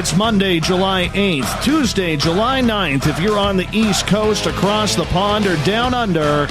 It's Monday, July 8th, Tuesday, July 9th, if you're on the East Coast, across the pond, or down under.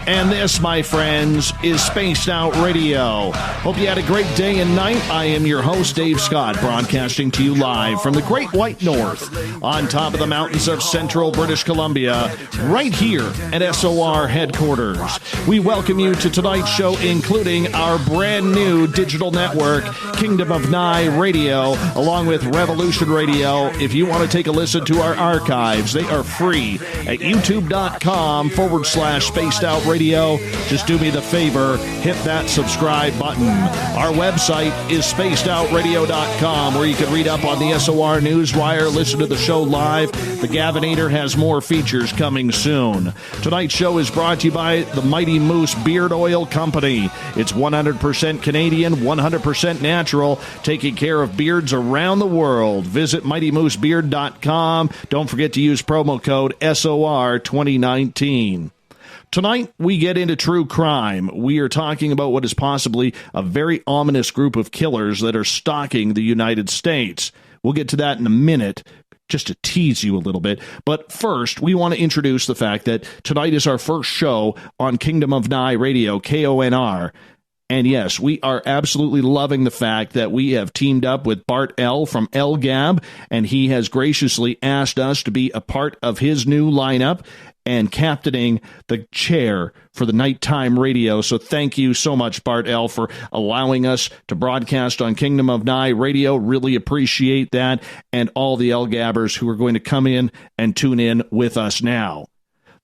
And this, my friends, is Spaced Out Radio. Hope you had a great day and night. I am your host, Dave Scott, broadcasting to you live from the Great White North, on top of the mountains of central British Columbia, right here at SOR headquarters. We welcome you to tonight's show, including our brand new digital network, Kingdom of Nye Radio, along with Revolution Radio. If you want to take a listen to our archives, they are free at youtube.com/Spaced Out Radio. Just do me the favor, hit that subscribe button. Our website is spacedoutradio.com, where you can read up on the SOR Newswire, listen to the show live. The Gavinator has more features coming soon. Tonight's show is brought to you by the Mighty Moose Beard Oil Company. It's 100% Canadian, 100% natural, taking care of beards around the world. Visit mightymoosebeard.com. Don't forget to use promo code SOR2019. Tonight, we get into true crime. We are talking about what is possibly a very ominous group of killers that are stalking the United States. We'll get to that in a minute, just to tease you a little bit. But first, we want to introduce the fact that tonight is our first show on Kingdom of Nye Radio, KONR. And yes, we are absolutely loving the fact that we have teamed up with Bart L. from LGAB, and he has graciously asked us to be a part of his new lineup and captaining the chair for the nighttime radio. So thank you so much, Bart L., for allowing us to broadcast on Kingdom of Nye Radio. Really appreciate that, and all the LGABers who are going to come in and tune in with us now.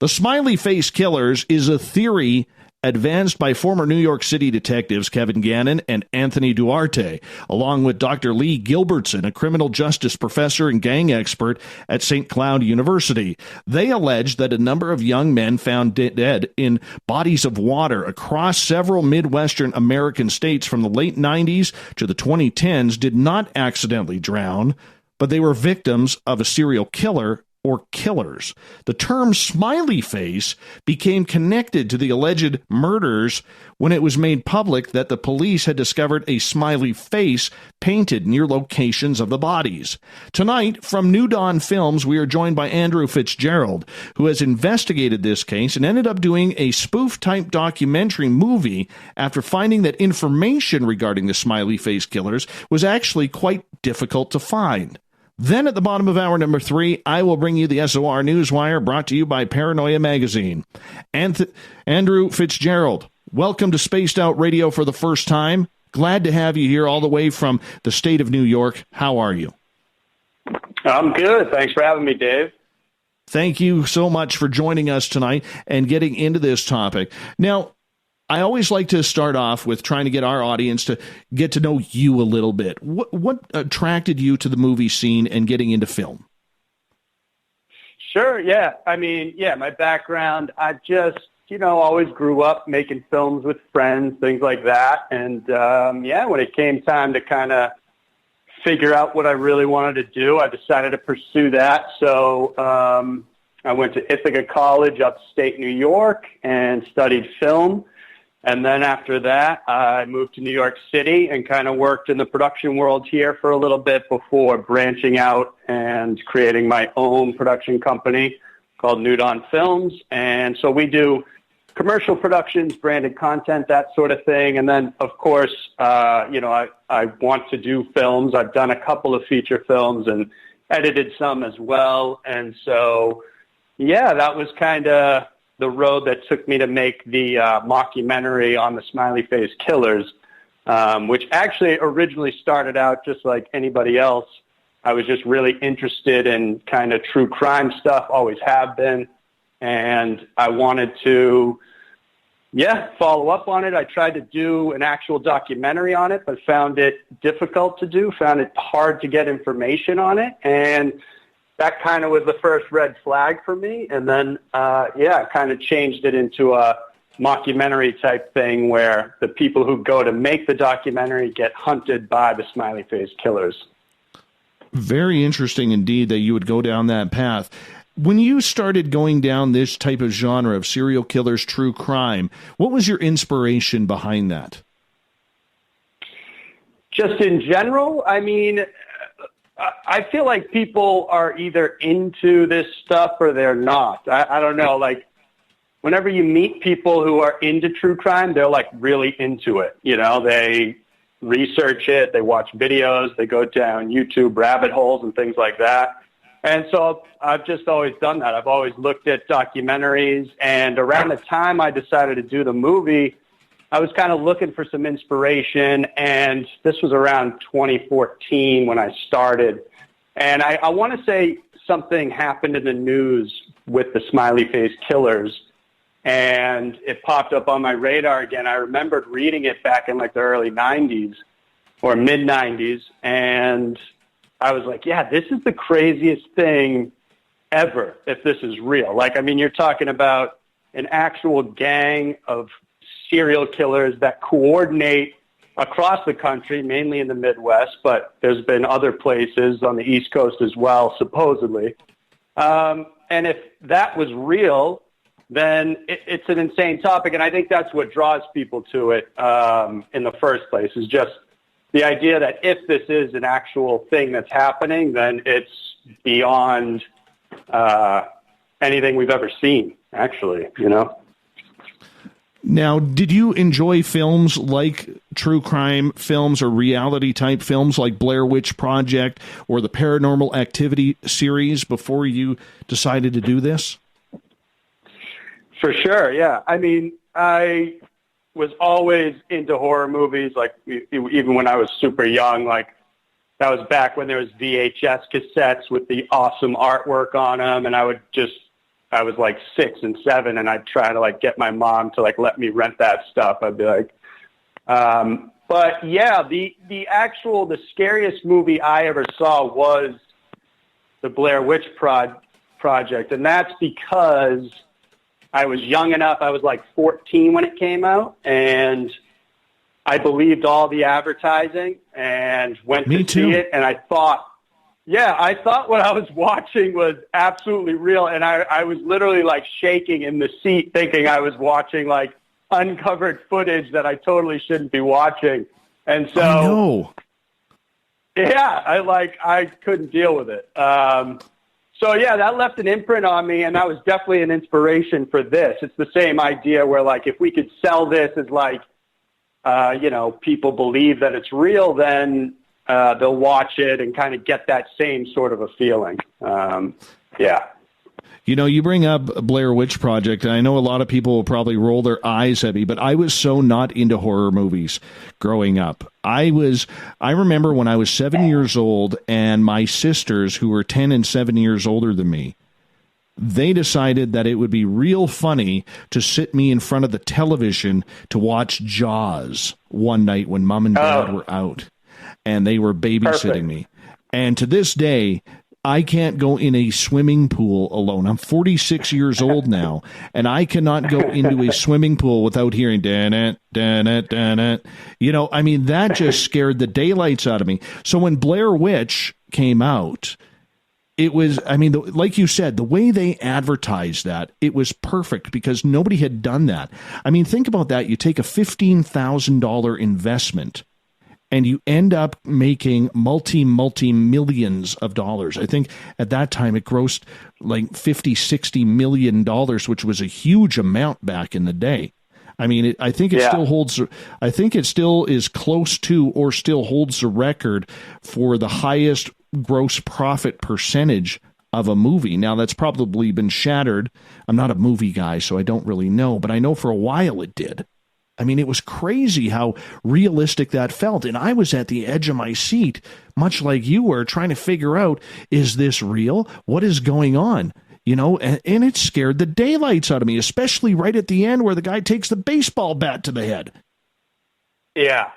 The Smiley Face Killers is a theory advanced by former New York City detectives Kevin Gannon and Anthony Duarte, along with Dr. Lee Gilbertson, a criminal justice professor and gang expert at St. Cloud University. They allege that a number of young men found dead in bodies of water across several Midwestern American states from the late 90s to the 2010s did not accidentally drown, but they were victims of a serial killer or killers. The term smiley face became connected to the alleged murders when it was made public that the police had discovered a smiley face painted near locations of the bodies. Tonight, from New Dawn Films, we are joined by Andrew Fitzgerald, who has investigated this case and ended up doing a spoof-type documentary movie after finding that information regarding the smiley face killers was actually quite difficult to find. Then at the bottom of hour number 3, I will bring you the SOR Newswire, brought to you by Paranoia Magazine. Andrew Fitzgerald, welcome to Spaced Out Radio for the first time. Glad to have you here all the way from the state of New York. How are you? I'm good. Thanks for having me, Dave. Thank you so much for joining us tonight and getting into this topic. Now, I always like to start off with trying to get our audience to get to know you a little bit. What attracted you to the movie scene and getting into film? Sure, yeah. My background, I just, always grew up making films with friends, things like that. And, when it came time to kind of figure out what I really wanted to do, I decided to pursue that. So I went to Ithaca College, upstate New York, and studied film. And then after that, I moved to New York City and kind of worked in the production world here for a little bit before branching out and creating my own production company called New Dawn Films. And so we do commercial productions, branded content, that sort of thing. And then, of course, I want to do films. I've done a couple of feature films and edited some as well. And so, that was kind of the road that took me to make the mockumentary on the Smiley Face Killers, which actually originally started out just like anybody else. I was just really interested in kind of true crime stuff, always have been, and I wanted to, follow up on it. I tried to do an actual documentary on it, but found it difficult to do, found it hard to get information on it, and that kind of was the first red flag for me. And then, kind of changed it into a mockumentary type thing where the people who go to make the documentary get hunted by the Smiley Face Killers. Very interesting indeed that you would go down that path. When you started going down this type of genre of serial killers, true crime, what was your inspiration behind that? Just in general, I feel like people are either into this stuff or they're not. I don't know. Like, whenever you meet people who are into true crime, they're like really into it. You know, they research it, they watch videos, they go down YouTube rabbit holes and things like that. And so I've just always done that. I've always looked at documentaries, and around the time I decided to do the movie, I was kind of looking for some inspiration, and this was around 2014 when I started. And I want to say something happened in the news with the Smiley Face Killers, and it popped up on my radar again. I remembered reading it back in like the early 90s or mid-90s, and I was like, yeah, this is the craziest thing ever if this is real. Like, I mean, you're talking about an actual gang of serial killers that coordinate across the country, mainly in the Midwest, but there's been other places on the East Coast as well, supposedly. And if that was real, then it's an insane topic. And I think that's what draws people to it in the first place, is just the idea that if this is an actual thing that's happening, then it's beyond anything we've ever seen, actually, you know? Now, did you enjoy films like true crime films or reality type films like Blair Witch Project or the Paranormal Activity series before you decided to do this? For sure, yeah. I mean, I was always into horror movies, like even when I was super young. Like, that was back when there was VHS cassettes with the awesome artwork on them, and I was like 6 and 7, and I'd try to like get my mom to like let me rent that stuff. I'd be like, but yeah, the scariest movie I ever saw was the Blair Witch Project, and that's because I was young enough. I was like 14 when it came out, and I believed all the advertising and went to see it. And I thought what I was watching was absolutely real. And I was literally like shaking in the seat thinking I was watching like uncovered footage that I totally shouldn't be watching. And so, yeah, I couldn't deal with it. So yeah, that left an imprint on me, and that was definitely an inspiration for this. It's the same idea where, like, if we could sell this as like, you know, people believe that it's real, then they'll watch it and kind of get that same sort of a feeling. Yeah. You know, you bring up Blair Witch Project, and I know a lot of people will probably roll their eyes at me, but I was so not into horror movies growing up. I remember when I was 7 years old, and my sisters, who were 10 and 7 years older than me, they decided that it would be real funny to sit me in front of the television to watch Jaws one night when Mom and Dad were out, and they were babysitting me. And to this day, I can't go in a swimming pool alone. I'm 46 years old now, and I cannot go into a swimming pool without hearing "dan-it, dan-it, dan-it." You know, I mean, that just scared the daylights out of me. So when Blair Witch came out, it was, I mean, like you said, the way they advertised that, it was perfect because nobody had done that. I mean, think about that. You take a $15,000 investment, and you end up making multi-millions of dollars. I think at that time it grossed like $50-60 million, which was a huge amount back in the day. I mean, I think it still holds. I think it still is close to, or still holds the record for the highest gross profit percentage of a movie. Now, that's probably been shattered. I'm not a movie guy, so I don't really know, but I know for a while it did. I mean, it was crazy how realistic that felt. And I was at the edge of my seat, much like you were, trying to figure out, is this real? What is going on? You know, and it scared the daylights out of me, especially right at the end where the guy takes the baseball bat to the head. Yeah.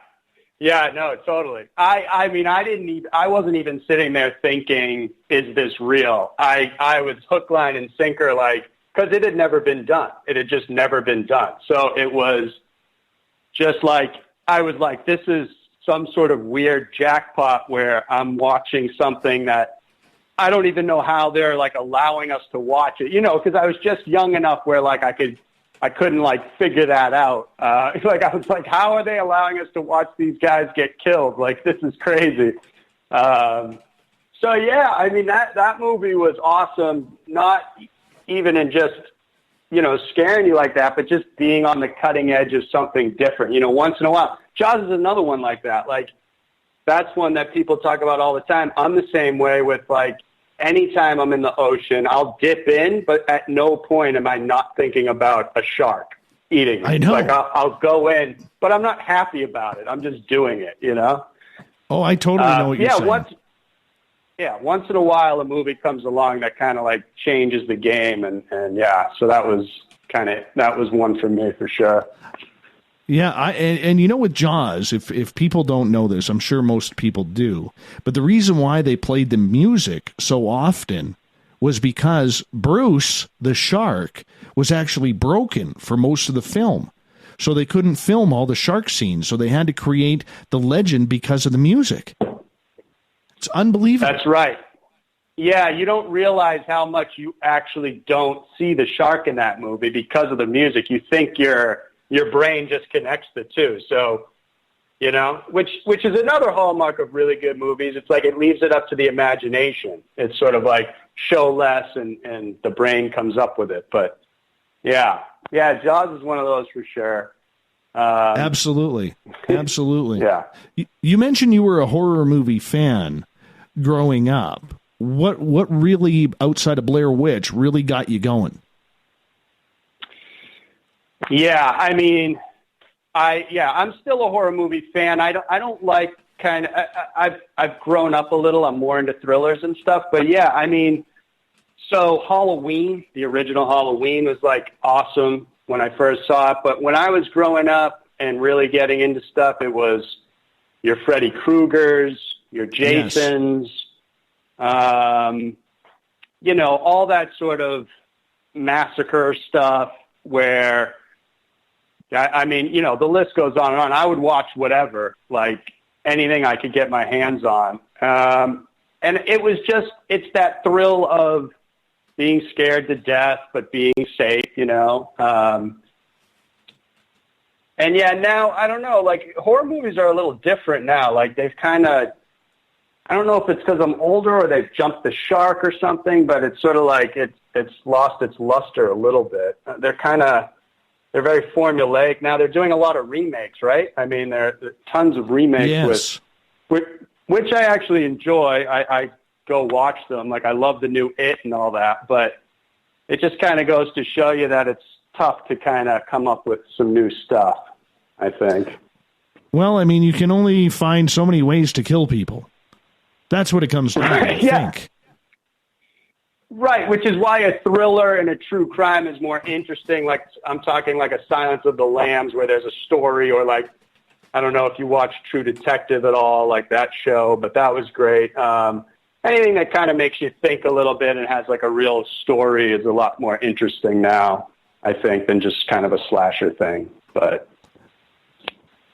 Yeah, no, totally. I mean, I wasn't even sitting there thinking, is this real? I was hook, line, and sinker, like, because it had never been done. It had just never been done. So it was just like, I was like, this is some sort of weird jackpot where I'm watching something that I don't even know how they're like allowing us to watch it, you know, because I was just young enough where like I couldn't like figure that out. Like I was like, how are they allowing us to watch these guys get killed? Like, this is crazy. So So yeah, I mean that movie was awesome. Not even in just scaring you like that, but just being on the cutting edge of something different. Once in a while. Jaws is another one like that. Like that's one that people talk about all the time. I'm the same way with like anytime I'm in the ocean, I'll dip in, but at no point am I not thinking about a shark eating me. I know. Like I'll go in, but I'm not happy about it. I'm just doing it. Oh, I totally know what you're saying. Once in a while a movie comes along that kind of like changes the game, and so that was one for me for sure. Yeah, and with Jaws, if people don't know this, I'm sure most people do, but the reason why they played the music so often was because Bruce, the shark, was actually broken for most of the film. So they couldn't film all the shark scenes, so they had to create the legend because of the music. It's unbelievable. That's right. Yeah, you don't realize how much you actually don't see the shark in that movie because of the music. You think your brain just connects the two. So, which is another hallmark of really good movies. It's like it leaves it up to the imagination. It's sort of like show less and the brain comes up with it. But yeah, Jaws is one of those for sure. Absolutely. Yeah. You mentioned you were a horror movie fan growing up. What really, outside of Blair Witch, really got you going? Yeah, I mean, I'm still a horror movie fan. I don't like I've grown up a little. I'm more into thrillers and stuff. But yeah, I mean, so Halloween, the original Halloween was like awesome when I first saw it. But when I was growing up and really getting into stuff, it was your Freddy Kruegers, your Jasons, all that sort of massacre stuff where, I mean, the list goes on and on. I would watch whatever, like anything I could get my hands on. And it was it's that thrill of being scared to death, but being safe, and yeah, now, I don't know, like horror movies are a little different now. Like they've kind of, I don't know if it's because I'm older or they've jumped the shark or something, but it's sort of like it's lost its luster a little bit. They're very formulaic. Now they're doing a lot of remakes, right? I mean, there are tons of remakes which I actually enjoy. I go watch them. Like I love the new It and all that, but it just kind of goes to show you that it's tough to kind of come up with some new stuff, I think. Well, I mean, you can only find so many ways to kill people. That's what it comes down to, I think. Right, which is why a thriller and a true crime is more interesting. Like I'm talking like a Silence of the Lambs where there's a story, or like, I don't know if you watch True Detective at all, like that show, but that was great. Anything that kind of makes you think a little bit and has like a real story is a lot more interesting now, I think, than just kind of a slasher thing. But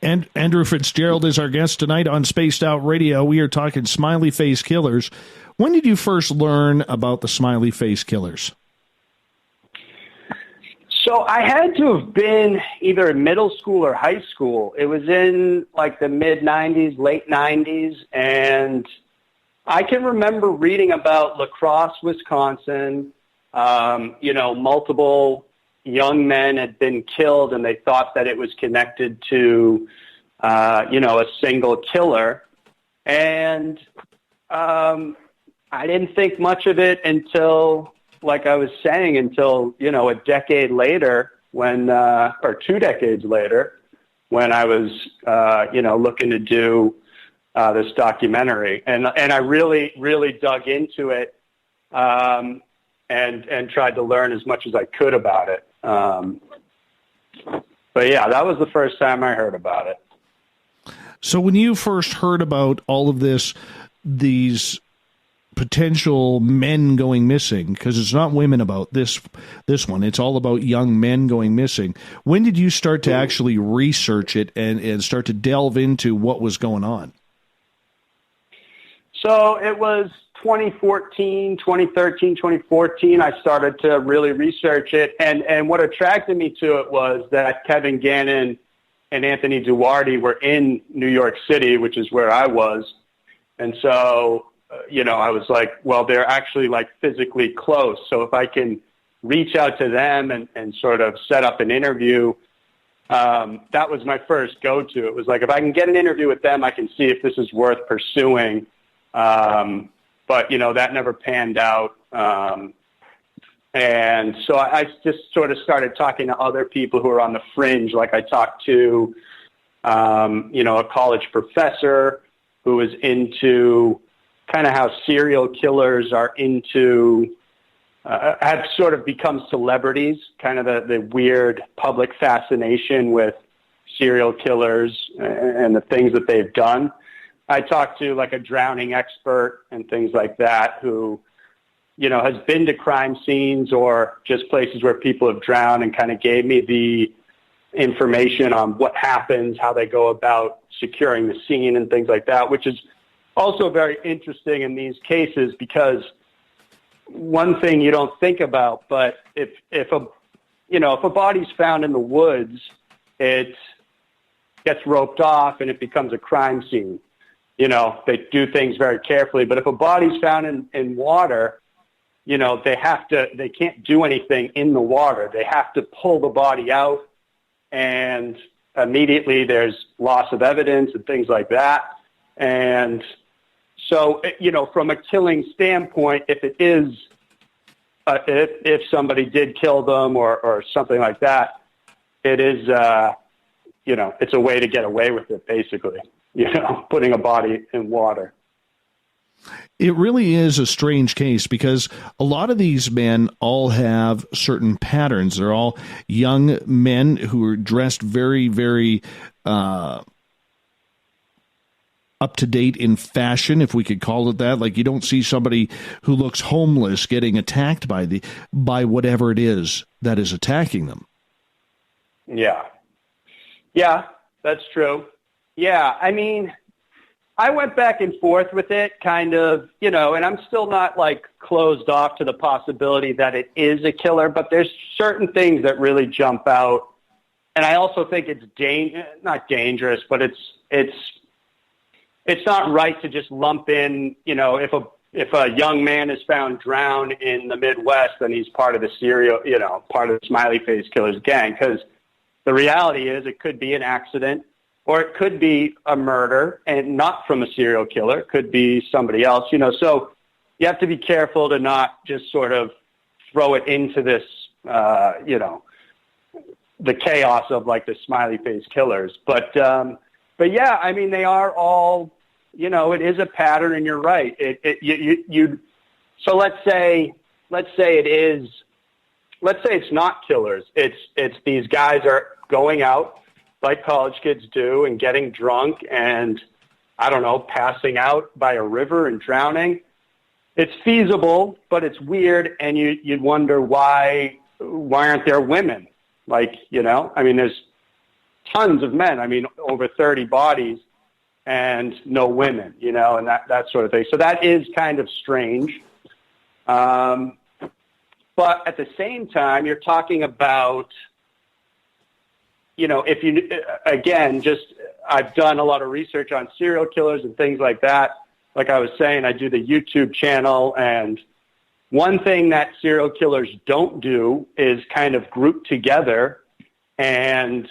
and Andrew Fitzgerald is our guest tonight on Spaced Out Radio. We are talking Smiley Face Killers. When did you first learn about the Smiley Face Killers? So I had to have been either in middle school or high school. It was in like the mid-'90s, late 90s, and I can remember reading about La Crosse, Wisconsin. Multiple young men had been killed, and they thought that it was connected to, a single killer. And I didn't think much of it until, like I was saying, a decade later or 2 decades later when I was, looking to do this documentary. And I really, really dug into it and tried to learn as much as I could about it. But yeah, that was the first time I heard about it. So when you first heard about all of these potential men going missing, because it's not women about this one, it's all about young men going missing. When did you start to actually research it and start to delve into what was going on? So it was 2013, 2014, I started to really research it. And what attracted me to it was that Kevin Gannon and Anthony Duarte were in New York City, which is where I was. And so I was like, well, they're actually like physically close. So if I can reach out to them and sort of set up an interview, that was my first go-to. It was like, if I can get an interview with them, I can see if this is worth pursuing. But, that never panned out. And so I just sort of started talking to other people who are on the fringe. Like I talked to, a college professor who was into kind of how serial killers are into, have sort of become celebrities, kind of the weird public fascination with serial killers and the things that they've done. I talked to like a drowning expert and things like that who, has been to crime scenes or just places where people have drowned and kind of gave me the information on what happens, how they go about securing the scene and things like that, which is also very interesting in these cases because one thing you don't think about, but if a body's found in the woods, it gets roped off and it becomes a crime scene. They do things very carefully, but if a body's found in water, they can't do anything in the water. They have to pull the body out and immediately there's loss of evidence and things like that. And so, from a killing standpoint, if it is, if somebody did kill them or something like that, it is, it's a way to get away with it, basically, putting a body in water. It really is a strange case because a lot of these men all have certain patterns. They're all young men who are dressed very, very up to date in fashion, if we could call it that. Like you don't see somebody who looks homeless getting attacked by whatever it is that is attacking them. Yeah. Yeah, that's true. Yeah, I mean, I went back and forth with it kind of, and I'm still not like closed off to the possibility that it is a killer, but there's certain things that really jump out. And I also think it's not dangerous, but it's not right to just lump in, if a young man is found drowned in the Midwest, then he's part of the part of the Smiley Face Killers gang. Because the reality is it could be an accident or it could be a murder and not from a serial killer. It could be somebody else, So you have to be careful to not just sort of throw it into this, the chaos of like the Smiley Face Killers. But yeah, I mean, they are all, it is a pattern, and you're right. So let's say it's not killers. It's these guys are going out like college kids do and getting drunk and, I don't know, passing out by a river and drowning. It's feasible, but it's weird, and you'd wonder why aren't there women? Like, I mean, there's tons of men. I mean, over 30 bodies and no women, and that sort of thing. So that is kind of strange. But at the same time, you're talking about, if you, again, I've done a lot of research on serial killers and things like that. Like I was saying, I do the YouTube channel, and one thing that serial killers don't do is kind of group together and,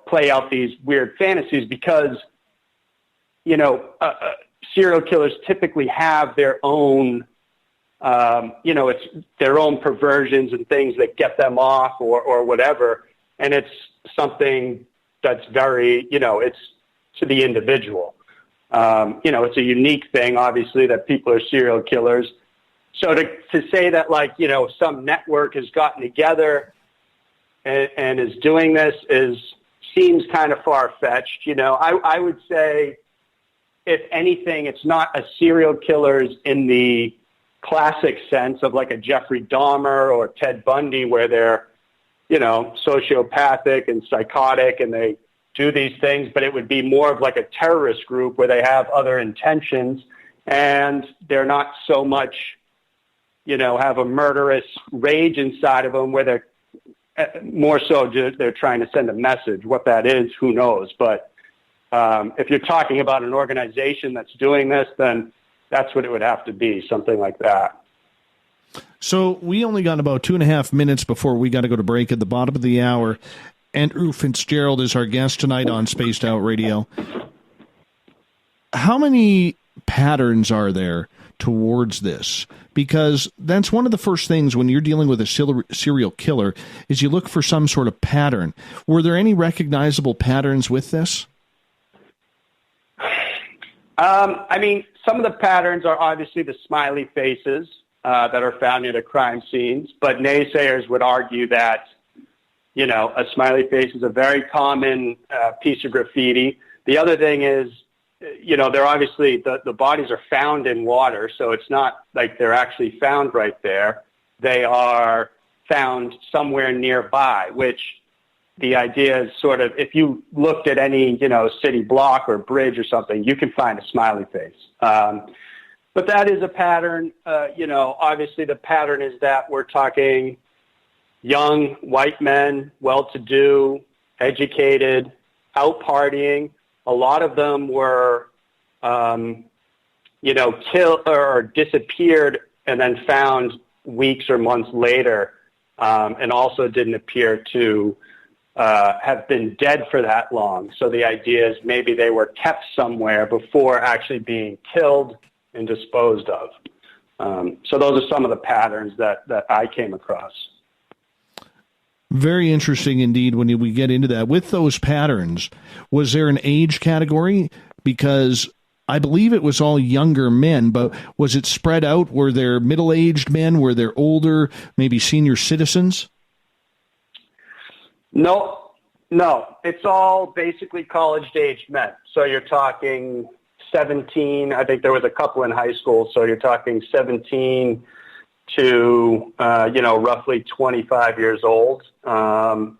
play out these weird fantasies because, serial killers typically have their own, it's their own perversions and things that get them off or whatever. And it's something that's very, it's to the individual. It's a unique thing, obviously, that people are serial killers. So to say that, like, some network has gotten together and is doing this seems kind of far-fetched. I would say, if anything, it's not a serial killers in the classic sense of like a Jeffrey Dahmer or Ted Bundy, where they're, sociopathic and psychotic and they do these things, but it would be more of like a terrorist group where they have other intentions and they're not so much, have a murderous rage inside of them, where they're more so they're trying to send a message. What that is, who knows? But if you're talking about an organization that's doing this, then that's what it would have to be, something like that. So we only got about 2.5 minutes before we got to go to break at the bottom of the hour. Andrew Fitzgerald is our guest tonight on Spaced Out Radio. How many patterns are there towards this? Because that's one of the first things when you're dealing with a serial killer is you look for some sort of pattern. Were there any recognizable patterns with this? I mean, some of the patterns are obviously the smiley faces that are found near the crime scenes, but naysayers would argue that, you know, a smiley face is a very common piece of graffiti. The other thing is, you know, they're obviously, the bodies are found in water, so it's not like they're actually found right there. They are found somewhere nearby, which the idea is sort of, if you looked at any, you know, city block or bridge or something, you can find a smiley face. But that is a pattern. You know, obviously the pattern is that we're talking young white men, well-to-do, educated, out partying. A lot of them were, you know, killed or disappeared and then found weeks or months later, and also didn't appear to have been dead for that long. So the idea is maybe they were kept somewhere before actually being killed and disposed of. So those are some of the patterns that I came across. Very interesting indeed when we get into that. With those patterns, was there an age category? Because I believe it was all younger men, but was it spread out? Were there middle-aged men? Were there older, maybe senior citizens? No. It's all basically college-aged men. So you're talking 17. I think there was a couple in high school. So you're talking 17 to, you know, roughly 25 years old. And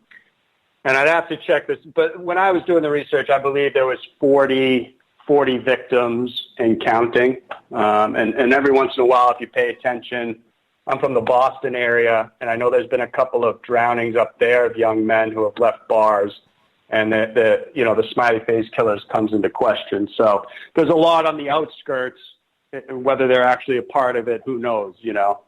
I'd have to check this, but when I was doing the research, I believe there was 40 victims and counting. And every once in a while, if you pay attention, I'm from the Boston area, and I know there's been a couple of drownings up there of young men who have left bars, and the Smiley Face Killers comes into question. So there's a lot on the outskirts. Whether they're actually a part of it, who knows, you know?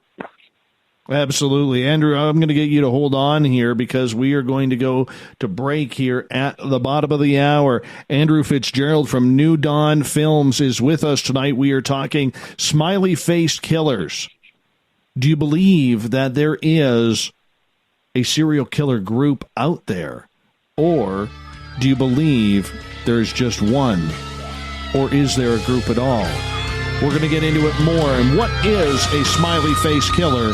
Absolutely. Andrew, I'm going to get you to hold on here because we are going to go to break here at the bottom of the hour. Andrew Fitzgerald from New Dawn Films is with us tonight. We are talking Smiley Face Killers. Do you believe that there is a serial killer group out there? Or do you believe there's just one? Or is there a group at all? We're going to get into it more. And what is a smiley face killer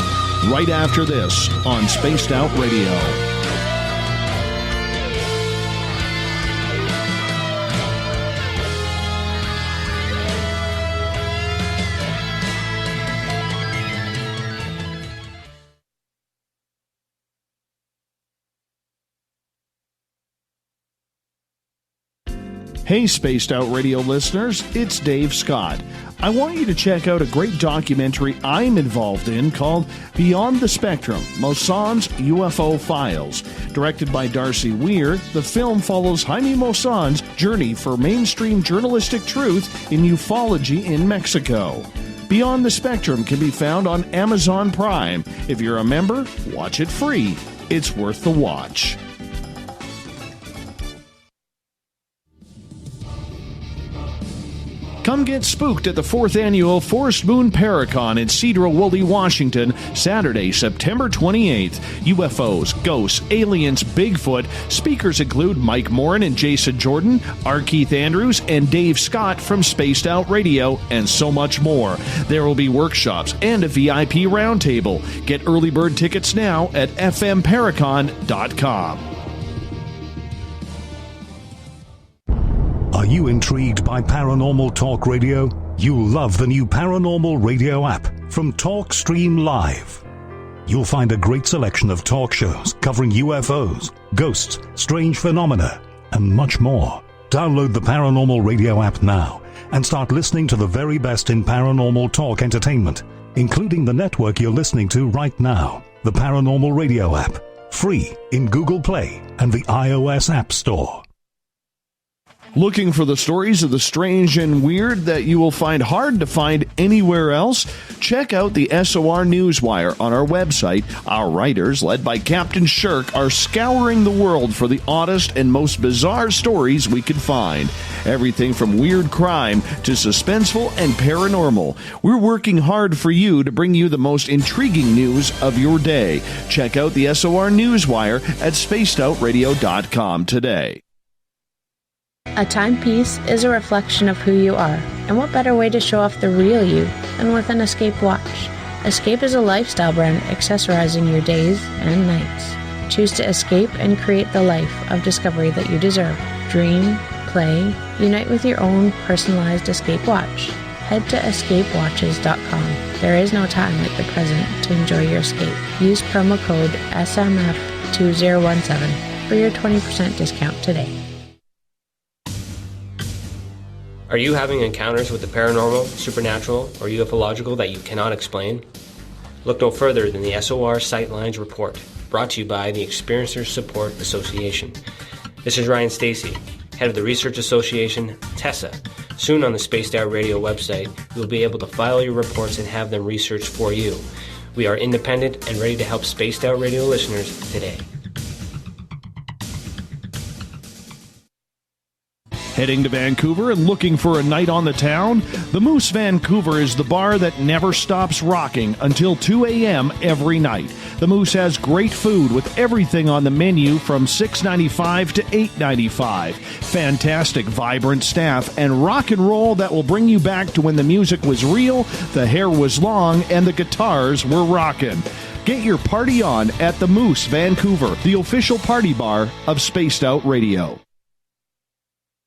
right after this on Spaced Out Radio. Hey, Spaced Out Radio listeners, it's Dave Scott. I want you to check out a great documentary I'm involved in called Beyond the Spectrum, Mosson's UFO Files. Directed by Darcy Weir, the film follows Jaime Mosson's journey for mainstream journalistic truth in ufology in Mexico. Beyond the Spectrum can be found on Amazon Prime. If you're a member, watch it free. It's worth the watch. Come get spooked at the 4th Annual Forest Moon Paracon in Cedar-Woolley, Washington, Saturday, September 28th. UFOs, ghosts, aliens, Bigfoot. Speakers include Mike Morin and Jason Jordan, R. Keith Andrews, and Dave Scott from Spaced Out Radio, and so much more. There will be workshops and a VIP roundtable. Get early bird tickets now at fmparacon.com. Are you intrigued by Paranormal Talk Radio? You'll love the new Paranormal Radio app from TalkStream Live. You'll find a great selection of talk shows covering UFOs, ghosts, strange phenomena, and much more. Download the Paranormal Radio app now and start listening to the very best in paranormal talk entertainment, including the network you're listening to right now, the Paranormal Radio app, free in Google Play and the iOS App Store. Looking for the stories of the strange and weird that you will find hard to find anywhere else? Check out the SOR Newswire on our website. Our writers, led by Captain Shirk, are scouring the world for the oddest and most bizarre stories we can find. Everything from weird crime to suspenseful and paranormal. We're working hard for you to bring you the most intriguing news of your day. Check out the SOR Newswire at spacedoutradio.com today. A timepiece is a reflection of who you are, and what better way to show off the real you than with an Escape watch? Escape is a lifestyle brand accessorizing your days and nights. Choose to escape and create the life of discovery that you deserve. Dream, play, unite with your own personalized Escape watch. Head to escapewatches.com. There is no time like the present to enjoy your escape. Use promo code SMF2017 for your 20% discount today. Are you having encounters with the paranormal, supernatural, or ufological that you cannot explain? Look no further than the SOR Sightlines Report, brought to you by the Experiencers Support Association. This is Ryan Stacy, head of the Research Association, TESA. Soon on the Spaced Out Radio website, you will be able to file your reports and have them researched for you. We are independent and ready to help Spaced Out Radio listeners today. Heading to Vancouver and looking for a night on the town? The Moose Vancouver is the bar that never stops rocking until 2 a.m. every night. The Moose has great food with everything on the menu from $6.95 to $8.95. Fantastic, vibrant staff and rock and roll that will bring you back to when the music was real, the hair was long, and the guitars were rockin'. Get your party on at the Moose Vancouver, the official party bar of Spaced Out Radio.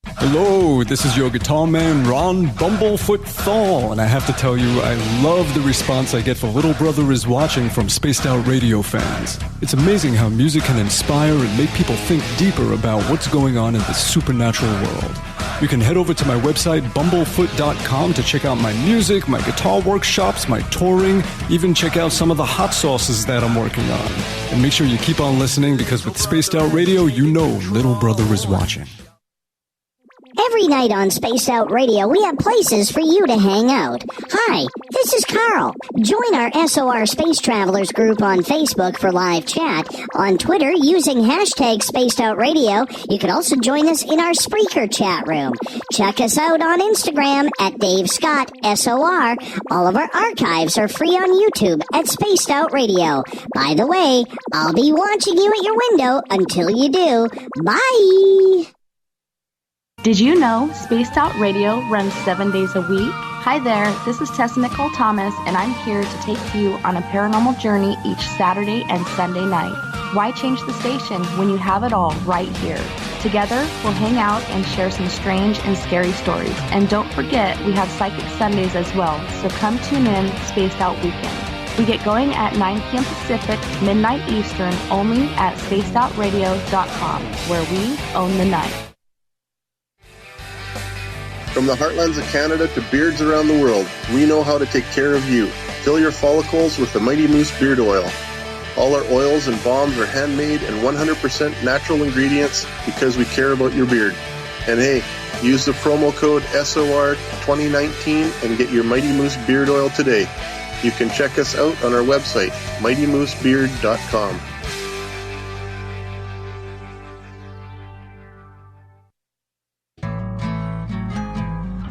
Hello, this is your guitar man, Ron Bumblefoot Thal, and I have to tell you, I love the response I get for Little Brother is Watching from Spaced Out Radio fans. It's amazing how music can inspire and make people think deeper about what's going on in the supernatural world. You can head over to my website, bumblefoot.com, to check out my music, my guitar workshops, my touring, even check out some of the hot sauces that I'm working on. And make sure you keep on listening, because with Spaced Out Radio, you know Little Brother is watching. Every night on Spaced Out Radio, we have places for you to hang out. Hi, this is Carl. Join our SOR Space Travelers group on Facebook for live chat. On Twitter, using hashtag Spaced Out Radio. You can also join us in our Spreaker chat room. Check us out on Instagram at Dave Scott SOR. All of our archives are free on YouTube at Spaced Out Radio. By the way, I'll be watching you at your window until you do. Bye! Did you know Spaced Out Radio runs 7 days a week? Hi there, this is Tessa Nicole Thomas, and I'm here to take you on a paranormal journey each Saturday and Sunday night. Why change the station when you have it all right here? Together, we'll hang out and share some strange and scary stories. And don't forget, we have Psychic Sundays as well, so come tune in Spaced Out Weekend. We get going at 9 p.m. Pacific, midnight Eastern, only at spacedoutradio.com, where we own the night. From the heartlands of Canada to beards around the world, we know how to take care of you. Fill your follicles with the Mighty Moose Beard Oil. All our oils and balms are handmade and 100% natural ingredients because we care about your beard. And hey, use the promo code SOR2019 and get your Mighty Moose Beard Oil today. You can check us out on our website, mightymoosebeard.com.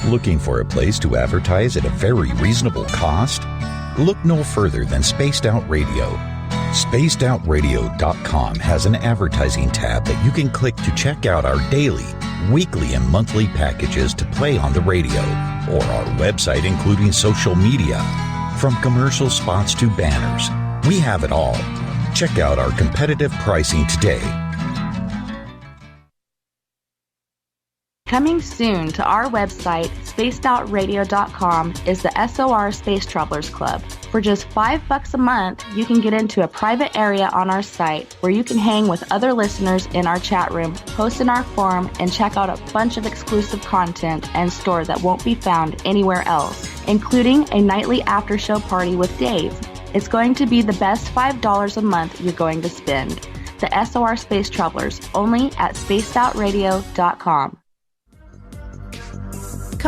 Looking for a place to advertise at a very reasonable cost? Look no further than Spaced Out Radio. SpacedOutRadio.com has an advertising tab that you can click to check out our daily, weekly, and monthly packages to play on the radio, or our website including social media. From commercial spots to banners, we have it all. Check out our competitive pricing today. Coming soon to our website, spacedoutradio.com, is the SOR Space Travelers Club. For just $5 a month, you can get into a private area on our site where you can hang with other listeners in our chat room, post in our forum, and check out a bunch of exclusive content and store that won't be found anywhere else, including a nightly after-show party with Dave. It's going to be the best $5 a month you're going to spend. The SOR Space Travelers, only at spacedoutradio.com.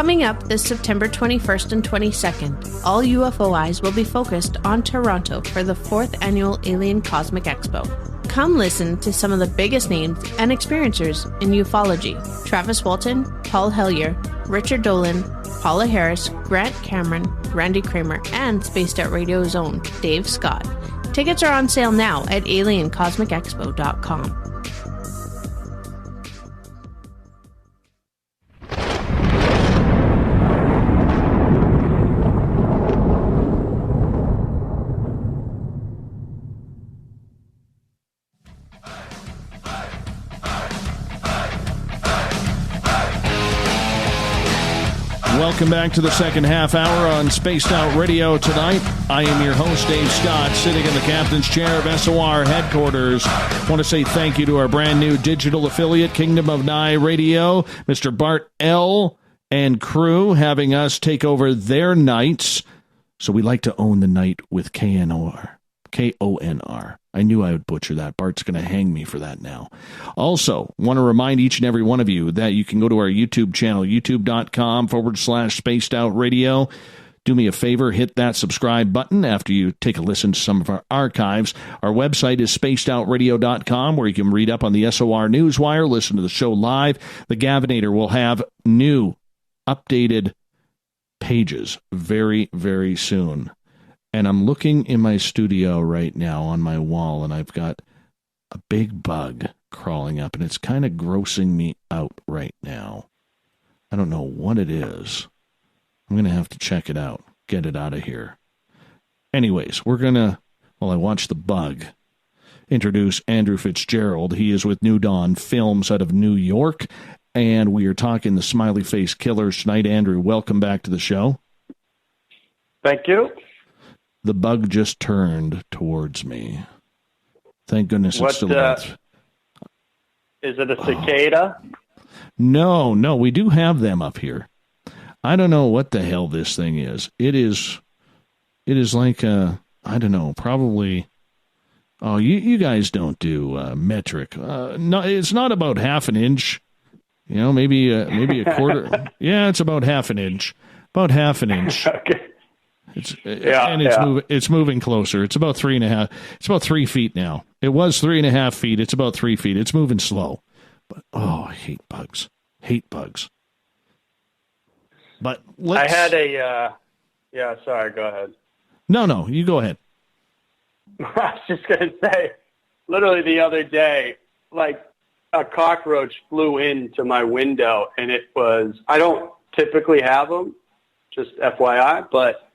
Coming up this September 21st and 22nd, all UFO eyes will be focused on Toronto for the 4th Annual Alien Cosmic Expo. Come listen to some of the biggest names and experiencers in ufology. Travis Walton, Paul Hellyer, Richard Dolan, Paula Harris, Grant Cameron, Randy Kramer, and Spaced Out Radio's own Dave Scott. Tickets are on sale now at aliencosmicexpo.com. Welcome back to the second half hour on Spaced Out Radio tonight. I am your host, Dave Scott, sitting in the captain's chair of SOR headquarters. I want to say thank you to our brand new digital affiliate, Kingdom of Nye Radio, Mr. Bart L. and crew, having us take over their nights. So we like to own the night with KNOR. K-O-N-R. I knew I would butcher that. Bart's going to hang me for that now. Also, want to remind each and every one of you that you can go to our YouTube channel, youtube.com/Spaced Out Radio. Do me a favor, hit that subscribe button after you take a listen to some of our archives. Our website is spacedoutradio.com, where you can read up on the SOR Newswire, listen to the show live. The Gavinator will have new, updated pages very, very soon. And I'm looking in my studio right now on my wall, and I've got a big bug crawling up, and it's kind of grossing me out right now. I don't know what it is. I'm going to have to check it out, get it out of here. Anyways, we're going to, while I watch the bug, introduce Andrew Fitzgerald. He is with New Dawn Films out of New York, and we are talking the Smiley Face Killers tonight. Andrew, welcome back to the show. Thank you. The bug just turned towards me. Thank goodness it's still about. Is it a cicada? No, we do have them up here. I don't know what the hell this thing is. It is like I don't know, probably. Oh, you guys don't do metric. No, it's not about half an inch. You know, maybe a quarter. Yeah, it's about half an inch. About half an inch. Okay. It's moving closer. It's about 3.5. It's about 3 feet now. It was 3.5 feet. It's about 3 feet. It's moving slow. But I hate bugs. But I had a. Sorry. Go ahead. No. You go ahead. I was just gonna say, literally the other day, like a cockroach flew into my window, and it was. I don't typically have them, just FYI, but.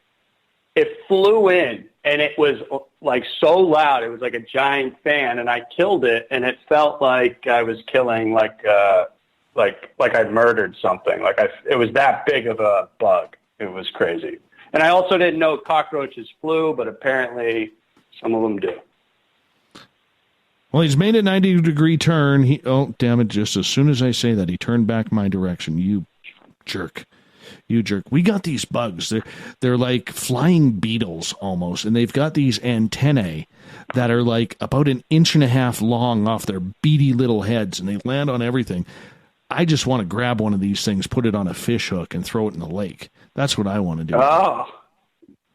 It flew in, and it was like so loud. It was like a giant fan, and I killed it, and it felt like I was killing like I'd murdered something. It was that big of a bug. It was crazy. And I also didn't know cockroaches flew, but apparently some of them do. Well, he's made a 90-degree turn. Damn it, just as soon as I say that, he turned back my direction. You jerk. We got these bugs. They're like flying beetles almost, and they've got these antennae that are like about 1.5 inches long off their beady little heads, and they land on everything. I just want to grab one of these things, put it on a fish hook, and throw it in the lake. That's what I want to do. Oh,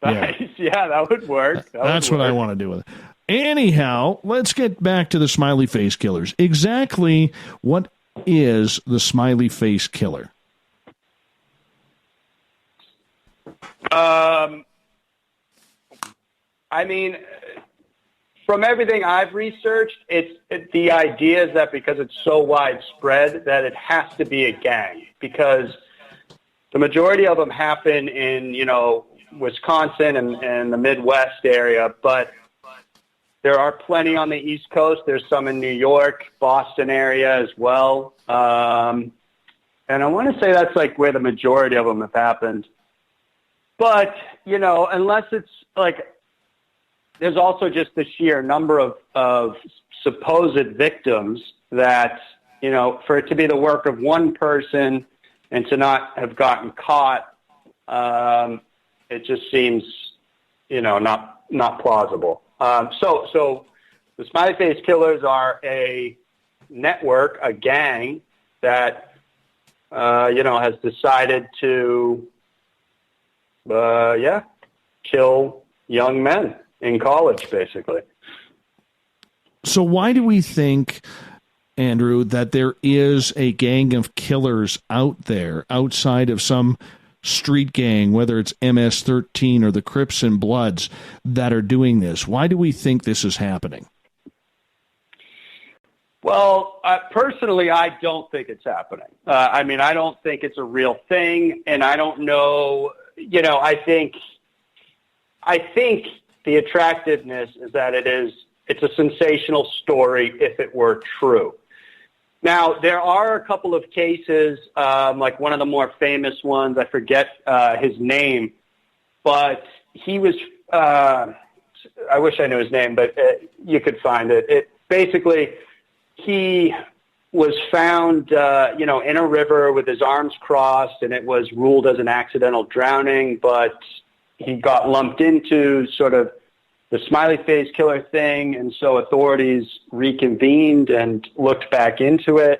nice. Yeah, that would work. That's what I want to do with it. Anyhow, let's get back to the Smiley Face Killers. Exactly what is the Smiley Face Killer? I mean, from everything I've researched, the idea is that because it's so widespread that it has to be a gang, because the majority of them happen in, Wisconsin and the Midwest area, but there are plenty on the East Coast. There's some in New York, Boston area as well. And I want to say that's like where the majority of them have happened. But, unless it's like, there's also just the sheer number of supposed victims that, for it to be the work of one person and to not have gotten caught, it just seems, not plausible. So the Smiley Face Killers are a network, a gang that has decided to, kill young men in college, basically. So why do we think, Andrew, that there is a gang of killers out there outside of some street gang, whether it's MS-13 or the Crips and Bloods, that are doing this? Why do we think this is happening? Well, personally, I don't think it's happening. I don't think it's a real thing, and I don't know, I think the attractiveness is that it's a sensational story if it were true. Now, there are a couple of cases, like one of the more famous ones, I forget his name, but he was, I wish I knew his name, but you could find it. Basically, he was found, in a river with his arms crossed, and it was ruled as an accidental drowning, but he got lumped into sort of the Smiley Face Killer thing, and so authorities reconvened and looked back into it,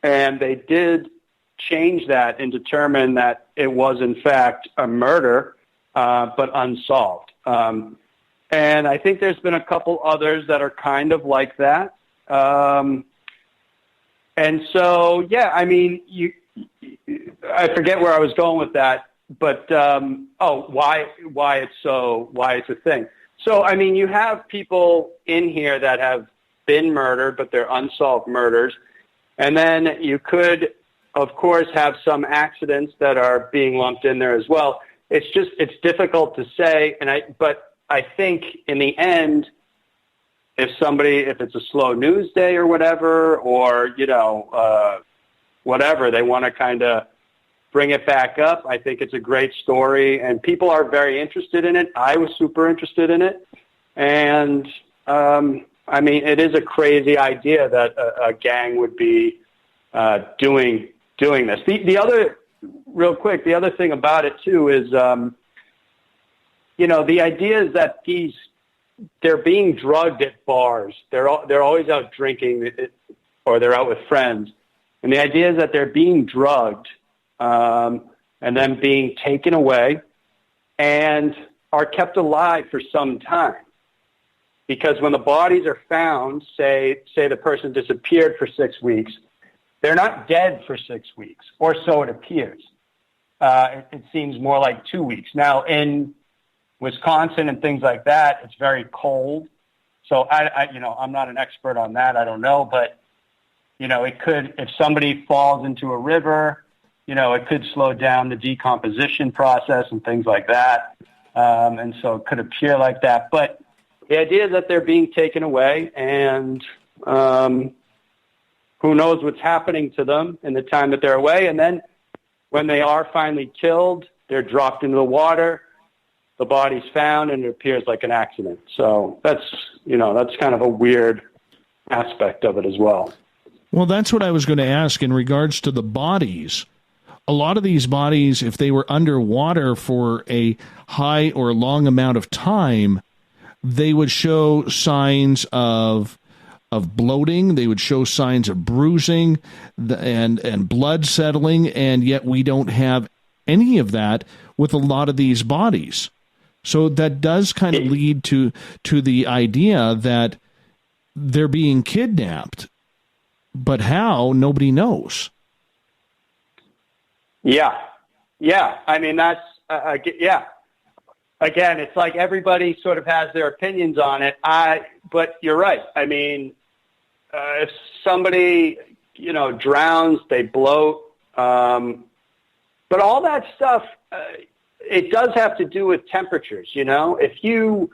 and they did change that and determine that it was, in fact, a murder, but unsolved. And I think there's been a couple others that are kind of like that. And so, I forget where I was going with that, but, why it's a thing. So, you have people in here that have been murdered, but they're unsolved murders. And then you could, of course, have some accidents that are being lumped in there as well. It's difficult to say. But I think in the end, if it's a slow news day or whatever, or, whatever, they want to kind of bring it back up. I think it's a great story, and people are very interested in it. I was super interested in it. And, it is a crazy idea that a gang would be doing this. The other thing about it, too, is, the idea is that they're being drugged at bars. They're always out drinking, or they're out with friends. And the idea is that they're being drugged, and then being taken away and are kept alive for some time. Because when the bodies are found, say the person disappeared for 6 weeks, they're not dead for 6 weeks, or so it appears. It seems more like 2 weeks. Now, in Wisconsin and things like that, it's very cold. So I'm not an expert on that. I don't know, but it could, if somebody falls into a river, it could slow down the decomposition process and things like that. And so it could appear like that. But the idea is that they're being taken away, and who knows what's happening to them in the time that they're away. And then when they are finally killed, they're dropped into the water, the body's found, and it appears like an accident. So that's kind of a weird aspect of it as well. Well, that's what I was going to ask in regards to the bodies. A lot of these bodies, if they were underwater for a high or long amount of time, they would show signs of bloating. They would show signs of bruising and blood settling, and yet we don't have any of that with a lot of these bodies. So that does kind of lead to the idea that they're being kidnapped. But how, nobody knows. Yeah. That's, Again, it's like everybody sort of has their opinions on it. But you're right. If somebody, drowns, they bloat. But all that stuff, it does have to do with temperatures, If you,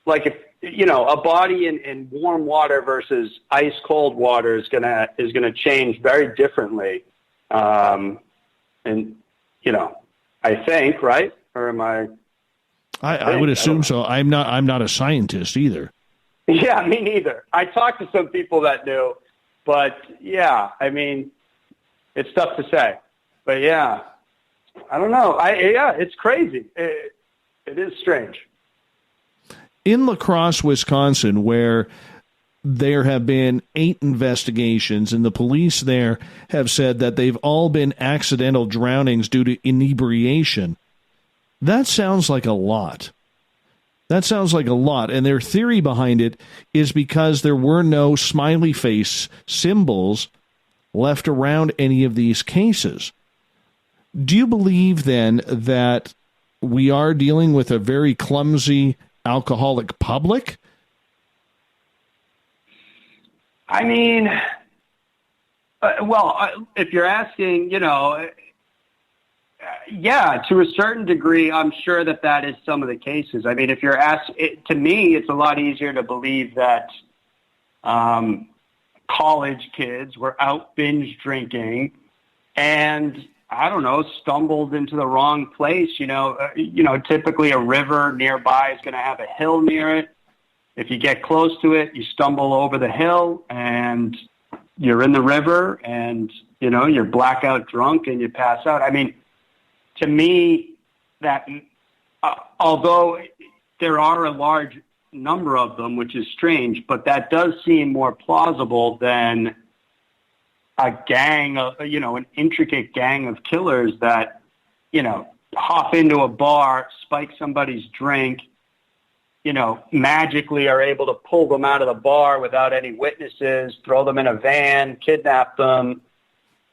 a body in warm water versus ice cold water is gonna change very differently. I think, right? Or am I? I would assume so. I'm not a scientist either. Yeah, me neither. I talked to some people that knew, but yeah, it's tough to say. But yeah, I don't know. It's crazy. It is strange. In La Crosse, Wisconsin, where there have been 8 investigations, and the police there have said that they've all been accidental drownings due to inebriation. That sounds like a lot. And their theory behind it is because there were no smiley face symbols left around any of these cases. Do you believe then that we are dealing with a very clumsy alcoholic public? I mean, if you're asking, yeah, to a certain degree, I'm sure that is some of the cases. I mean, if you're to me, it's a lot easier to believe that college kids were out binge drinking and, I don't know, stumbled into the wrong place. Typically a river nearby is going to have a hill near it. If you get close to it, you stumble over the hill and you're in the river and, you're blackout drunk and you pass out. I mean, to me, that although there are a large number of them, which is strange, but that does seem more plausible than a gang of, an intricate gang of killers that, hop into a bar, spike somebody's drink, magically are able to pull them out of the bar without any witnesses, throw them in a van, kidnap them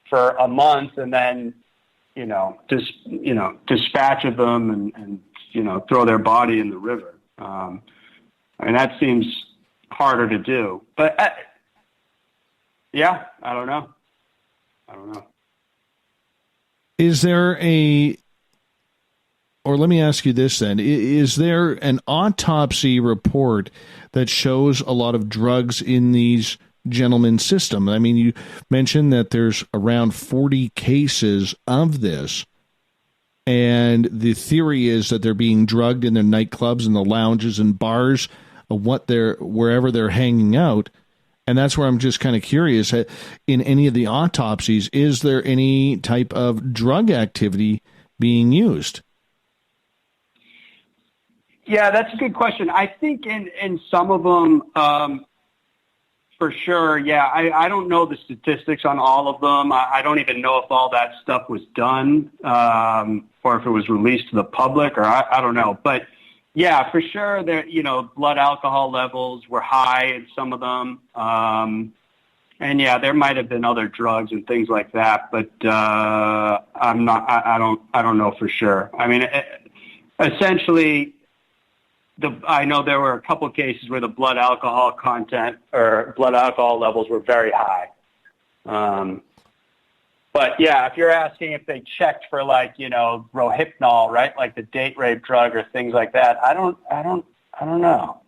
for a month, and then, dispatch of them and throw their body in the river. That seems harder to do. But, I don't know. Is there or let me ask you this then, is there an autopsy report that shows a lot of drugs in these gentlemen's system? I mean, you mentioned that there's around 40 cases of this, and the theory is that they're being drugged in their nightclubs and the lounges and bars of wherever they're hanging out. And that's where I'm just kind of curious, in any of the autopsies, is there any type of drug activity being used? Yeah, that's a good question. I think in some of them, for sure, yeah. I don't know the statistics on all of them. I don't even know if all that stuff was done or if it was released to the public, or I don't know. But, yeah, for sure, there, blood alcohol levels were high in some of them. And, yeah, there might have been other drugs and things like that, but I don't know for sure. I mean, essentially, I know there were a couple of cases where the blood alcohol content or blood alcohol levels were very high. But yeah, if you're asking if they checked for Rohypnol, right? Like the date rape drug or things like that, I don't know.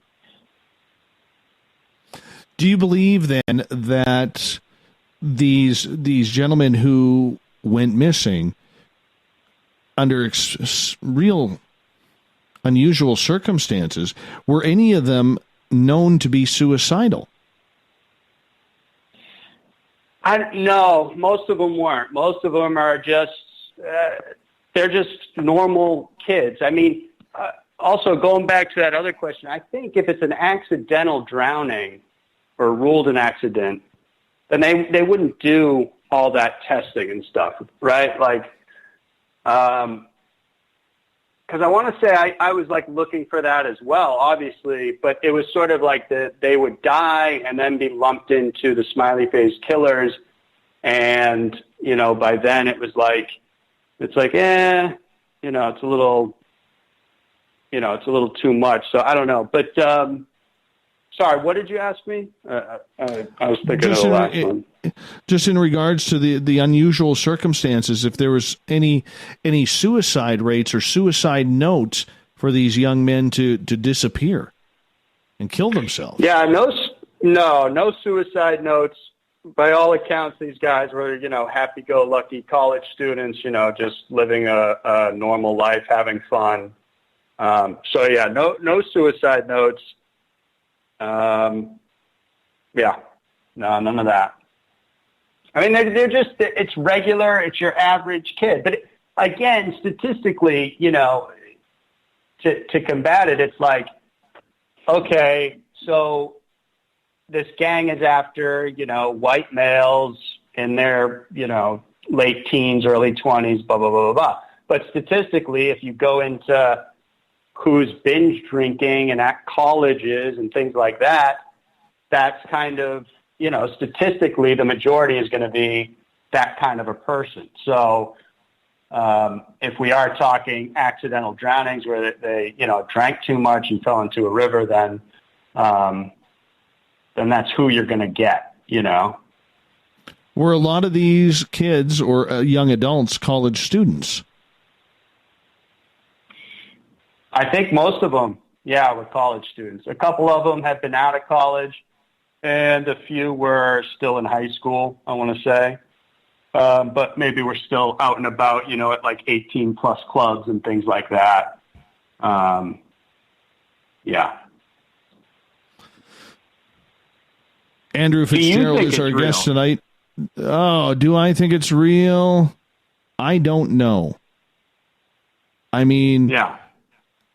Do you believe then that these gentlemen who went missing under real unusual circumstances, were any of them known to be suicidal? No, most of them weren't. Most of them are just, they're just normal kids. I mean, also going back to that other question, I think if it's an accidental drowning or ruled an accident, then they wouldn't do all that testing and stuff, right? Like, because I want to say I was looking for that as well, obviously, but it was sort of like they would die and then be lumped into the Smiley Face Killers, and by then it was it's a little too much. So I don't know, but sorry, what did you ask me? I was thinking of the last one. Just in regards to the unusual circumstances, if there was any suicide rates or suicide notes for these young men to disappear and kill themselves. Yeah, no suicide notes. By all accounts, these guys were, happy-go-lucky college students, just living a normal life, having fun. So yeah, no suicide notes. Yeah, no, none of that. I mean, they're just, it's regular, it's your average kid. But again, statistically, to combat it, it's okay, so this gang is after, white males in their, late teens, early 20s, blah, blah, blah, blah, blah. But statistically, if you go into who's binge drinking and at colleges and things like that, that's kind of, statistically, the majority is going to be that kind of a person. So if we are talking accidental drownings where they drank too much and fell into a river, then that's who you're going to get, Were a lot of these kids or young adults college students? I think most of them, were college students. A couple of them had been out of college, and a few were still in high school, I want to say. But maybe we're still out and about, at like 18-plus clubs and things like that. Andrew Fitzgerald is our guest tonight. Oh, do I think it's real? I don't know. I mean,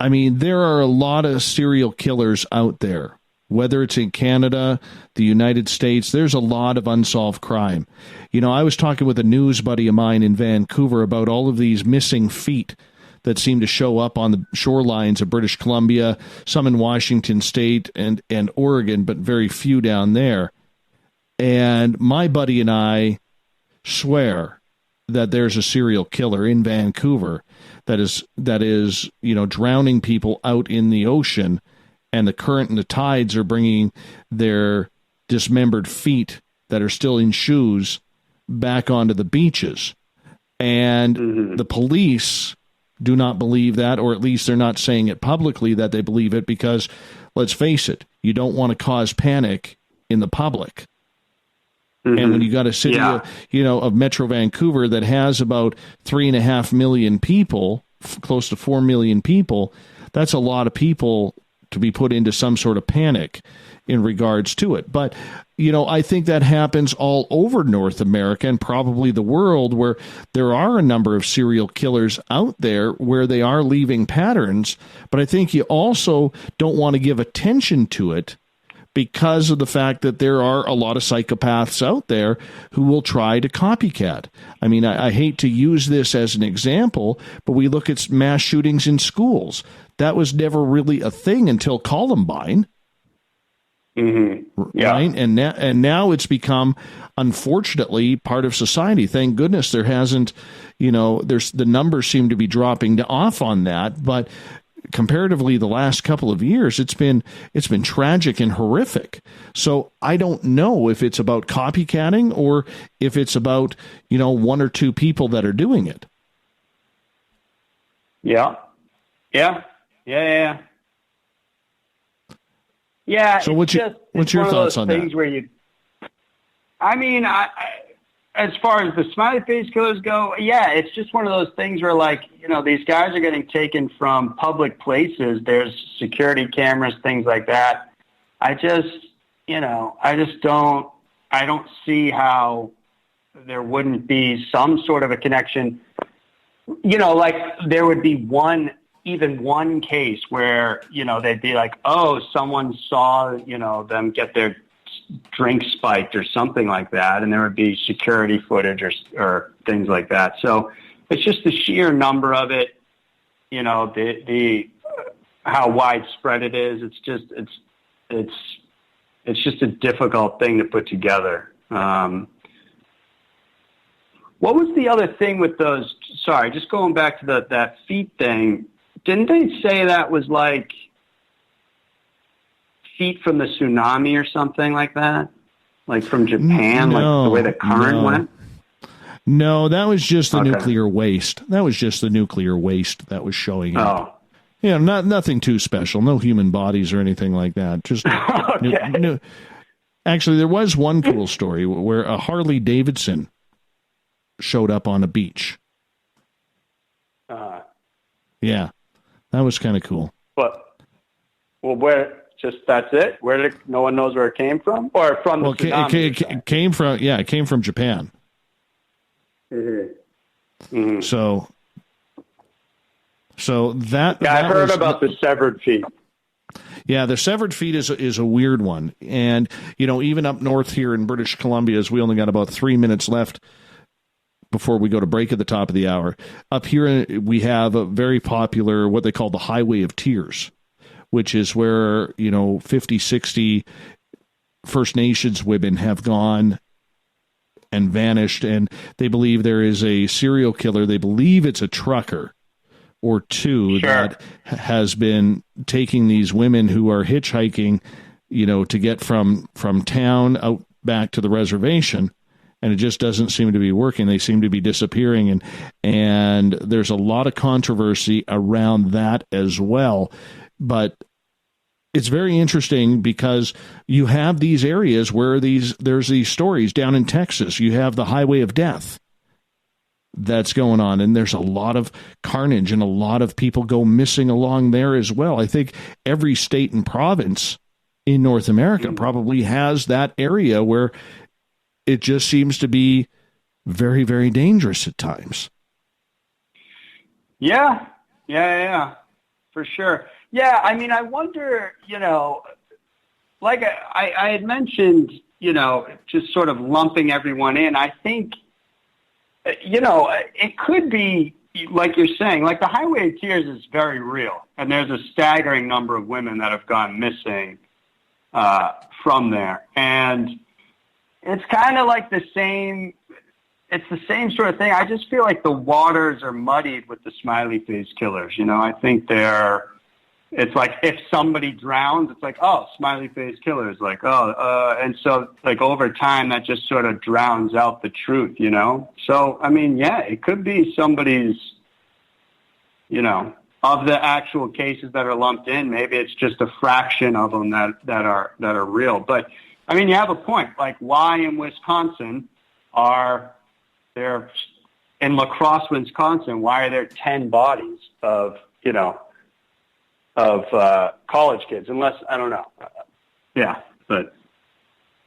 there are a lot of serial killers out there. Whether it's in Canada, the United States, there's a lot of unsolved crime. I was talking with a news buddy of mine in Vancouver about all of these missing feet that seem to show up on the shorelines of British Columbia, some in Washington State and Oregon, but very few down there. And my buddy and I swear that there's a serial killer in Vancouver that is drowning people out in the ocean, and the current and the tides are bringing their dismembered feet that are still in shoes back onto the beaches. And the police do not believe that, or at least they're not saying it publicly that they believe it, because, let's face it, you don't want to cause panic in the public. And when you got a city, of Metro Vancouver that has about 3.5 million people, close to 4 million people, that's a lot of people to be put into some sort of panic in regards to it. But, I think that happens all over North America and probably the world, where there are a number of serial killers out there where they are leaving patterns. But I think you also don't want to give attention to it, because of the fact that there are a lot of psychopaths out there who will try to copycat. I mean, I hate to use this as an example, but we look at mass shootings in schools. That was never really a thing until Columbine. Right? And now it's become, unfortunately, part of society. Thank goodness there hasn't, the numbers seem to be dropping off on that, but comparatively the last couple of years, it's been tragic and horrific. So I don't know if it's about copycatting or if it's about, one or two people that are doing it. Yeah. So what's your thoughts on that? As far as the Smiley Face Killers go, it's just one of those things where, these guys are getting taken from public places. There's security cameras, things like that. I don't see how there wouldn't be some sort of a connection. There would be one case where, they'd be like, oh, someone saw, them get their drink spiked or something like that, and there would be security footage or things like that. So it's just the sheer number of it, the how widespread it is. It's just a difficult thing to put together. What was the other thing with those? Sorry, just going back to that feet thing. Didn't they say that was like feet from the tsunami or something like that? Like from Japan, like the way the current went? No, that was just the nuclear waste. That was just the nuclear waste that was showing up. Nothing too special. No human bodies or anything like that. Just Actually, there was one cool story where a Harley Davidson showed up on a beach. Yeah, that was kind of cool. Where? Just that's it? No one knows where it came from? Or from the tsunami? It came from Japan. So that I heard about the severed feet. Yeah, the severed feet is a weird one. And, even up north here in British Columbia, as we only got about 3 minutes left before we go to break at the top of the hour, up here we have a very popular, what they call the Highway of Tears, which is where, 50, 60 First Nations women have gone and vanished. And they believe there is a serial killer. They believe it's a trucker or two that has been taking these women who are hitchhiking, to get from town out back to the reservation, and it just doesn't seem to be working. They seem to be disappearing, and there's a lot of controversy around that as well. But it's very interesting because you have these areas where there's these stories down in Texas. You have the Highway of Death that's going on, and there's a lot of carnage and a lot of people go missing along there as well. I think every state and province in North America probably has that area where it just seems to be very, very dangerous at times. Yeah, for sure. Yeah, I mean, I wonder, like I had mentioned, just sort of lumping everyone in. I think, it could be, like you're saying, like the Highway of Tears is very real. And there's a staggering number of women that have gone missing from there. And it's kind of like it's the same sort of thing. I just feel like the waters are muddied with the Smiley Face Killers. I think it's like if somebody drowns, it's like, oh, Smiley Face Killers, like, and so like over time that just sort of drowns out the truth, So, I mean, yeah, it could be somebody's, of the actual cases that are lumped in, maybe it's just a fraction of them that are real. But I mean, you have a point. Like, why in Wisconsin are there, in La Crosse, Wisconsin, why are there 10 bodies of college kids? Unless, I don't know. Yeah, but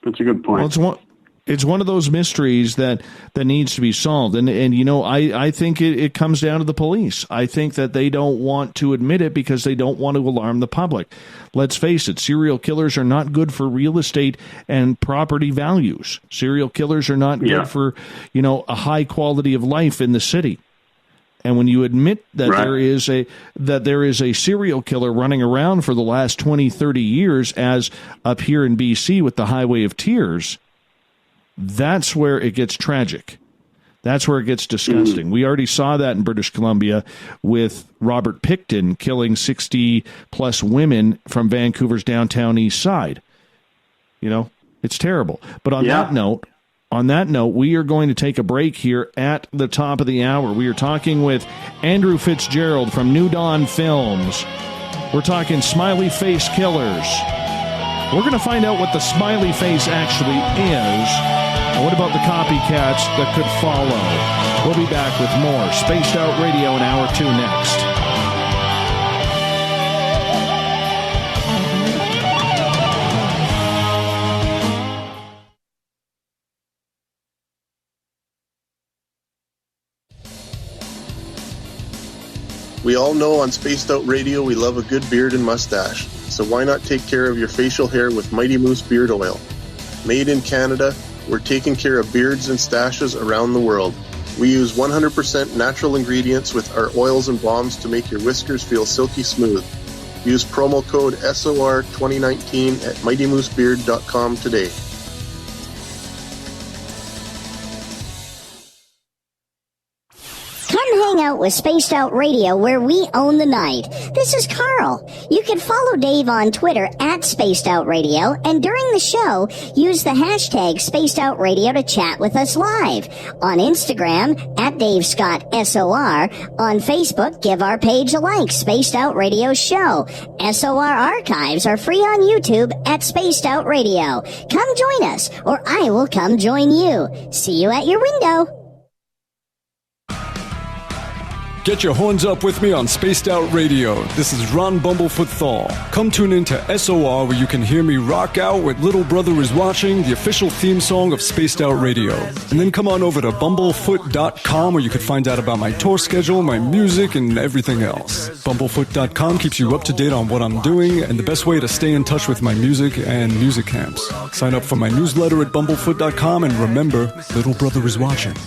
that's a good point. Well, it's one of those mysteries that needs to be solved. And I think it comes down to the police. I think that they don't want to admit it because they don't want to alarm the public. Let's face it, serial killers are not good for real estate and property values. Serial killers are not good for, a high quality of life in the city. And when you admit that there is a serial killer running around for the last 20, 30 years, as up here in BC with the Highway of Tears, that's where it gets tragic. That's where it gets disgusting. We already saw that in British Columbia with Robert Picton killing 60-plus women from Vancouver's downtown east side. It's terrible. But on that note, we are going to take a break here at the top of the hour. We are talking with Andrew Fitzgerald from New Dawn Films. We're talking Smiley Face Killers. We're going to find out what the smiley face actually is, and what about the copycats that could follow. We'll be back with more Spaced Out Radio in Hour 2 next. We all know on Spaced Out Radio we love a good beard and mustache, so why not take care of your facial hair with Mighty Moose Beard Oil? Made in Canada, we're taking care of beards and stashes around the world. We use 100% natural ingredients with our oils and balms to make your whiskers feel silky smooth. Use promo code SOR2019 at MightyMooseBeard.com today. Hang out with Spaced Out Radio, where we own the night. This is Carl. You can follow Dave on Twitter at Spaced Out Radio, and during the show, use the hashtag Spaced Out Radio to chat with us live. On Instagram, at Dave Scott SOR. On Facebook, give our page a like, Spaced Out Radio Show. SOR archives are free on YouTube at Spaced Out Radio. Come join us, or I will come join you. See you at your window. Get your horns up with me on Spaced Out Radio. This is Ron Bumblefoot THAL. Come tune in to SOR where you can hear me rock out with Little Brother is Watching, the official theme song of Spaced Out Radio. And then come on over to bumblefoot.com where you can find out about my tour schedule, my music, and everything else. Bumblefoot.com keeps you up to date on what I'm doing and the best way to stay in touch with my music and music camps. Sign up for my newsletter at bumblefoot.com and remember, Little Brother is watching.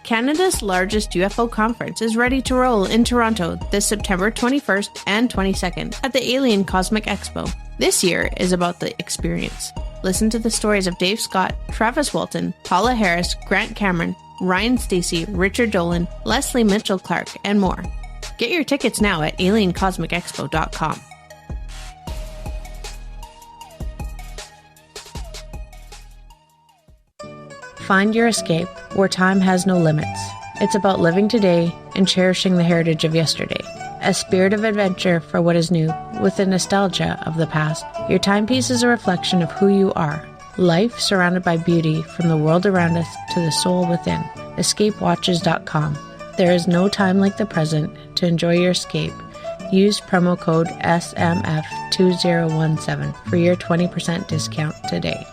Canada's largest UFO conference is ready to roll in Toronto this September 21st and 22nd at the Alien Cosmic Expo. This year is about the experience. Listen to the stories of Dave Scott, Travis Walton, Paula Harris, Grant Cameron, Ryan Stacey, Richard Dolan, Leslie Mitchell-Clark, and more. Get your tickets now at aliencosmicexpo.com. Find your escape where time has no limits. It's about living today and cherishing the heritage of yesterday. A spirit of adventure for what is new, with the nostalgia of the past. Your timepiece is a reflection of who you are. Life surrounded by beauty from the world around us to the soul within. EscapeWatches.com. There is no time like the present to enjoy your escape. Use promo code SMF2017 for your 20% discount today.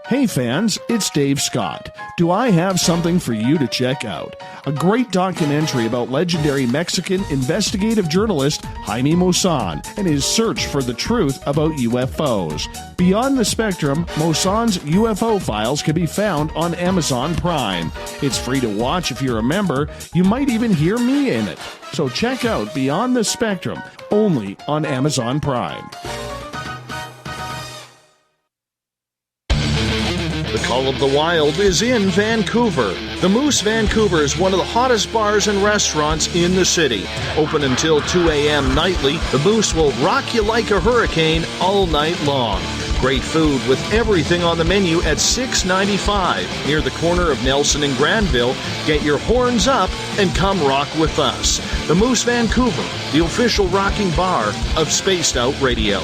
Hey fans, it's Dave Scott. Do I have something for you to check out? A great documentary about legendary Mexican investigative journalist Jaime Maussan and his search for the truth about UFOs. Beyond the Spectrum, Maussan's UFO files can be found on Amazon Prime. It's free to watch if you're a member. You might even hear me in it. So check out Beyond the Spectrum, only on Amazon Prime. The Call of the Wild is in Vancouver. The Moose Vancouver is one of the hottest bars and restaurants in the city. Open until 2 a.m. nightly, the Moose will rock you like a hurricane all night long. Great food with everything on the menu at $6.95 near the corner of Nelson and Granville. Get your horns up and come rock with us. The Moose Vancouver, the official rocking bar of Spaced Out Radio.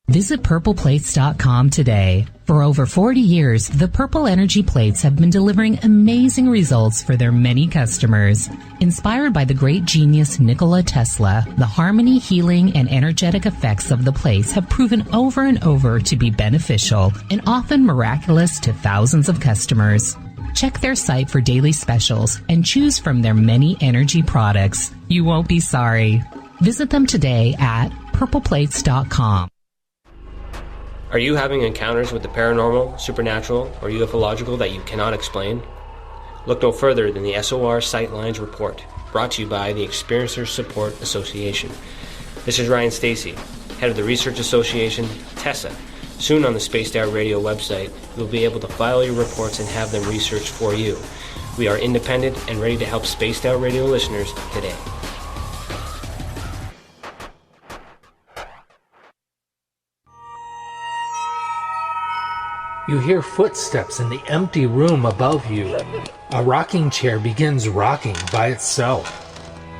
Visit purpleplates.com today. For over 40 years, the Purple Energy Plates have been delivering amazing results for their many customers. Inspired by the great genius Nikola Tesla, the harmony, healing, and energetic effects of the plates have proven over and over to be beneficial and often miraculous to thousands of customers. Check their site for daily specials and choose from their many energy products. You won't be sorry. Visit them today at purpleplates.com. Are you having encounters with the paranormal, supernatural, or ufological that you cannot explain? Look no further than the SOR Sightlines Report, brought to you by the Experiencers Support Association. This is Ryan Stacey, head of the Research Association, TESA. Soon on the Spaced Out Radio website, you'll be able to file your reports and have them researched for you. We are independent and ready to help Spaced Out Radio listeners today. You hear footsteps in the empty room above you. A rocking chair begins rocking by itself.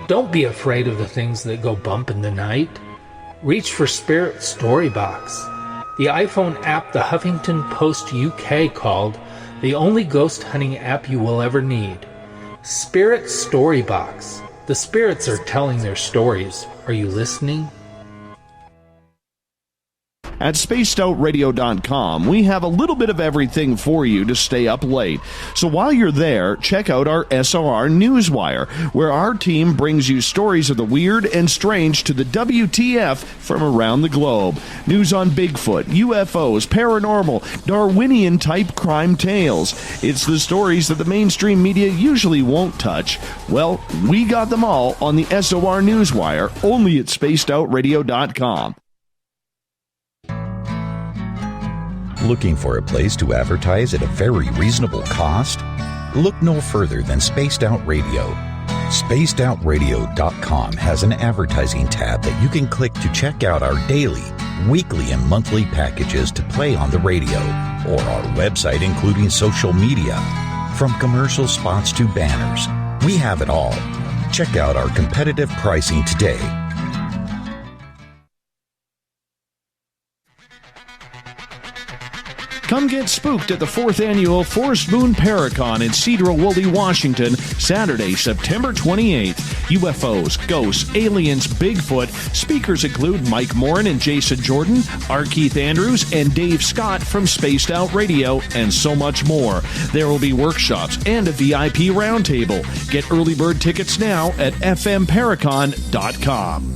Don't be afraid of the things that go bump in the night. Reach for Spirit Storybox, the iPhone app the Huffington Post UK called the only ghost hunting app you will ever need. Spirit Storybox. The spirits are telling their stories. Are you listening? At spacedoutradio.com, we have a little bit of everything for you to stay up late. So while you're there, check out our SOR Newswire, where our team brings you stories of the weird and strange to the WTF from around the globe. News on Bigfoot, UFOs, paranormal, Darwinian-type crime tales. It's the stories that the mainstream media usually won't touch. Well, we got them all on the SOR Newswire, only at spacedoutradio.com. Looking for a place to advertise at a very reasonable cost? Look no further than Spaced Out Radio. SpacedOutRadio.com has an advertising tab that you can click to check out our daily, weekly, and monthly packages to play on the radio, or our website including social media. From commercial spots to banners, we have it all. Check out our competitive pricing today. Come get spooked at the 4th Annual Forest Moon Paracon in Cedar-Woolley, Washington, Saturday, September 28th. UFOs, ghosts, aliens, Bigfoot. Speakers include Mike Morin and Jason Jordan, R. Keith Andrews, and Dave Scott from Spaced Out Radio, and so much more. There will be workshops and a VIP roundtable. Get early bird tickets now at fmparacon.com.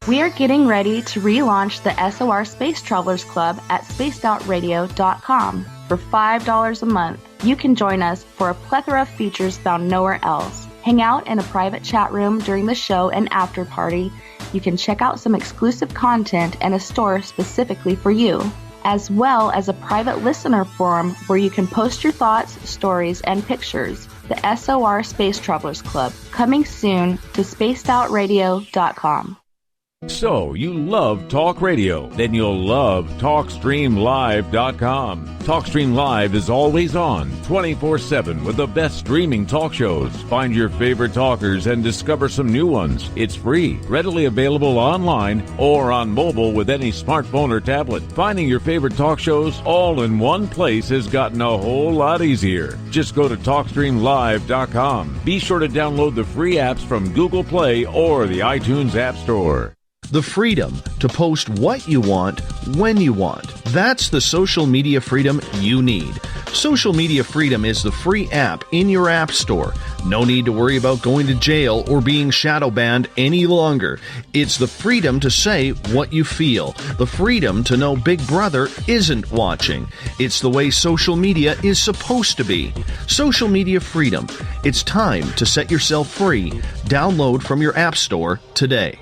We are getting ready to relaunch the SOR Space Travelers Club at spacedoutradio.com. For $5 a month, you can join us for a plethora of features found nowhere else. Hang out in a private chat room during the show and after party. You can check out some exclusive content and a store specifically for you, as well as a private listener forum where you can post your thoughts, stories, and pictures. The SOR Space Travelers Club, coming soon to spacedoutradio.com. So, you love talk radio? Then you'll love TalkStreamLive.com. TalkStream Live is always on, 24/7, with the best streaming talk shows. Find your favorite talkers and discover some new ones. It's free, readily available online or on mobile with any smartphone or tablet. Finding your favorite talk shows all in one place has gotten a whole lot easier. Just go to TalkStreamLive.com. Be sure to download the free apps from Google Play or the iTunes App Store. The freedom to post what you want, when you want. That's the social media freedom you need. Social Media Freedom is the free app in your app store. No need to worry about going to jail or being shadow banned any longer. It's the freedom to say what you feel. The freedom to know Big Brother isn't watching. It's the way social media is supposed to be. Social Media Freedom. It's time to set yourself free. Download from your app store today.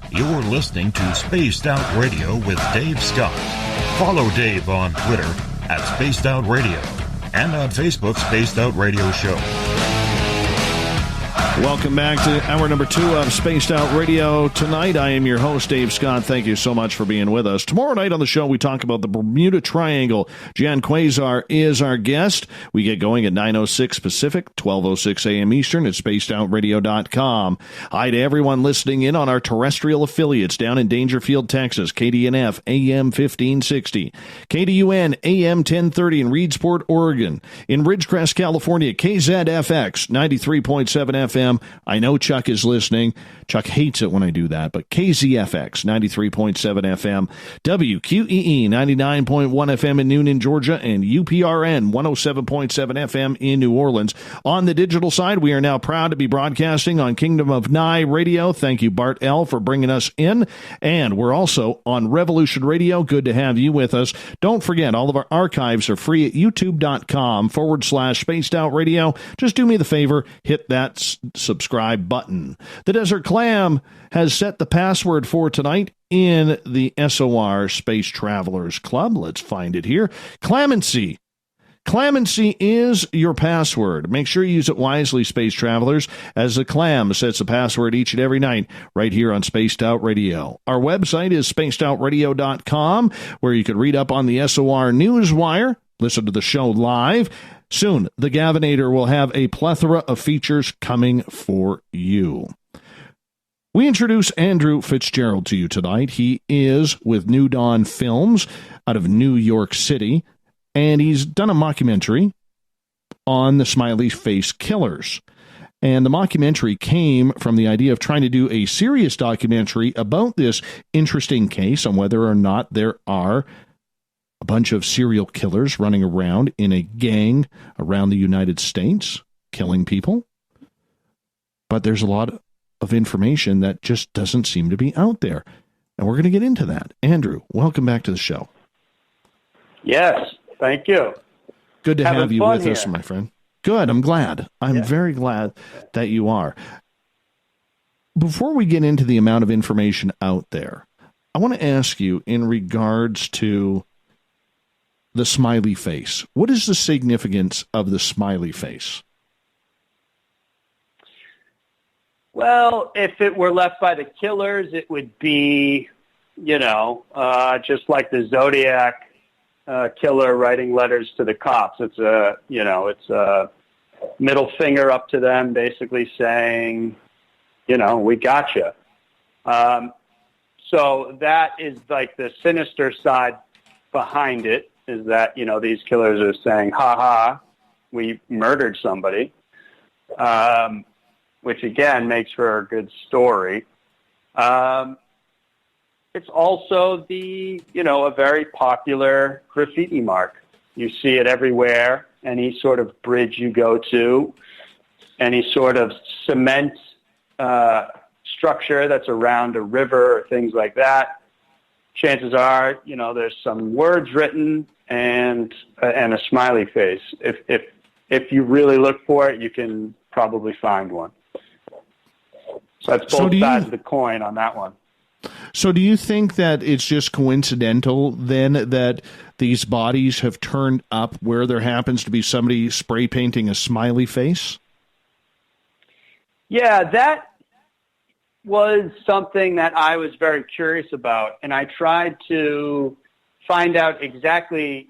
You're listening to Spaced Out Radio with Dave Scott. Follow Dave on Twitter at Spaced Out Radio and on Facebook, Spaced Out Radio Show. Welcome back to hour number 2 of Spaced Out Radio. Tonight, I am your host, Dave Scott. Thank you so much for being with us. Tomorrow night on the show, we talk about the Bermuda Triangle. Jan Quasar is our guest. We get going at 9:06 Pacific, 12:06 a.m. Eastern at spacedoutradio.com. Hi to everyone listening in on our terrestrial affiliates down in Dangerfield, Texas, KDNF AM 1560, KDUN AM 1030 in Reedsport, Oregon, in Ridgecrest, California, KZFX 93.7 FM. I know Chuck is listening. Chuck hates it when I do that, but KZFX 93.7 FM, WQEE 99.1 FM in Noonan, Georgia, and UPRN 107.7 FM in New Orleans. On the digital side, we are now proud to be broadcasting on Kingdom of Nye Radio. Thank you, Bart L., for bringing us in. And we're also on Revolution Radio. Good to have you with us. Don't forget, all of our archives are free at youtube.com/Spaced Out Radio. Just do me the favor, hit that subscribe button. The Desert Clam has set the password for tonight in the SOR Space Travelers Club. Let's find it here. Clemency. Clemency is your password. Make sure you use it wisely, Space Travelers, as the Clam sets the password each and every night right here on Spaced Out Radio. Our website is spacedoutradio.com, where you can read up on the SOR Newswire, listen to the show live. Soon, the Gavinator will have a plethora of features coming for you. We introduce Andrew Fitzgerald to you tonight. He is with New Dawn Films out of New York City, and he's done a mockumentary on the Smiley Face Killers. And the mockumentary came from the idea of trying to do a serious documentary about this interesting case on whether or not there are a bunch of serial killers running around in a gang around the United States, killing people. But there's a lot of information that just doesn't seem to be out there. And we're going to get into that. Andrew, welcome back to the show. Yes, thank you. Good to have you with us, my friend. Good, I'm glad. I'm very glad that you are. Before we get into the amount of information out there, I want to ask you in regards to the smiley face. What is the significance of the smiley face? Well, if it were left by the killers, it would be, just like the Zodiac killer writing letters to the cops. It's a middle finger up to them, basically saying, we got you. So that is like the sinister side behind it, is that, these killers are saying, ha ha, we murdered somebody, which again makes for a good story. It's also a very popular graffiti mark. You see it everywhere, any sort of bridge you go to, any sort of cement structure that's around a river or things like that. Chances are, there's some words written and a smiley face. If you really look for it, you can probably find one. So that's both sides of the coin on that one. So do you think that it's just coincidental then that these bodies have turned up where there happens to be somebody spray painting a smiley face? Yeah, that was something that I was very curious about, and I tried to find out exactly,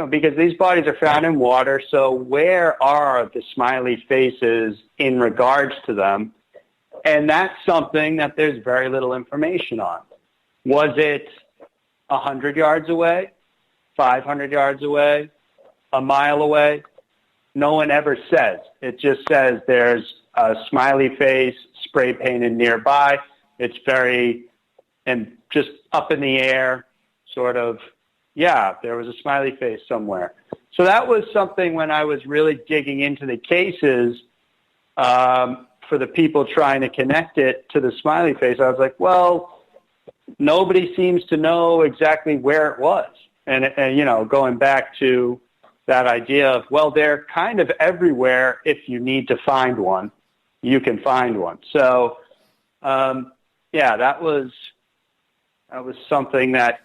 because these bodies are found in water, so where are the smiley faces in regards to them? And that's something that there's very little information on. Was it 100 yards away, 500 yards away, a mile away? No one ever says. It just says there's a smiley face spray painted nearby. It's and just up in the air, sort of, yeah, there was a smiley face somewhere. So that was something when I was really digging into the cases, for the people trying to connect it to the smiley face, I was like, well, nobody seems to know exactly where it was. And going back to that idea of, well, they're kind of everywhere. If you need to find one, you can find one. So, that was something that,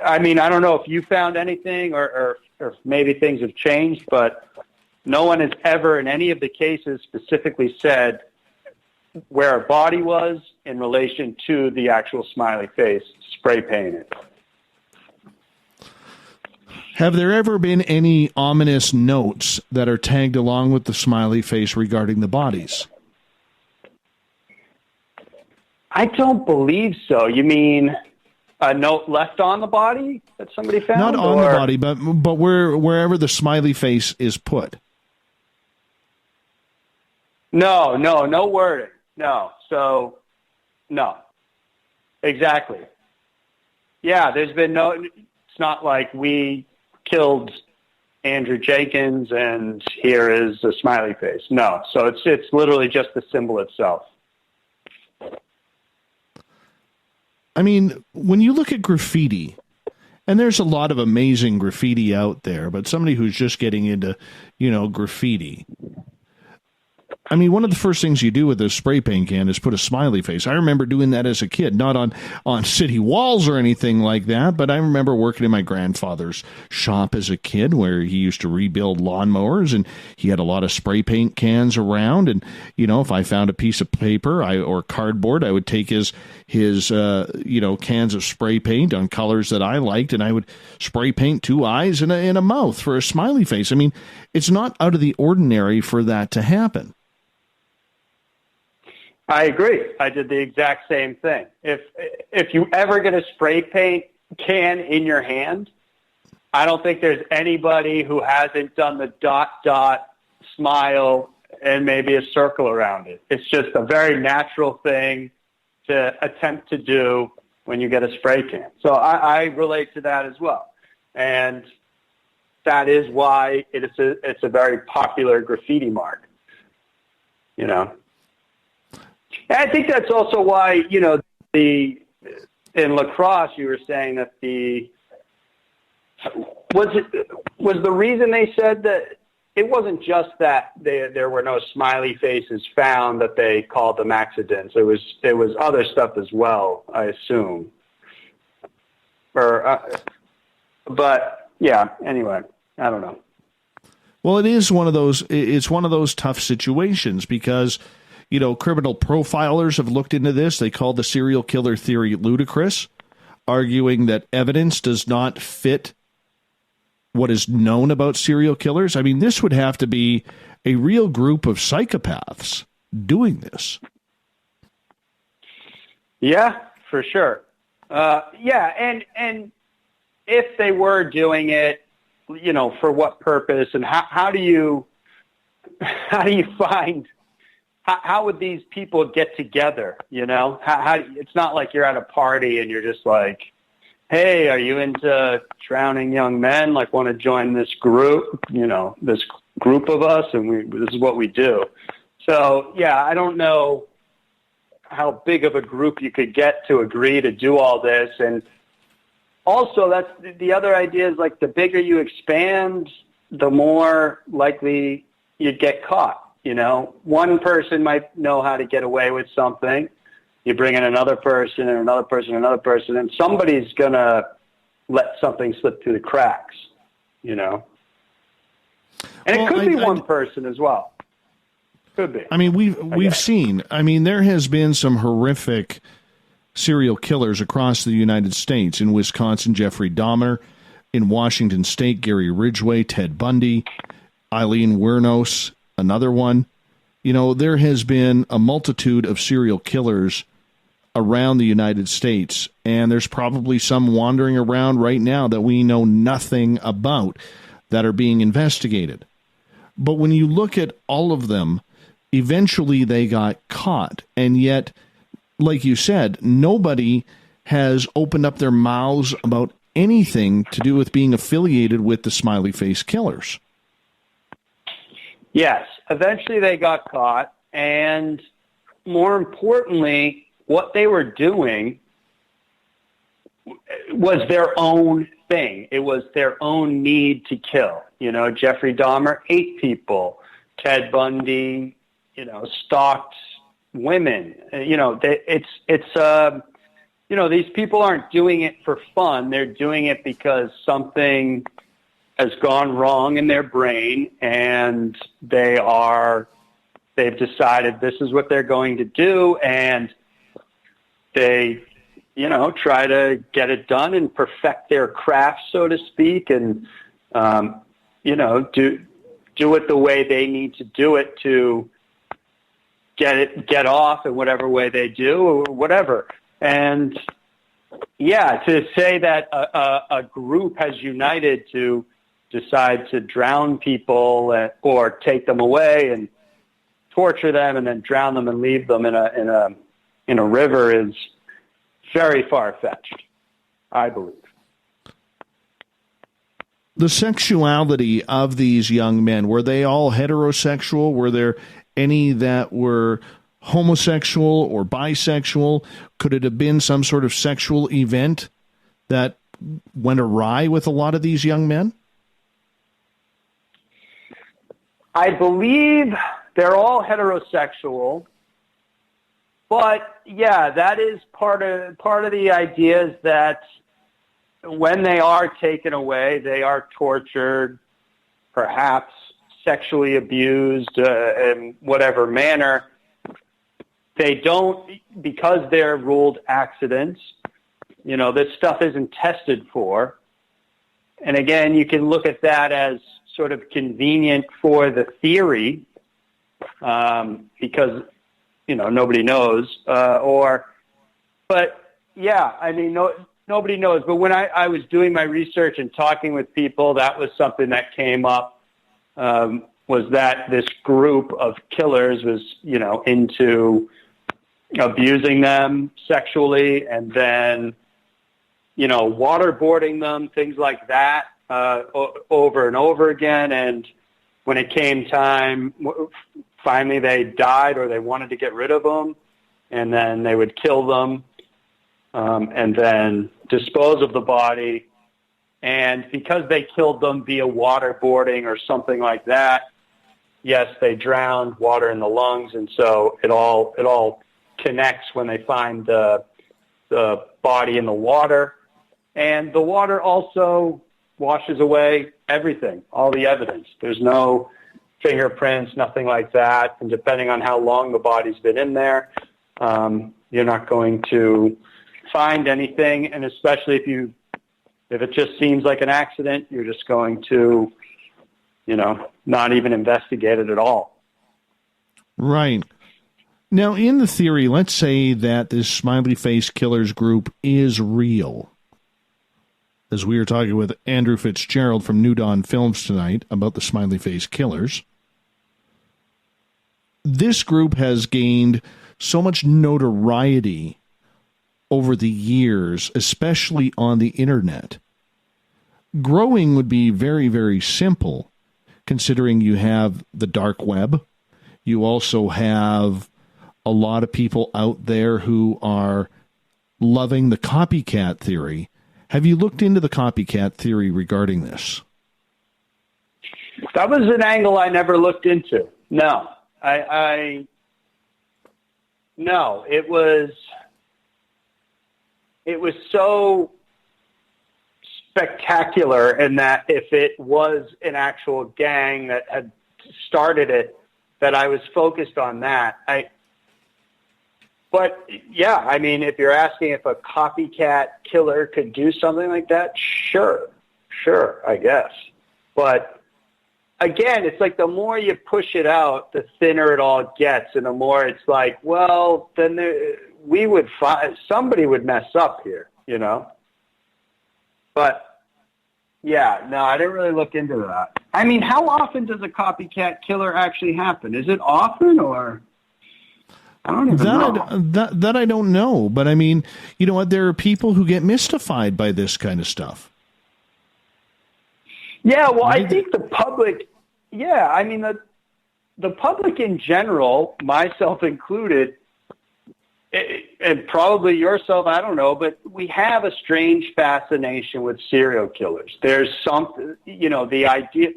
I don't know if you found anything or maybe things have changed, but no one has ever in any of the cases specifically said where a body was in relation to the actual smiley face spray painted. Have there ever been any ominous notes that are tagged along with the smiley face regarding the bodies? I don't believe so. You mean a note left on the body that somebody found? Not on the body, but wherever the smiley face is put. No wording. No. So, no. Exactly. Yeah, there's been it's not like we killed Andrew Jenkins and here is a smiley face. No. So it's literally just the symbol itself. When you look at graffiti, and there's a lot of amazing graffiti out there, but somebody who's just getting into, graffiti, one of the first things you do with a spray paint can is put a smiley face. I remember doing that as a kid, not on city walls or anything like that, but I remember working in my grandfather's shop as a kid where he used to rebuild lawnmowers, and he had a lot of spray paint cans around. And, if I found a piece of paper or cardboard, I would take his cans of spray paint on colors that I liked, and I would spray paint 2 eyes and a mouth for a smiley face. It's not out of the ordinary for that to happen. I agree. I did the exact same thing. If you ever get a spray paint can in your hand, I don't think there's anybody who hasn't done the dot, smile, and maybe a circle around it. It's just a very natural thing to attempt to do when you get a spray can. So I relate to that as well. And that is why it's a very popular graffiti mark, And I think that's also why, in lacrosse, you were saying that was the reason they said that it wasn't just that there were no smiley faces found that they called them accidents. It was other stuff as well, I assume. But yeah, anyway, I don't know. Well, it's one of those tough situations because, criminal profilers have looked into this. They call the serial killer theory ludicrous, arguing that evidence does not fit what is known about serial killers. This would have to be a real group of psychopaths doing this. Yeah, for sure. Yeah, and if they were doing it, for what purpose, and how do you find, how would these people get together? How it's not like you're at a party and you're just like, hey, are you into drowning young men? Like, want to join this group? This group of us, and this is what we do. So, yeah, I don't know how big of a group you could get to agree to do all this. And also, that's the other idea is, like, the bigger you expand, the more likely you'd get caught. One person might know how to get away with something. You bring in another person and another person and another person, and somebody's going to let something slip through the cracks, And it could be one person as well. Could be. I mean, we've seen. I mean, there has been some horrific serial killers across the United States. In Wisconsin, Jeffrey Dahmer. In Washington State, Gary Ridgway, Ted Bundy, Eileen Wuornos, another one. There has been a multitude of serial killers around the United States, and there's probably some wandering around right now that we know nothing about that are being investigated. But when you look at all of them, eventually they got caught, and yet, like you said, nobody has opened up their mouths about anything to do with being affiliated with the Smiley Face Killers. Yes, eventually they got caught, and more importantly, what they were doing was their own thing. It was their own need to kill. Jeffrey Dahmer ate people. Ted Bundy, stalked women. These people aren't doing it for fun. They're doing it because something has gone wrong in their brain, and they've decided this is what they're going to do, and they, try to get it done and perfect their craft, so to speak, and, do it the way they need to do it to get off in whatever way they do or whatever. And yeah, to say that a group has united to decide to drown people or take them away and torture them and then drown them and leave them in a river is very far-fetched, I believe. The sexuality of these young men, were they all heterosexual? Were there any that were homosexual or bisexual? Could it have been some sort of sexual event that went awry with a lot of these young men? I believe they're all heterosexual, but yeah, that is part of the idea is that when they are taken away, they are tortured, perhaps sexually abused in whatever manner. They don't, because they're ruled accidents, this stuff isn't tested for. And again, you can look at that as sort of convenient for the theory, because, nobody knows, but yeah, I mean, nobody knows. But when I was doing my research and talking with people, that was something that came up, was that this group of killers was, into abusing them sexually and then, waterboarding them, things like that, over and over again. And when it came time, finally they died or they wanted to get rid of them, and then they would kill them, and then dispose of the body. And because they killed them via waterboarding or something like that, yes, they drowned, water in the lungs, and so it all connects when they find the body in the water. And the water also washes away everything, all the evidence. There's no fingerprints, nothing like that. And depending on how long the body's been in there, you're not going to find anything. And especially if it just seems like an accident, you're just going to, not even investigate it at all. Right. Now, in the theory, let's say that this Smiley Face Killers group is real. As we were talking with Andrew Fitzgerald from New Dawn Films tonight about the Smiley Face Killers, this group has gained so much notoriety over the years, especially on the internet. Growing would be very, very simple, considering you have the dark web. You also have a lot of people out there who are loving the copycat theory. Have you looked into the copycat theory regarding this? That was an angle I never looked into. No, no, it was so spectacular in that if it was an actual gang that had started it, that I was focused on that. But yeah, I mean, if you're asking if a copycat killer could do something like that, sure, I guess. But again, it's like the more you push it out, the thinner it all gets, and the more it's like, well, then somebody would mess up here, you know? But yeah, no, I didn't really look into that. I mean, how often does a copycat killer actually happen? Is it often, or I don't even know. That I don't know. But I mean, you know what? There are people who get mystified by this kind of stuff. Yeah, well, I think the public, I mean, the public in general, myself included, and probably yourself, I don't know, but we have a strange fascination with serial killers. There's something, you know, the idea.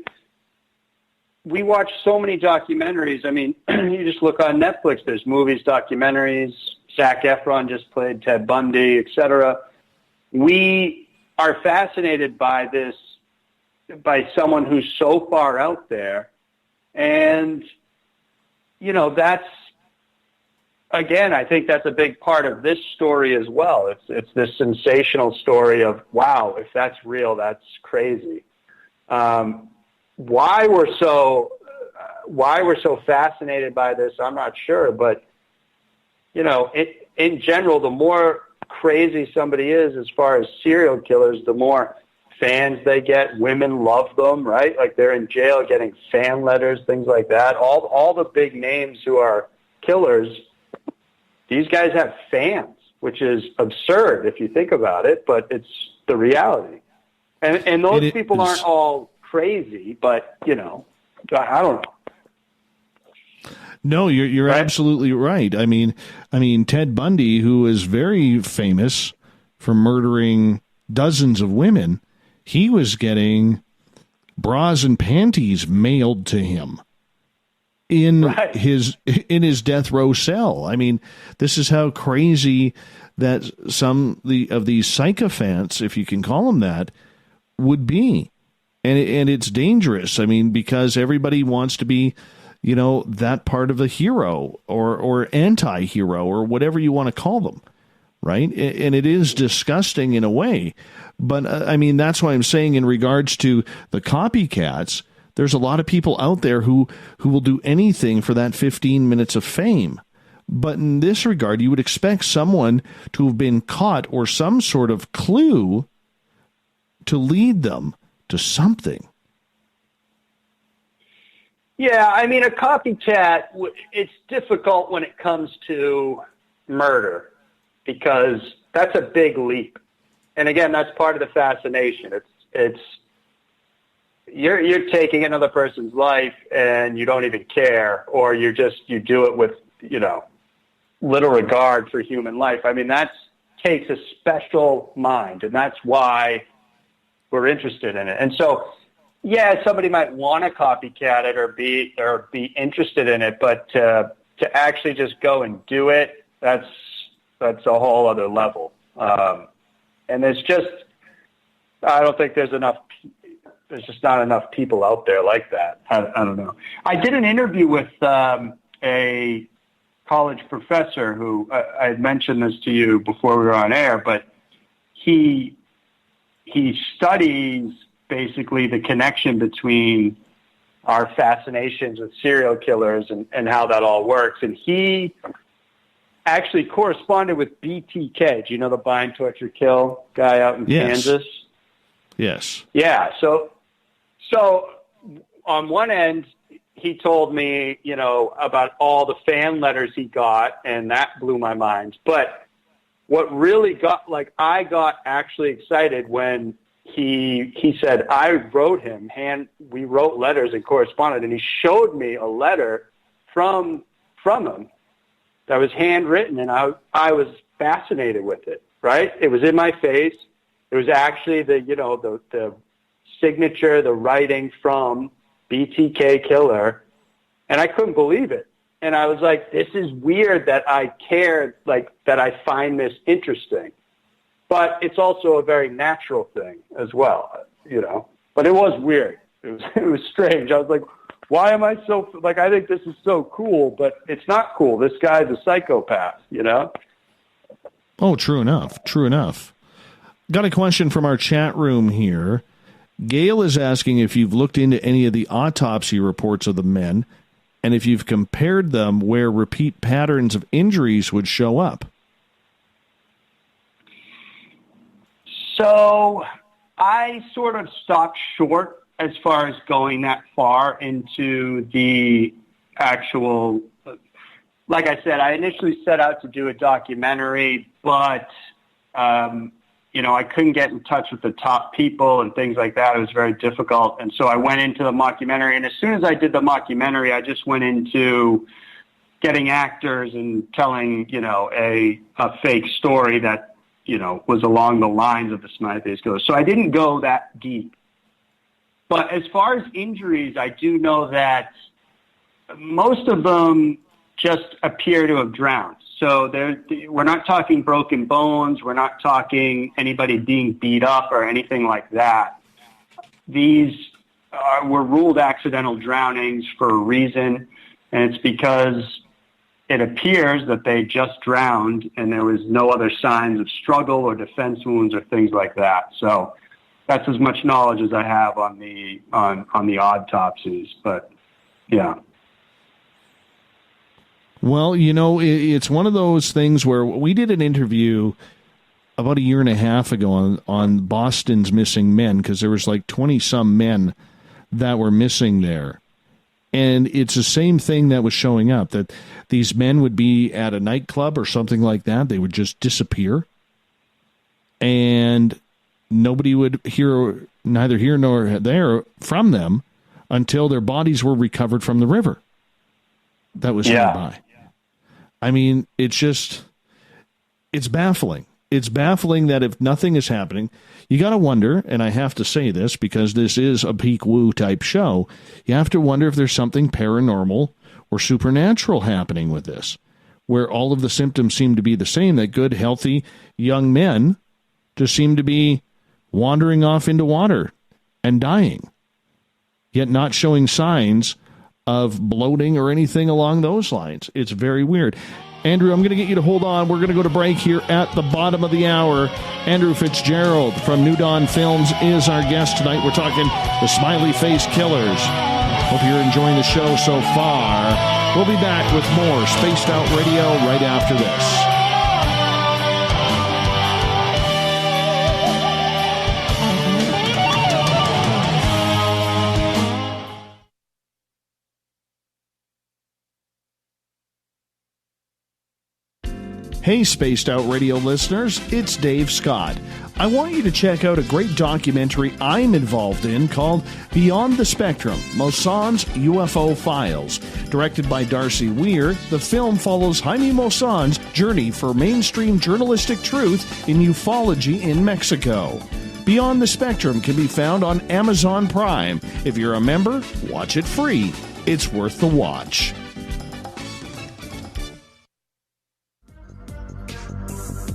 We watch so many documentaries. I mean, you just look on Netflix, there's movies, documentaries. Zac Efron just played Ted Bundy, etc. We are fascinated by this, by someone who's so far out there. And, you know, that's, again, I think that's a big part of this story as well. It's this sensational story of, wow, if that's real, that's crazy. Why we're so fascinated by this, I'm not sure. But, you know, in general, the more crazy somebody is as far as serial killers, the more fans they get. Women love them, right? Like they're in jail getting fan letters, things like that. All the big names who are killers, these guys have fans, which is absurd if you think about it, but it's the reality. And those people aren't all crazy, but, you know, I don't know. No, you're right? Absolutely right. I mean, Ted Bundy, who is very famous for murdering dozens of women, he was getting bras and panties mailed to him in his death row cell. I mean, this is how crazy that some of these sycophants, if you can call them that, would be. And it's dangerous. I mean, because everybody wants to be, you know, that part of a hero or anti-hero or whatever you want to call them, right? And it is disgusting in a way. But, I mean, that's why I'm saying in regards to the copycats, there's a lot of people out there who will do anything for that 15 minutes of fame. But in this regard, you would expect someone to have been caught or some sort of clue to lead them to something. Yeah, I mean, a copycat, it's difficult when it comes to murder because that's a big leap. And again, that's part of the fascination. It's you're taking another person's life and you don't even care, or you do it with, you know, little regard for human life. I mean, that takes a special mind, and that's why we're interested in it. And so, yeah, somebody might want to copycat it or be interested in it, but to actually just go and do it, that's a whole other level. And there's I don't think there's just not enough people out there like that. I don't know. I did an interview with a college professor who I had mentioned this to you before we were on air, but he studies basically the connection between our fascinations with serial killers and how that all works. And he actually corresponded with BTK. Do you know the Bind, Torture, Kill guy out in Kansas? Yes. Yeah. So on one end, he told me, about all the fan letters he got, and that blew my mind. But what really I got actually excited when he said, I wrote him, we wrote letters and corresponded, and he showed me a letter from him that was handwritten, and I was fascinated with it, right? It was in my face. It was actually the signature, the writing from BTK Killer, and I couldn't believe it. And I was like, this is weird that I cared, that I find this interesting. But it's also a very natural thing as well, But it was weird. It was strange. I was like, why am I so, I think this is so cool, but it's not cool. This guy's a psychopath, Oh, true enough. True enough. Got a question from our chat room here. Gail is asking if you've looked into any of the autopsy reports of the men and if you've compared them where repeat patterns of injuries would show up. So I sort of stopped short as far as going that far into the actual, like I said, I initially set out to do a documentary, but, I couldn't get in touch with the top people and things like that. It was very difficult. And so I went into the mockumentary. And as soon as I did the mockumentary, I just went into getting actors and telling, a fake story that, was along the lines of the Smiley Face Killers. So I didn't go that deep. But as far as injuries, I do know that most of them just appear to have drowned. So we're not talking broken bones. We're not talking anybody being beat up or anything like that. These were ruled accidental drownings for a reason, and it's because it appears that they just drowned and there was no other signs of struggle or defense wounds or things like that. So that's as much knowledge as I have on the autopsies. But yeah. Well, it's one of those things where we did an interview about a year and a half ago on Boston's missing men, because there was 20-some men that were missing there. And it's the same thing that was showing up, that these men would be at a nightclub or something like that. They would just disappear. And nobody would neither here nor there from them until their bodies were recovered from the river that was nearby. I mean, it's baffling. It's baffling that if nothing is happening, you got to wonder, and I have to say this because this is a peak woo type show, you have to wonder if there's something paranormal or supernatural happening with this, where all of the symptoms seem to be the same, that good, healthy young men just seem to be wandering off into water and dying, yet not showing signs of bloating or anything along those lines. It's very weird. Andrew, I'm going to get you to hold on. We're going to go to break here at the bottom of the hour. Andrew Fitzgerald from New Dawn Films is our guest tonight. We're talking the Smiley Face Killers. Hope you're enjoying the show so far. We'll be back with more Spaced Out Radio right after this. Hey, Spaced Out Radio listeners, it's Dave Scott. I want you to check out a great documentary I'm involved in called Beyond the Spectrum, Mosson's UFO Files. Directed by Darcy Weir, the film follows Jaime Mosson's journey for mainstream journalistic truth in ufology in Mexico. Beyond the Spectrum can be found on Amazon Prime. If you're a member, watch it free. It's worth the watch.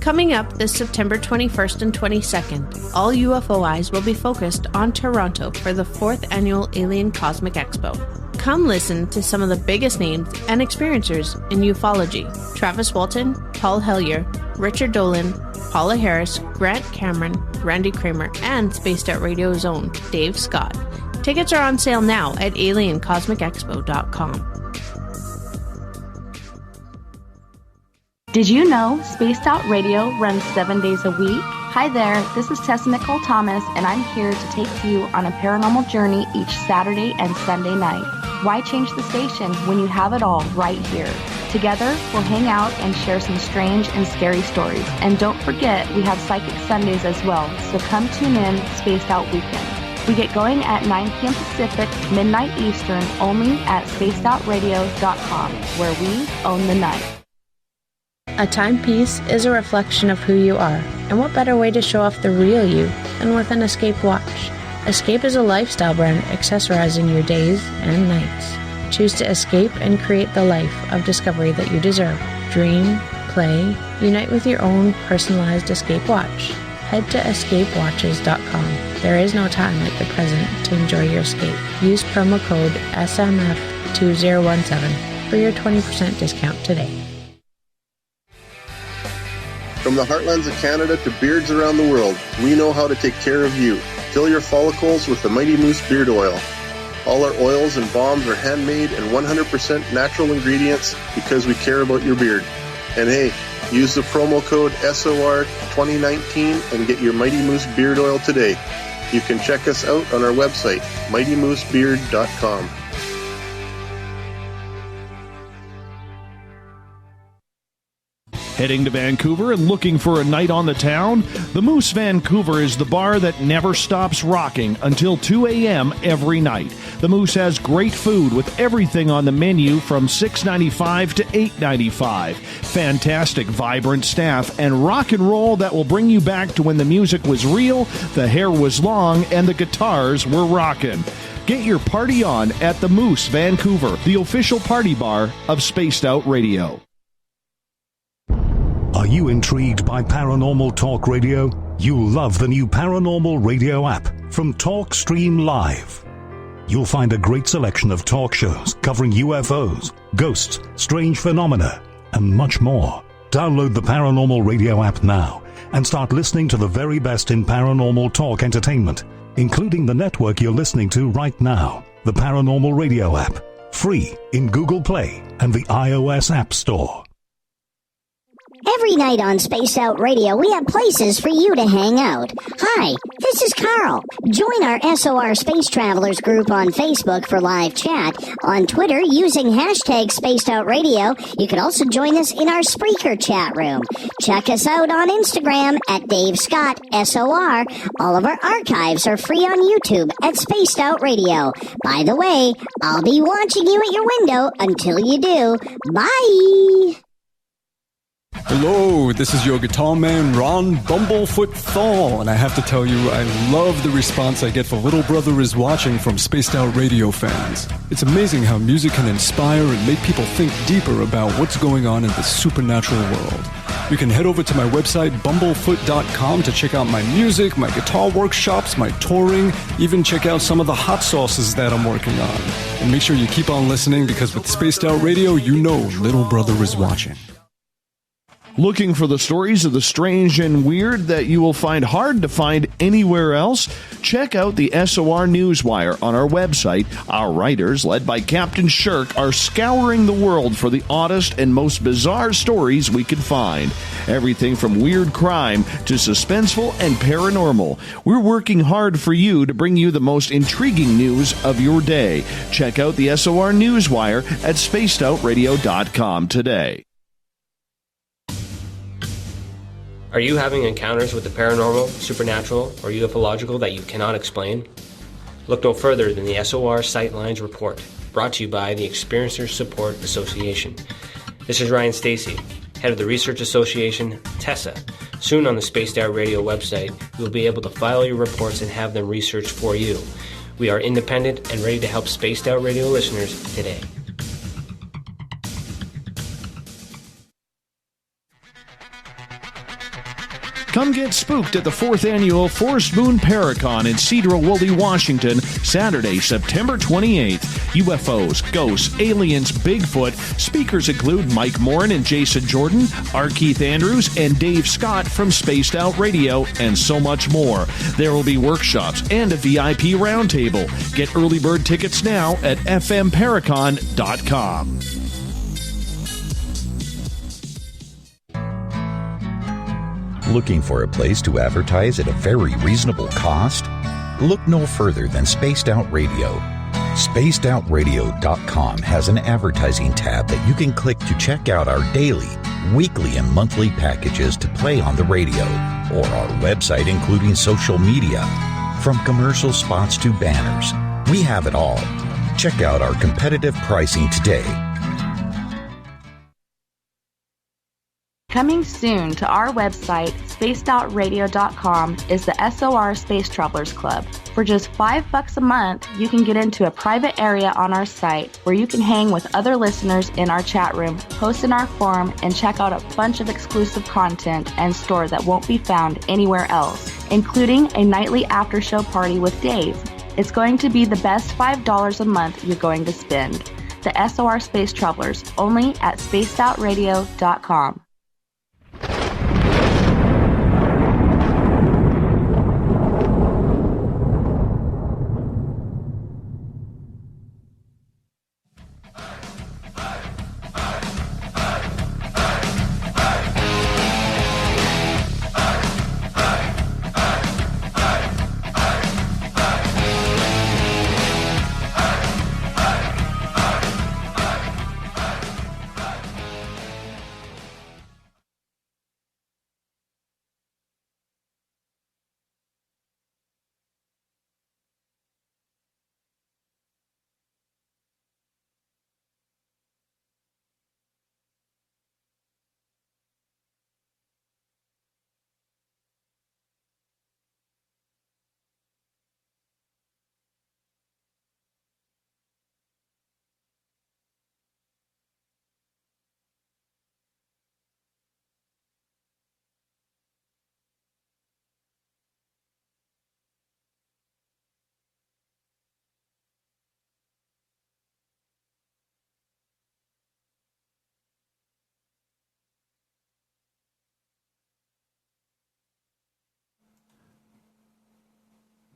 Coming up this September 21st and 22nd, all UFO eyes will be focused on Toronto for the 4th Annual Alien Cosmic Expo. Come listen to some of the biggest names and experiencers in ufology. Travis Walton, Paul Hellyer, Richard Dolan, Paula Harris, Grant Cameron, Randy Kramer, and Spaced Out Radio's own Dave Scott. Tickets are on sale now at aliencosmicexpo.com. Did you know Spaced Out Radio runs 7 days a week? Hi there, this is Tessa Nicole Thomas, and I'm here to take you on a paranormal journey each Saturday and Sunday night. Why change the station when you have it all right here? Together, we'll hang out and share some strange and scary stories. And don't forget, we have Psychic Sundays as well, so come tune in Spaced Out Weekend. We get going at 9 p.m. Pacific, midnight Eastern, only at spacedoutradio.com, where we own the night. A timepiece is a reflection of who you are, and what better way to show off the real you than with an Escape watch? Escape is a lifestyle brand accessorizing your days and nights. Choose to escape and create the life of discovery that you deserve. Dream, play, unite with your own personalized Escape watch. Head to escapewatches.com. There is no time like the present to enjoy your escape. Use promo code SMF2017 for your 20% discount today. From the heartlands of Canada to beards around the world, we know how to take care of you. Fill your follicles with the Mighty Moose Beard Oil. All our oils and balms are handmade and 100% natural ingredients because we care about your beard. And hey, use the promo code SOR2019 and get your Mighty Moose Beard Oil today. You can check us out on our website, mightymoosebeard.com. Heading to Vancouver and looking for a night on the town? The Moose Vancouver is the bar that never stops rocking until 2 a.m. every night. The Moose has great food with everything on the menu from $6.95 to $8.95. Fantastic, vibrant staff and rock and roll that will bring you back to when the music was real, the hair was long, and the guitars were rocking. Get your party on at the Moose Vancouver, the official party bar of Spaced Out Radio. Are you intrigued by Paranormal Talk Radio? You'll love the new Paranormal Radio app from TalkStream Live. You'll find a great selection of talk shows covering UFOs, ghosts, strange phenomena, and much more. Download the Paranormal Radio app now and start listening to the very best in paranormal talk entertainment, including the network you're listening to right now, the Paranormal Radio app, free in Google Play and the iOS App Store. Every night on Spaced Out Radio, we have places for you to hang out. Hi, this is Carl. Join our SOR Space Travelers group on Facebook for live chat. On Twitter, using hashtag Spaced Out Radio. You can also join us in our Spreaker chat room. Check us out on Instagram at Dave Scott SOR. All of our archives are free on YouTube at Spaced Out Radio. By the way, I'll be watching you at your window until you do. Bye! Hello, this is your guitar man, Ron Bumblefoot THAL, and I have to tell you, I love the response I get for Little Brother is Watching from Spaced Out Radio fans. It's amazing how music can inspire and make people think deeper about what's going on in the supernatural world. You can head over to my website, bumblefoot.com, to check out my music, my guitar workshops, my touring, even check out some of the hot sauces that I'm working on. And make sure you keep on listening, because with Spaced Out Radio, you know Little Brother is watching. Looking for the stories of the strange and weird that you will find hard to find anywhere else? Check out the SOR Newswire on our website. Our writers, led by Captain Shirk, are scouring the world for the oddest and most bizarre stories we can find. Everything from weird crime to suspenseful and paranormal. We're working hard for you to bring you the most intriguing news of your day. Check out the SOR Newswire at spacedoutradio.com today. Are you having encounters with the paranormal, supernatural, or ufological that you cannot explain? Look no further than the SOR Sightlines Report, brought to you by the Experiencers Support Association. This is Ryan Stacy, head of the Research Association, TESSA. Soon on the Spaced Out Radio website, you'll be able to file your reports and have them researched for you. We are independent and ready to help Spaced Out Radio listeners today. Come get spooked at the 4th Annual Forest Moon Paracon in Cedar Woolley, Washington, Saturday, September 28th. UFOs, ghosts, aliens, Bigfoot. Speakers include Mike Morin and Jason Jordan, R. Keith Andrews, and Dave Scott from Spaced Out Radio, and so much more. There will be workshops and a VIP roundtable. Get early bird tickets now at fmparacon.com. Looking for a place to advertise at a very reasonable cost? Look no further than Spaced Out Radio. SpacedOutRadio.com has an advertising tab that you can click to check out our daily, weekly, and monthly packages to play on the radio, or our website including social media. From commercial spots to banners, we have it all. Check out our competitive pricing today. Coming soon to our website, spacedoutradio.com, is the SOR Space Travelers Club. For just $5 a month, you can get into a private area on our site where you can hang with other listeners in our chat room, post in our forum, and check out a bunch of exclusive content and store that won't be found anywhere else, including a nightly after-show party with Dave. It's going to be the best $5 a month you're going to spend. The SOR Space Travelers, only at spacedoutradio.com.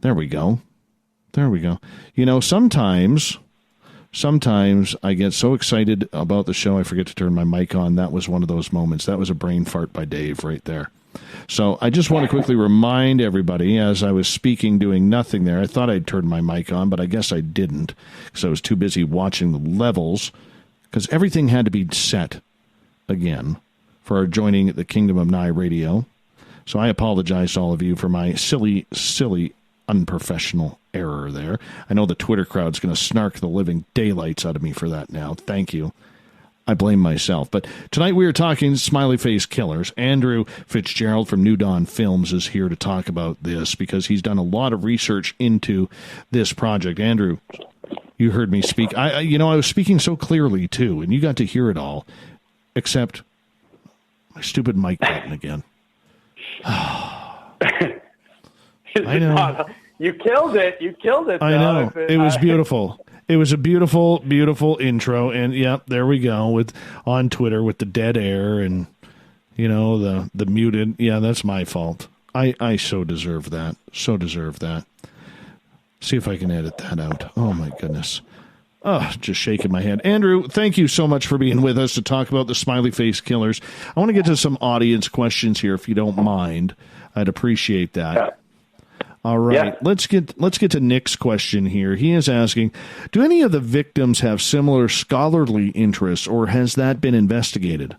There we go. There we go. You know, sometimes I get so excited about the show I forget to turn my mic on. That was one of those moments. That was a brain fart by Dave right there. So I just want to quickly remind everybody, as I was speaking, doing nothing there, I thought I'd turn my mic on, but I guess I didn't because I was too busy watching the levels, because everything had to be set again for joining the Kingdom of Nye radio. So I apologize to all of you for my silly unprofessional error there. I know the Twitter crowd's going to snark the living daylights out of me for that now. Thank you. I blame myself. But tonight we are talking Smiley Face Killers. Andrew Fitzgerald from New Dawn Films is here to talk about this because he's done a lot of research into this project. Andrew, you heard me speak. I was speaking so clearly too, and you got to hear it all, except my stupid mic button again. I know. You killed it. I know. It was beautiful. It was a beautiful, beautiful intro. And, yep, there we go on Twitter with the dead air and, the muted. Yeah, that's my fault. I so deserve that. So deserve that. See if I can edit that out. Oh, my goodness. Oh, just shaking my head. Andrew, thank you so much for being with us to talk about the Smiley Face Killers. I want to get to some audience questions here, if you don't mind. I'd appreciate that. Yeah. All right, yeah. Let's get to Nick's question here. He is asking, do any of the victims have similar scholarly interests, or has that been investigated?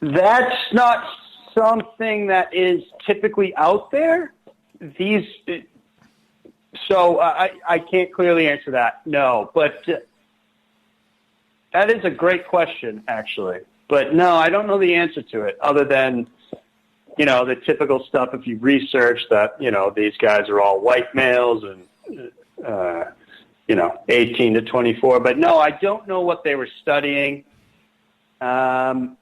That's not something that is typically out there. So I can't clearly answer that, no. But that is a great question, actually. But no, I don't know the answer to it, other than the typical stuff if you research that, these guys are all white males and, 18 to 24. But no, I don't know what they were studying. And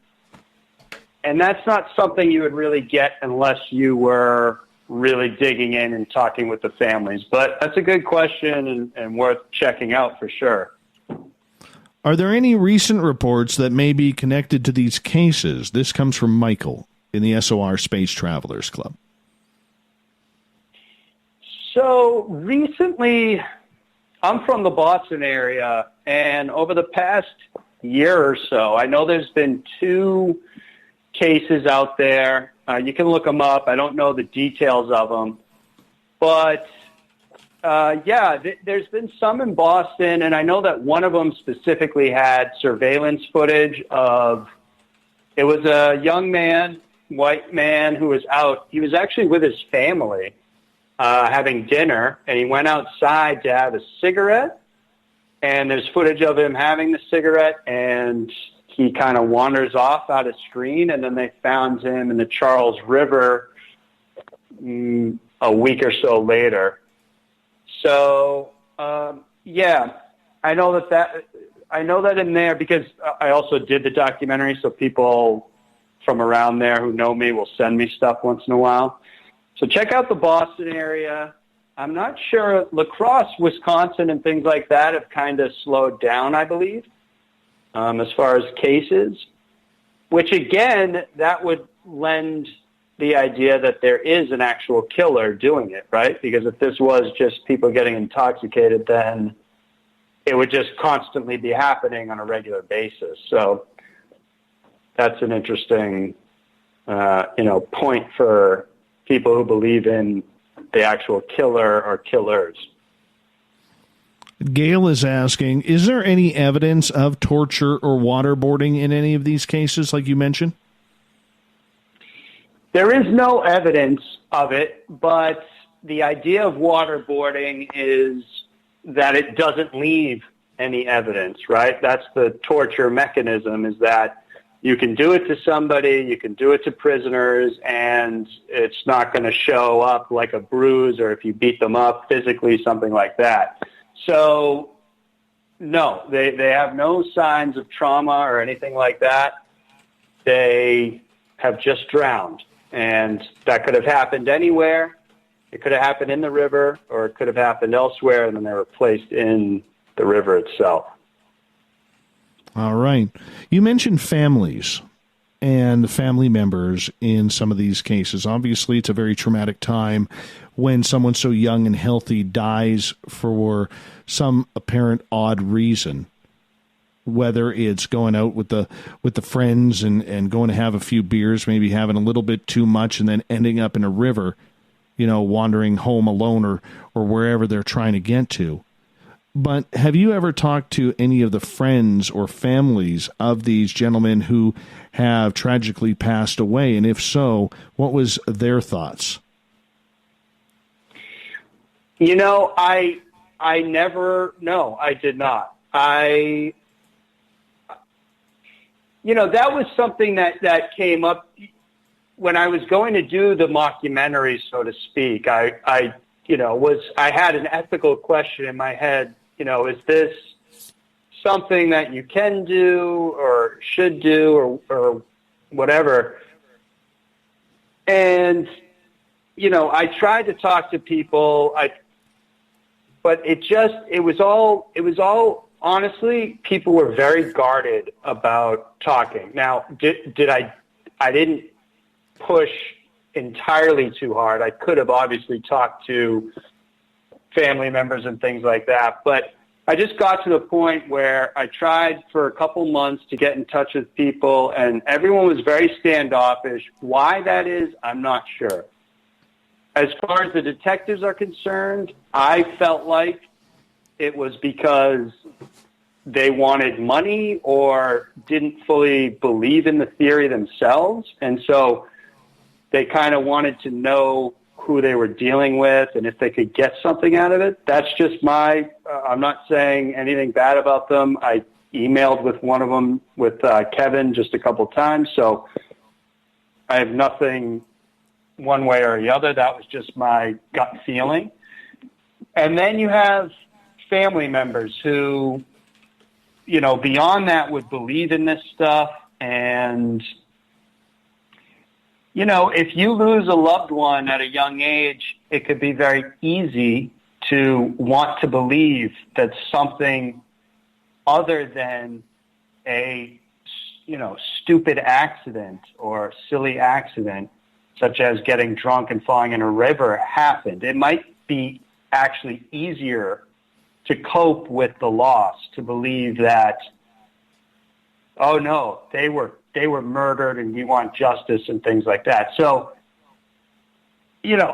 that's not something you would really get unless you were really digging in and talking with the families. But that's a good question and worth checking out for sure. Are there any recent reports that may be connected to these cases? This comes from Michael in the SOR Space Travelers Club. So recently, I'm from the Boston area, and over the past year or so, I know there's been 2 cases out there. You can look them up. I don't know the details of them. But, there's been some in Boston, and I know that one of them specifically had surveillance footage of, it was a young man, white man, who was out. He was actually with his family having dinner, and he went outside to have a cigarette, and there's footage of him having the cigarette, and he kind of wanders off out of screen, and then they found him in the Charles River a week or so later. So, I know that in there, because I also did the documentary, so people from around there who know me will send me stuff once in a while. So check out the Boston area. I'm not sure. La Crosse, Wisconsin, and things like that have kind of slowed down, I believe, as far as cases, which, again, that would lend the idea that there is an actual killer doing it, right? Because if this was just people getting intoxicated, then it would just constantly be happening on a regular basis. So that's an interesting, point for people who believe in the actual killer or killers. Gail is asking, is there any evidence of torture or waterboarding in any of these cases, like you mentioned? There is no evidence of it, but the idea of waterboarding is that it doesn't leave any evidence, right? That's the torture mechanism, is that you can do it to somebody, you can do it to prisoners, and it's not going to show up like a bruise, or if you beat them up physically, something like that. So, no, they have no signs of trauma or anything like that. They have just drowned, and that could have happened anywhere. It could have happened in the river, or it could have happened elsewhere, and then they were placed in the river itself. All right. You mentioned families and family members in some of these cases. Obviously, it's a very traumatic time when someone so young and healthy dies for some apparent odd reason, whether it's going out with the friends and going to have a few beers, maybe having a little bit too much, and then ending up in a river, wandering home alone or wherever they're trying to get to. But have you ever talked to any of the friends or families of these gentlemen who have tragically passed away? And if so, what was their thoughts? I did not. That was something that came up when I was going to do the mockumentary, so to speak. I had an ethical question in my head. Is this something that you can do or should do or whatever? And, I tried to talk to people, but it was all, honestly, people were very guarded about talking. Now, I didn't push entirely too hard. I could have obviously talked to family members and things like that, but I just got to the point where I tried for a couple months to get in touch with people, and everyone was very standoffish. Why that is, I'm not sure. As far as the detectives are concerned, I felt like it was because they wanted money or didn't fully believe in the theory themselves, and so they kind of wanted to know who they were dealing with and if they could get something out of it. That's just I'm not saying anything bad about them. I emailed with one of them, with Kevin, just a couple times, so I have nothing one way or the other. That was just my gut feeling. And then you have family members who, beyond that would believe in this stuff. And, if you lose a loved one at a young age, it could be very easy to want to believe that something other than a, stupid accident or silly accident, such as getting drunk and falling in a river, happened. It might be actually easier to cope with the loss, to believe that, oh no, they were murdered and we want justice and things like that. So,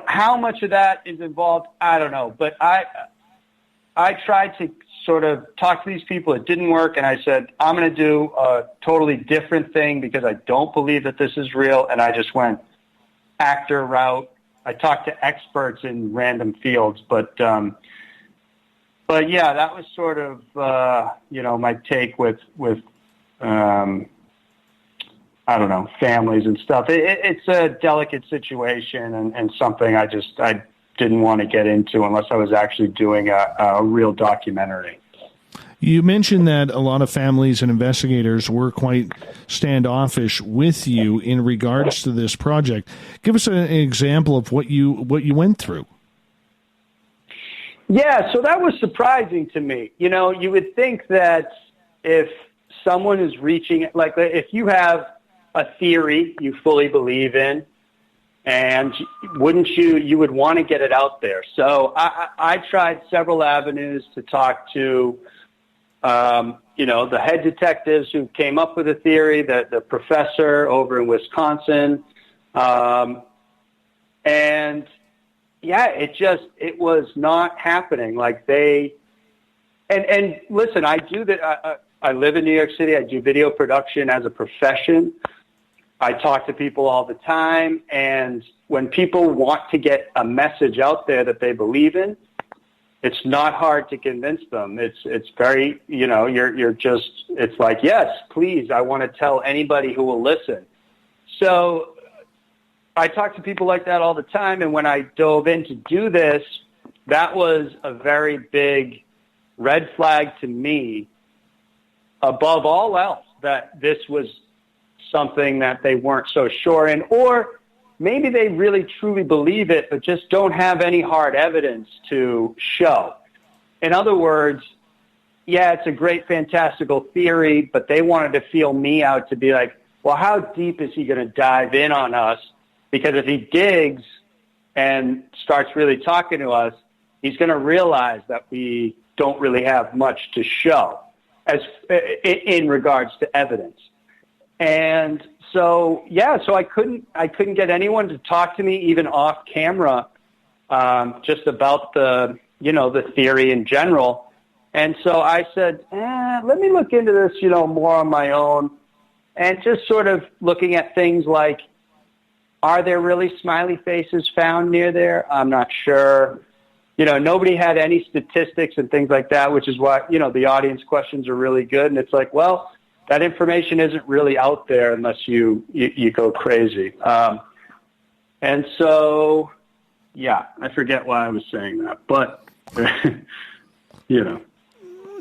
how much of that is involved, I don't know. But I tried to sort of talk to these people. It didn't work. And I said, I'm going to do a totally different thing because I don't believe that this is real. And I just went actor route. I talked to experts in random fields, but yeah, that was sort of, my take with I don't know, families and stuff. It's a delicate situation and something I didn't want to get into unless I was actually doing a real documentary. You mentioned that a lot of families and investigators were quite standoffish with you in regards to this project. Give us an example of what you went through. Yeah, so that was surprising to me. You would think that if someone is reaching, like if you have a theory you fully believe in, and wouldn't you would want to get it out there. So I tried several avenues to talk to, the head detectives who came up with the theory, the professor over in Wisconsin. And yeah, it was not happening. Like and listen, I do that. I live in New York City. I do video production as a profession. I talk to people all the time, and when people want to get a message out there that they believe in, it's not hard to convince them. It's very, it's like, yes, please, I want to tell anybody who will listen. So I talk to people like that all the time, and when I dove in to do this, that was a very big red flag to me, above all else, that this was something that they weren't so sure in, or maybe they really truly believe it, but just don't have any hard evidence to show. In other words, yeah, it's a great fantastical theory, but they wanted to feel me out to be like, well, how deep is he going to dive in on us? Because if he digs and starts really talking to us, he's going to realize that we don't really have much to show as in regards to evidence. And so, yeah, so I couldn't get anyone to talk to me even off camera, just about the theory in general. And so I said, let me look into this, more on my own, and just sort of looking at things like, are there really smiley faces found near there? I'm not sure. Nobody had any statistics and things like that, which is why, the audience questions are really good. And it's like, well, that information isn't really out there unless you go crazy. And so, yeah, I forget why I was saying that, but,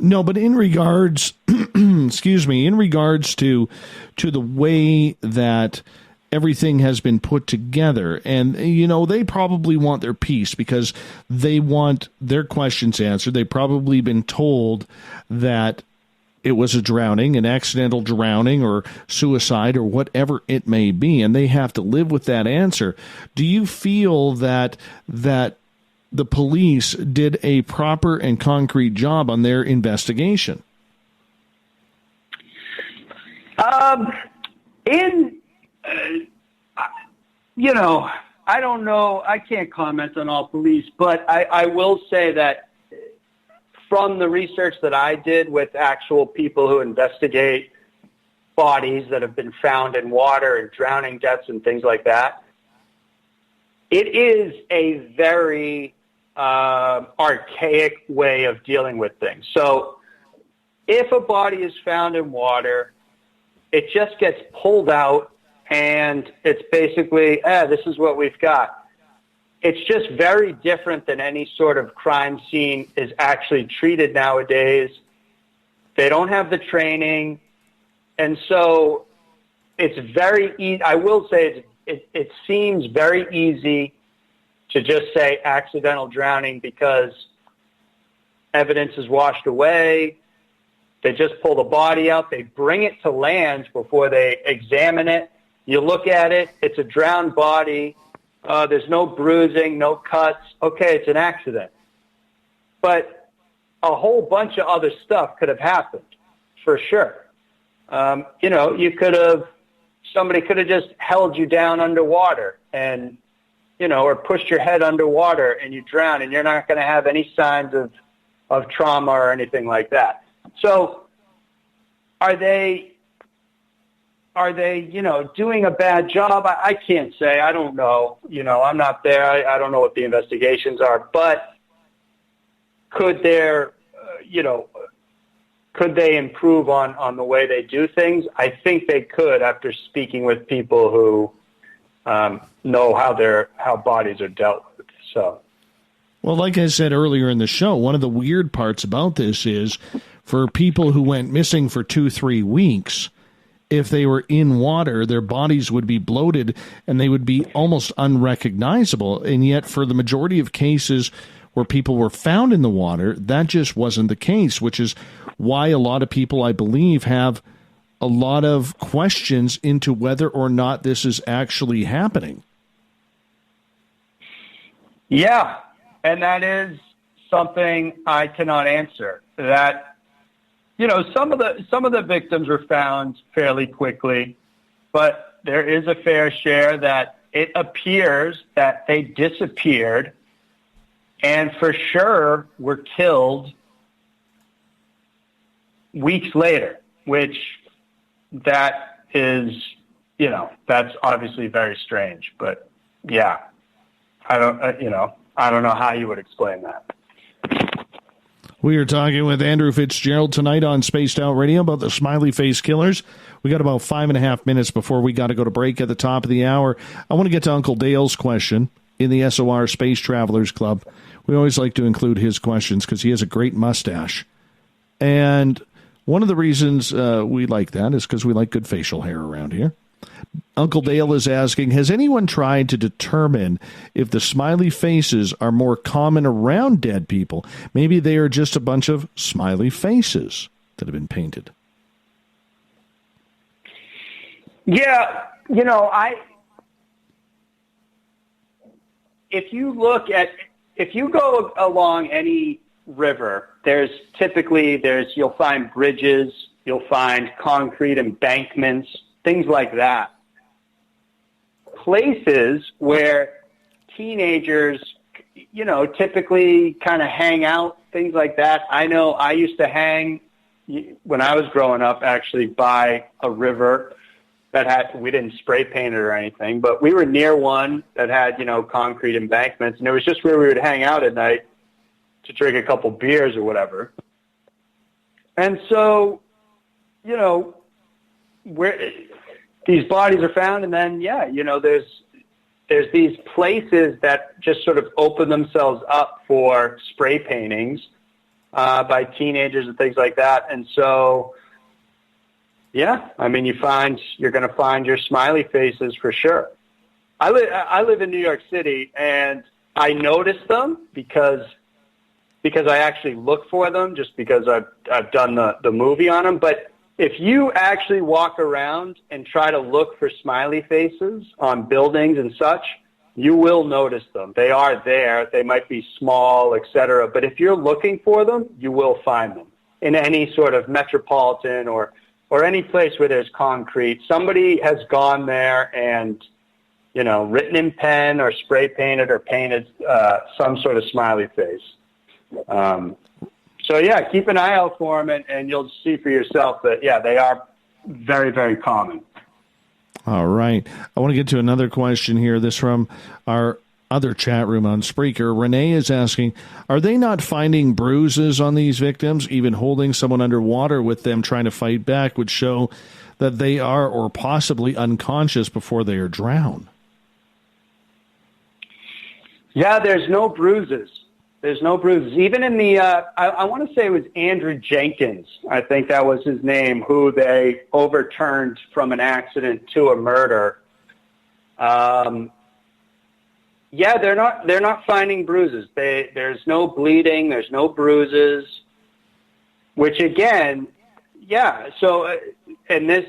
No, but in regards, in regards to the way that everything has been put together, and, they probably want their piece because they want their questions answered. They've probably been told that it was a drowning, an accidental drowning or suicide or whatever it may be, and they have to live with that answer. Do you feel that the police did a proper and concrete job on their investigation? I don't know. I can't comment on all police, but I will say that from the research that I did with actual people who investigate bodies that have been found in water and drowning deaths and things like that, it is a very archaic way of dealing with things. So if a body is found in water, it just gets pulled out and it's basically, this is what we've got. It's just very different than any sort of crime scene is actually treated nowadays. They don't have the training. And so it's very easy. I will say it's it seems very easy to just say accidental drowning because evidence is washed away. They just pull the body out. They bring it to land before they examine it. You look at it. It's a drowned body. There's no bruising, no cuts. Okay, it's an accident. But a whole bunch of other stuff could have happened, for sure. Somebody could have just held you down underwater and, or pushed your head underwater and you drown, and you're not going to have any signs of trauma or anything like that. So are they, doing a bad job? I can't say. I don't know. I'm not there. I don't know what the investigations are, but could they improve on the way they do things? I think they could after speaking with people who know how bodies are dealt with. So, well, like I said earlier in the show, one of the weird parts about this is for people who went missing for 2-3 weeks, if they were in water, their bodies would be bloated and they would be almost unrecognizable. And yet for the majority of cases where people were found in the water, that just wasn't the case, which is why a lot of people, I believe, have a lot of questions into whether or not this is actually happening. Yeah, and that is something I cannot answer. That, some of the victims were found fairly quickly, but there is a fair share that it appears that they disappeared and for sure were killed weeks later, which that is, that's obviously very strange. But yeah, I don't know how you would explain that. We are talking with Andrew Fitzgerald tonight on Spaced Out Radio about the Smiley Face Killers. We got about 5.5 minutes before we got to go to break at the top of the hour. I want to get to Uncle Dale's question in the SOR Space Travelers Club. We always like to include his questions because he has a great mustache. And one of the reasons we like that is because we like good facial hair around here. Uncle Dale is asking, has anyone tried to determine if the smiley faces are more common around dead people? Maybe they are just a bunch of smiley faces that have been painted. Yeah, if you go along any river, you'll find bridges, you'll find concrete embankments, things like that. Places where teenagers, typically kind of hang out, things like that. I know I used to hang when I was growing up actually by a river that we didn't spray paint it or anything, but we were near one that had, concrete embankments, and it was just where we would hang out at night to drink a couple beers or whatever. And so, where these bodies are found, and then, there's these places that just sort of open themselves up for spray paintings by teenagers and things like that. And so, yeah, I mean, you're going to find your smiley faces for sure. I live in New York City, and I notice them because I actually look for them, just because I've done the movie on them. But if you actually walk around and try to look for smiley faces on buildings and such, you will notice them. They are there. They might be small, etc. But if you're looking for them, you will find them in any sort of metropolitan or any place where there's concrete. Somebody has gone there and, written in pen or spray painted or painted some sort of smiley face. So, yeah, keep an eye out for them, and you'll see for yourself that, yeah, they are very, very common. All right. I want to get to another question here. This from our other chat room on Spreaker. Renee is asking, are they not finding bruises on these victims? Even holding someone underwater with them trying to fight back would show that they are or possibly unconscious before they are drowned. Yeah, there's no bruises. There's no bruises. Even in the, I want to say it was Andrew Jenkins, I think that was his name, who they overturned from an accident to a murder. Yeah, they're not finding bruises. There's no bleeding. There's no bruises. Which again, yeah. So, and this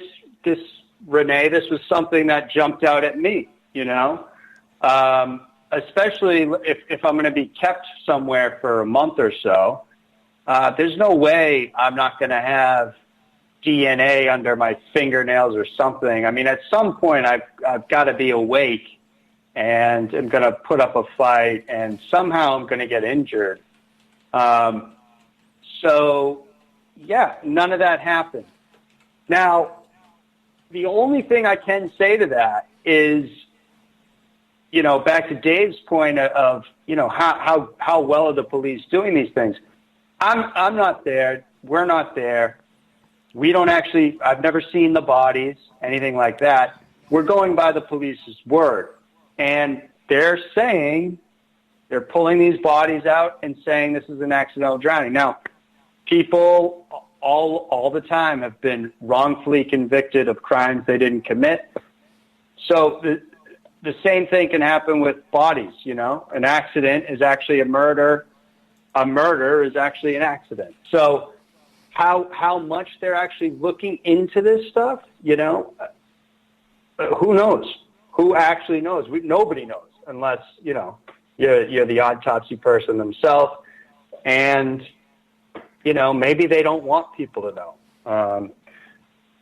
Renee, this was something that jumped out at me. Especially if I'm going to be kept somewhere for a month or so. There's no way I'm not going to have DNA under my fingernails or something. I mean, at some point I've got to be awake and I'm going to put up a fight and somehow I'm going to get injured. So yeah, none of that happened. Now, the only thing I can say to that is, back to Dave's point of, how well are the police doing these things? I'm not there. We're not there. We don't actually, I've never seen the bodies, anything like that. We're going by the police's word. And they're pulling these bodies out and saying this is an accidental drowning. Now, people all the time have been wrongfully convicted of crimes they didn't commit. So the same thing can happen with bodies, An accident is actually a murder. A murder is actually an accident. So how much they're actually looking into this stuff, who knows? Who actually knows? Nobody knows unless, you're the autopsy person themselves. And, maybe they don't want people to know.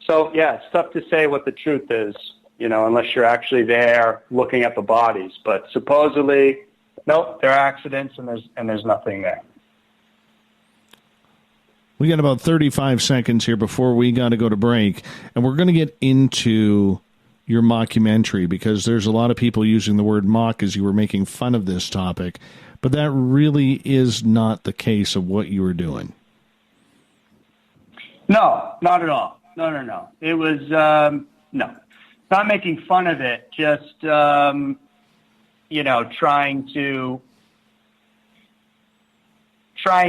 So, yeah, it's tough to say what the truth is, unless you're actually there looking at the bodies. But supposedly, nope, they're accidents and there's nothing there. We got about 35 seconds here before we got to go to break, and we're going to get into your mockumentary because there's a lot of people using the word mock as you were making fun of this topic, but that really is not the case of what you were doing. No, not at all. No. It was, no, not making fun of it, just, trying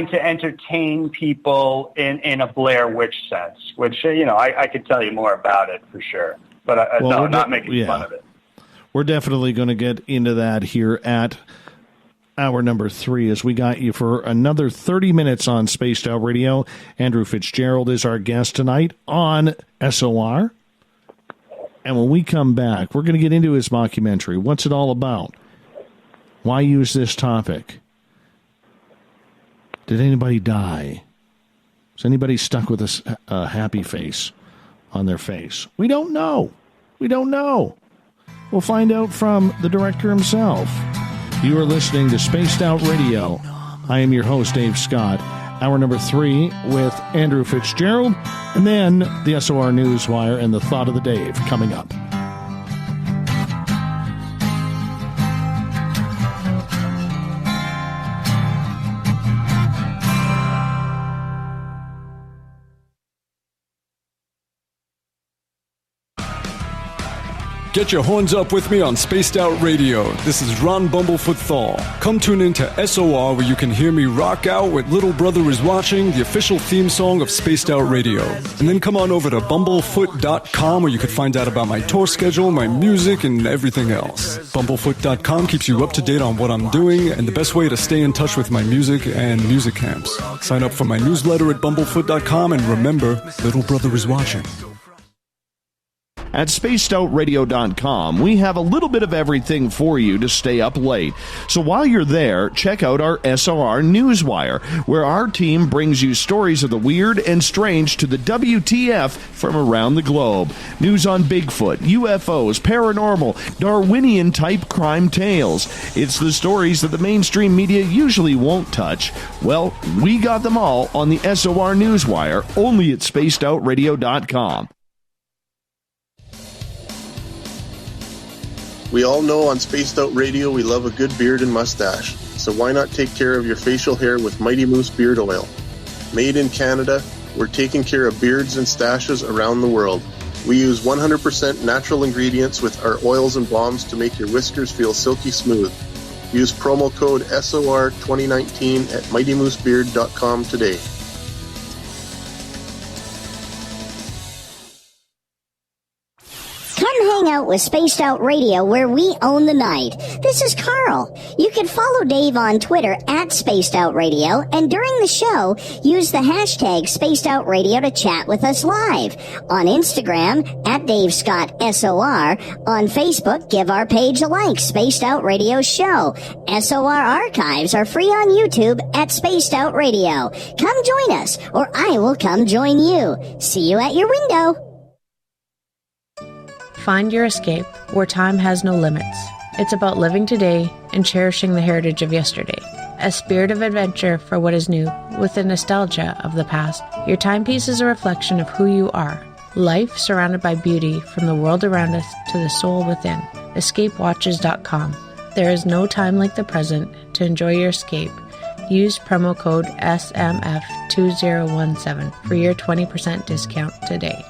to entertain people in a Blair Witch sense, which, I could tell you more about it for sure, but not making fun of it. We're definitely going to get into that here at hour number 3 as we got you for another 30 minutes on Spaced Out Radio. Andrew Fitzgerald is our guest tonight on SOR. And when we come back, we're going to get into his mockumentary. What's it all about? Why use this topic? Did anybody die? Is anybody stuck with a happy face on their face? We don't know. We'll find out from the director himself. You are listening to Spaced Out Radio. I am your host, Dave Scott. Hour number 3 with Andrew Fitzgerald, and then the SOR Newswire and the Thought of the Dave coming up. Get your horns up with me on Spaced Out Radio. This is Ron Bumblefoot THAL. Come tune in to SOR where you can hear me rock out with Little Brother Is Watching, the official theme song of Spaced Out Radio. And then come on over to bumblefoot.com where you can find out about my tour schedule, my music, and everything else. Bumblefoot.com keeps you up to date on what I'm doing and the best way to stay in touch with my music and music camps. Sign up for my newsletter at bumblefoot.com and remember, Little Brother Is Watching. At spacedoutradio.com, we have a little bit of everything for you to stay up late. So while you're there, check out our SOR Newswire, where our team brings you stories of the weird and strange to the WTF from around the globe. News on Bigfoot, UFOs, paranormal, Darwinian-type crime tales. It's the stories that the mainstream media usually won't touch. Well, we got them all on the SOR Newswire, only at spacedoutradio.com. We all know on Spaced Out Radio we love a good beard and mustache, so why not take care of your facial hair with Mighty Moose Beard Oil? Made in Canada, we're taking care of beards and stashes around the world. We use 100% natural ingredients with our oils and balms to make your whiskers feel silky smooth. Use promo code SOR2019 at MightyMooseBeard.com today. Come hang out with Spaced Out Radio, where we own the night. This is Carl. You can follow Dave on Twitter at Spaced Out Radio, and during the show, use the hashtag Spaced Out Radio to chat with us live. On Instagram, at Dave Scott SOR. On Facebook, give our page a like, Spaced Out Radio Show. SOR archives are free on YouTube at Spaced Out Radio. Come join us, or I will come join you. See you at your window. Find your escape where time has no limits. It's about living today and cherishing the heritage of yesterday. A spirit of adventure for what is new, with the nostalgia of the past. Your timepiece is a reflection of who you are. Life surrounded by beauty from the world around us to the soul within. EscapeWatches.com. There is no time like the present to enjoy your escape. Use promo code SMF2017 for your 20% discount today.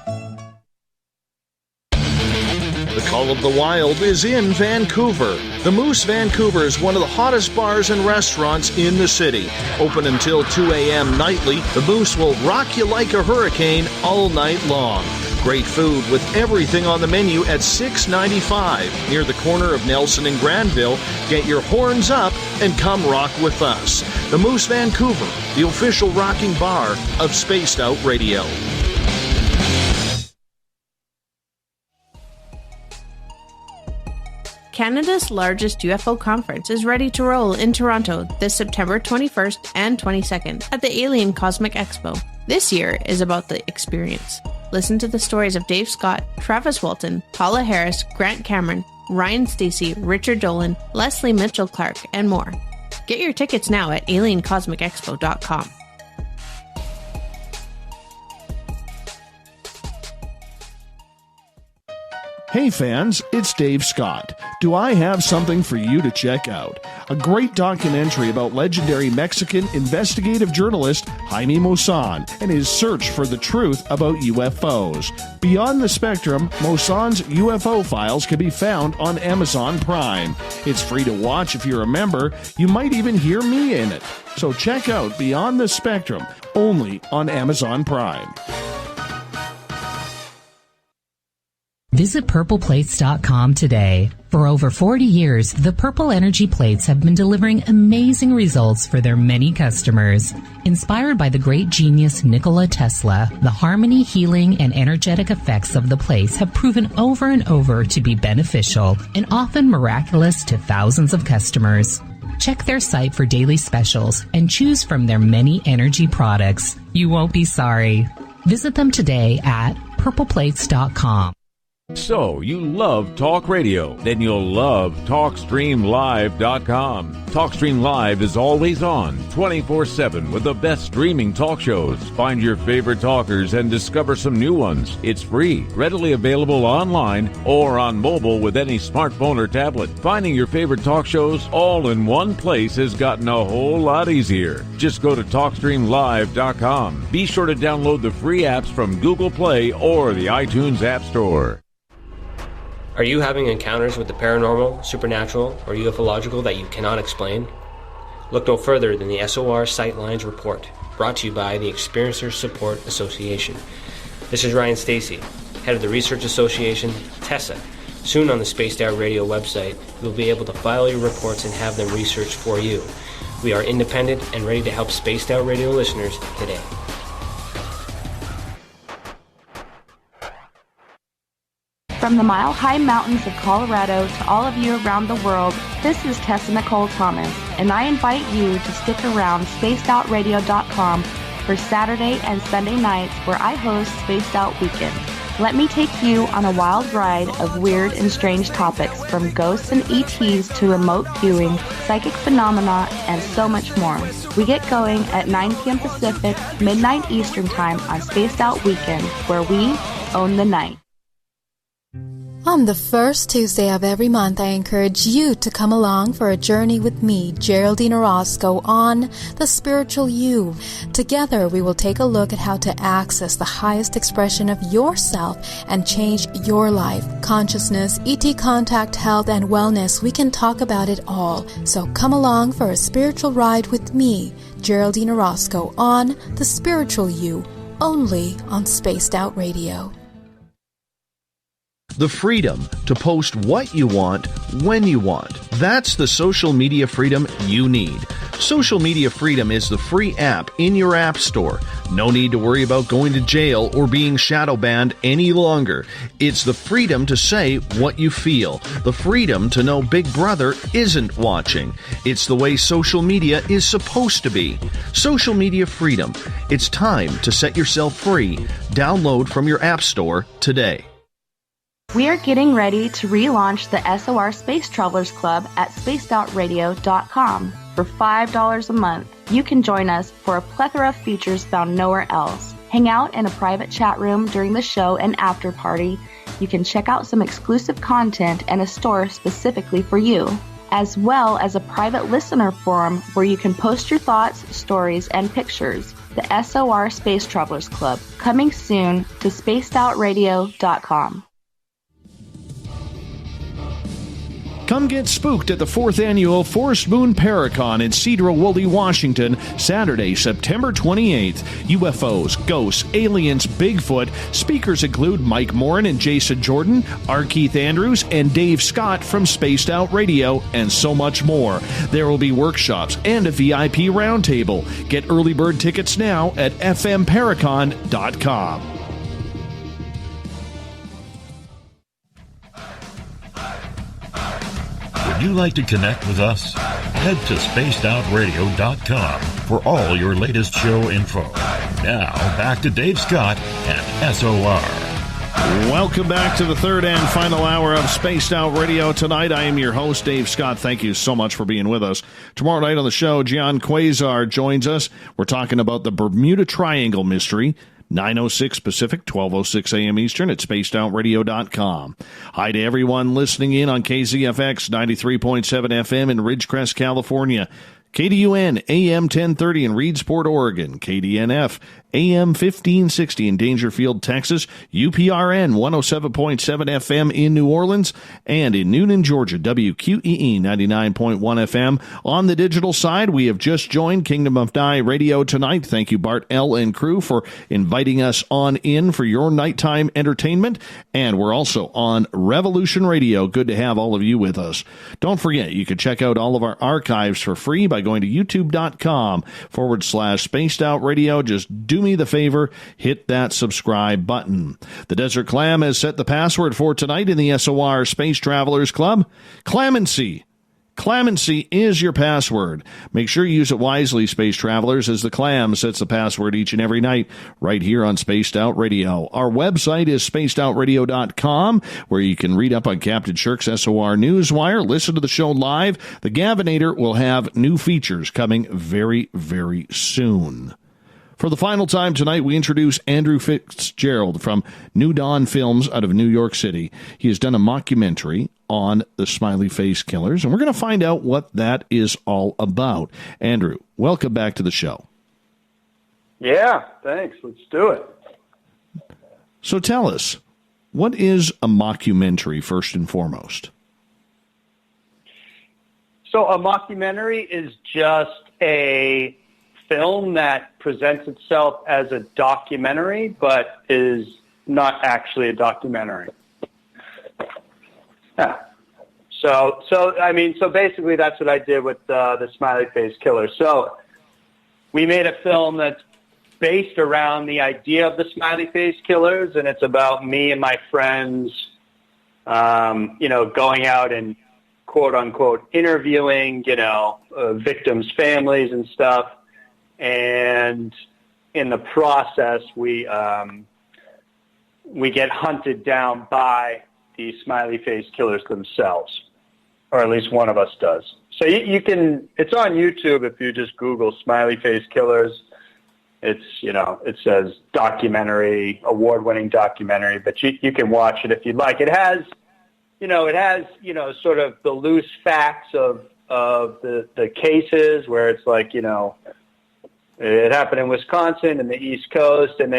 The Call of the Wild is in Vancouver. The Moose Vancouver is one of the hottest bars and restaurants in the city. Open until 2 a.m. nightly, the Moose will rock you like a hurricane all night long. Great food with everything on the menu at $6.95 near the corner of Nelson and Granville. Get your horns up and come rock with us. The Moose Vancouver, the official rocking bar of Spaced Out Radio. Canada's largest UFO conference is ready to roll in Toronto this September 21st and 22nd at the Alien Cosmic Expo. This year is about the experience. Listen to the stories of Dave Scott, Travis Walton, Paula Harris, Grant Cameron, Ryan Stacey, Richard Dolan, Leslie Mitchell-Clark, and more. Get your tickets now at aliencosmicexpo.com. Hey fans, it's Dave Scott. Do I have something for you to check out? A great documentary about legendary Mexican investigative journalist Jaime Maussan and his search for the truth about UFOs. Beyond the Spectrum, Maussan's UFO files can be found on Amazon Prime. It's free to watch if you're a member. You might even hear me in it. So check out Beyond the Spectrum, only on Amazon Prime. Visit purpleplates.com today. For over 40 years, the Purple Energy Plates have been delivering amazing results for their many customers. Inspired by the great genius Nikola Tesla, the harmony, healing, and energetic effects of the plates have proven over and over to be beneficial and often miraculous to thousands of customers. Check their site for daily specials and choose from their many energy products. You won't be sorry. Visit them today at purpleplates.com. So, you love talk radio? Then you'll love TalkStreamLive.com. TalkStream Live is always on, 24/7 with the best streaming talk shows. Find your favorite talkers and discover some new ones. It's free, readily available online or on mobile with any smartphone or tablet. Finding your favorite talk shows all in one place has gotten a whole lot easier. Just go to TalkStreamLive.com. Be sure to download the free apps from Google Play or the iTunes App Store. Are you having encounters with the paranormal, supernatural, or ufological that you cannot explain? Look no further than the SOR Sightlines Report, brought to you by the Experiencers Support Association. This is Ryan Stacey, head of the Research Association, TESA. Soon on the Spaced Out Radio website, you'll be able to file your reports and have them researched for you. We are independent and ready to help Spaced Out Radio listeners today. From the mile-high mountains of Colorado to all of you around the world, this is Tessa Nicole Thomas, and I invite you to stick around spacedoutradio.com for Saturday and Sunday nights where I host Spaced Out Weekend. Let me take you on a wild ride of weird and strange topics, from ghosts and ETs to remote viewing, psychic phenomena, and so much more. We get going at 9 p.m. Pacific, midnight Eastern Time on Spaced Out Weekend, where we own the night. On the first Tuesday of every month, I encourage you to come along for a journey with me, Geraldine Orozco, on The Spiritual You. Together, we will take a look at how to access the highest expression of yourself and change your life. Consciousness, ET contact, health, and wellness, we can talk about it all. So come along for a spiritual ride with me, Geraldine Orozco, on The Spiritual You, only on Spaced Out Radio. The freedom to post what you want, when you want. That's the social media freedom you need. Social Media Freedom is the free app in your app store. No need to worry about going to jail or being shadow banned any longer. It's the freedom to say what you feel. The freedom to know Big Brother isn't watching. It's the way social media is supposed to be. Social Media Freedom. It's time to set yourself free. Download from your app store today. We are getting ready to relaunch the SOR Space Travelers Club at spacedoutradio.com. For $5 a month, you can join us for a plethora of features found nowhere else. Hang out in a private chat room during the show and after party. You can check out some exclusive content and a store specifically for you, as well as a private listener forum where you can post your thoughts, stories, and pictures. The SOR Space Travelers Club, coming soon to spacedoutradio.com. Come get spooked at the 4th Annual Forest Moon Paracon in Cedar-Woolley, Washington, Saturday, September 28th. UFOs, ghosts, aliens, Bigfoot. Speakers include Mike Morin and Jason Jordan, R. Keith Andrews, and Dave Scott from Spaced Out Radio, and so much more. There will be workshops and a VIP roundtable. Get early bird tickets now at fmparacon.com. Would you like to connect with us? Head to spacedoutradio.com for all your latest show info. Now, back to Dave Scott and SOR. Welcome back to the third and final hour of Spaced Out Radio. Tonight, I am your host, Dave Scott. Thank you so much for being with us. Tomorrow night on the show, Gian Quasar joins us. We're talking about the Bermuda Triangle mystery. 9:06 Pacific, 12:06 a.m. Eastern at spacedoutradio.com. Hi to everyone listening in on KZFX 93.7 FM in Ridgecrest, California. KDUN AM 1030 in Reedsport, Oregon. KDNF AM 1560 in Dangerfield, Texas. UPRN 107.7 FM in New Orleans. And in Noonan, Georgia, WQEE 99.1 FM. On the digital side, we have just joined Kingdom of Nye Radio tonight. Thank you, Bart L. and crew, for inviting us on in for your nighttime entertainment. And we're also on Revolution Radio. Good to have all of you with us. Don't forget, you can check out all of our archives for free by going to youtube.com/Spaced Out Radio. Just do me the favor, hit that subscribe button. The Desert Clam has set the password for tonight in the SOR Space Travelers Club. Clemency. Clemency is your password. Make sure you use it wisely, Space Travelers, as the Clam sets the password each and every night right here on Spaced Out Radio. Our website is spacedoutradio.com, where you can read up on Captain Shirk's SOR Newswire, listen to the show live. The Gavinator will have new features coming very, very soon. For the final time tonight, we introduce Andrew Fitzgerald from New Dawn Films out of New York City. He has done a mockumentary on the Smiley Face Killers, and we're going to find out what that is all about. Andrew, welcome back to the show. Yeah, thanks. Let's do it. So tell us, what is a mockumentary first and foremost? So a mockumentary is just a film that presents itself as a documentary, but is not actually a documentary. Yeah. So basically that's what I did with the Smiley Face Killers. So we made a film that's based around the idea of the Smiley Face Killers, and it's about me and my friends, going out and quote unquote interviewing, victims' families and stuff. And in the process, we get hunted down by the Smiley Face Killers themselves, or at least one of us does. So you can, it's on YouTube if you just Google Smiley Face Killers. It's, it says documentary, award-winning documentary, but you can watch it if you'd like. It has sort of the loose facts of the cases where it's like, it happened in Wisconsin and the East Coast, and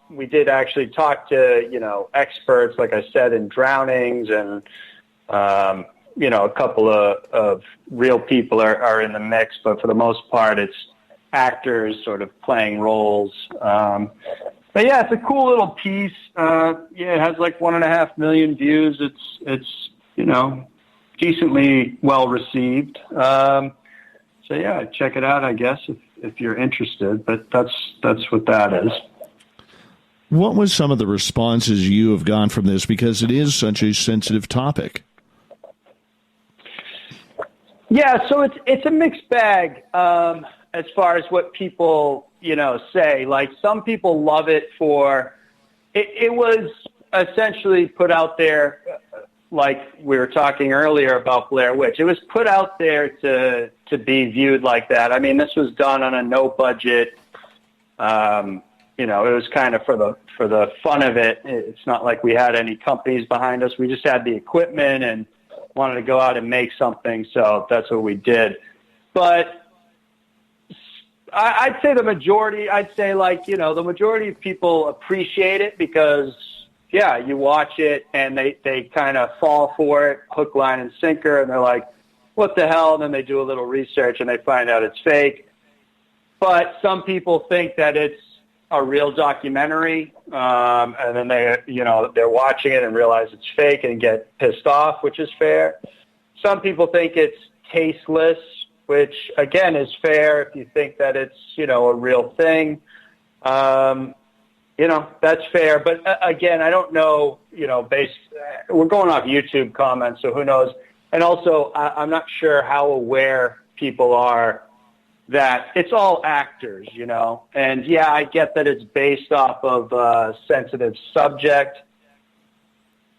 we did actually talk to, experts, like I said, in drownings, and, a couple of real people are in the mix, but for the most part, it's actors sort of playing roles. But yeah, it's a cool little piece. It has like 1.5 million views. It's decently well received. So yeah, check it out, I guess, if you're interested. But that's what that is. What was some of the responses you have gotten from this, because it is such a sensitive topic? Yeah, so it's a mixed bag as far as what people say. Like, some people love it for it was essentially put out there, like we were talking earlier about Blair Witch. It was put out there to be viewed like that. I mean, this was done on a no budget. It was kind of for the fun of it. It's not like we had any companies behind us. We just had the equipment and wanted to go out and make something, so that's what we did. But I'd say the majority of people appreciate it because, yeah, you watch it and they kind of fall for it, hook, line, and sinker, and they're like, what the hell? And then they do a little research and they find out it's fake. But some people think that it's a real documentary, and then they're watching it and realize it's fake and get pissed off, which is fair. Some people think it's tasteless, which again is fair if you think that it's a real thing. That's fair. But again, I don't know. We're going off YouTube comments, so who knows? And also, I'm not sure how aware people are that it's all actors, and yeah, I get that it's based off of a sensitive subject.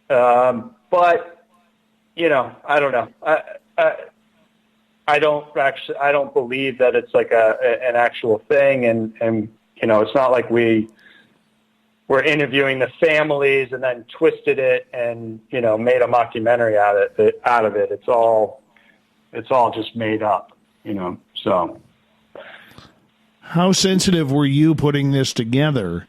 But, I don't know. I don't believe that it's like an actual thing. And, it's not like we're interviewing the families and then twisted it and, made a mockumentary out of it. It's all just made up, so. How sensitive were you putting this together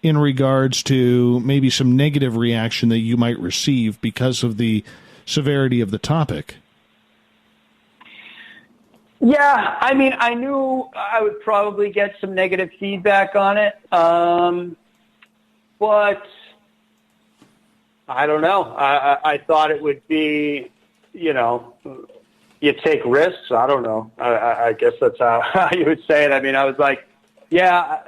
in regards to maybe some negative reaction that you might receive because of the severity of the topic? Yeah, I mean, I knew I would probably get some negative feedback on it, but I don't know. I thought it would be, you take risks. I don't know. I guess that's how you would say it. I mean, I was like, yeah,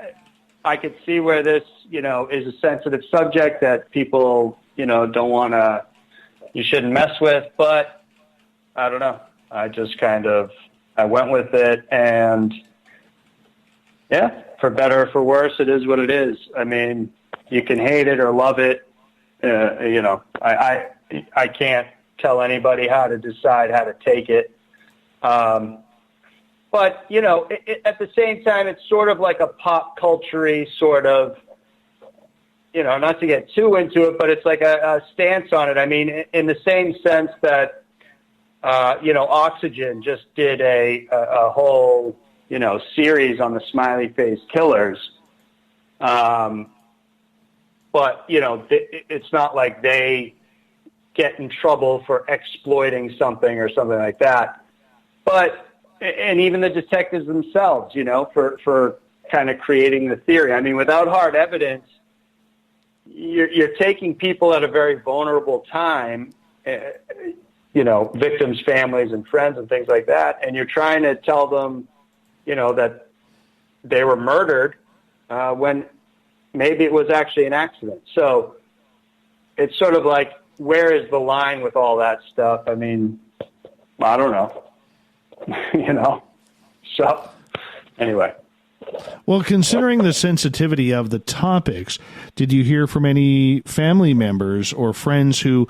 I could see where this, is a sensitive subject that people, don't want to, you shouldn't mess with. But I don't know. I just I went with it. And yeah, for better or for worse, it is what it is. I mean, you can hate it or love it. I can't tell anybody how to decide how to take it. But, at the same time, it's sort of like a pop culture-y sort of, not to get too into it, but it's like a stance on it. I mean, in the same sense that, Oxygen just did a whole, series on the Smiley Face Killers. But, it's not like they get in trouble for exploiting something or something like that. But, and even the detectives themselves, for kind of creating the theory. I mean, without hard evidence, you're taking people at a very vulnerable time, victims' families and friends and things like that, and you're trying to tell them, that they were murdered when maybe it was actually an accident. So it's sort of like, where is the line with all that stuff? I mean, I don't know. So anyway. Well, considering the sensitivity of the topics, did you hear from any family members or friends who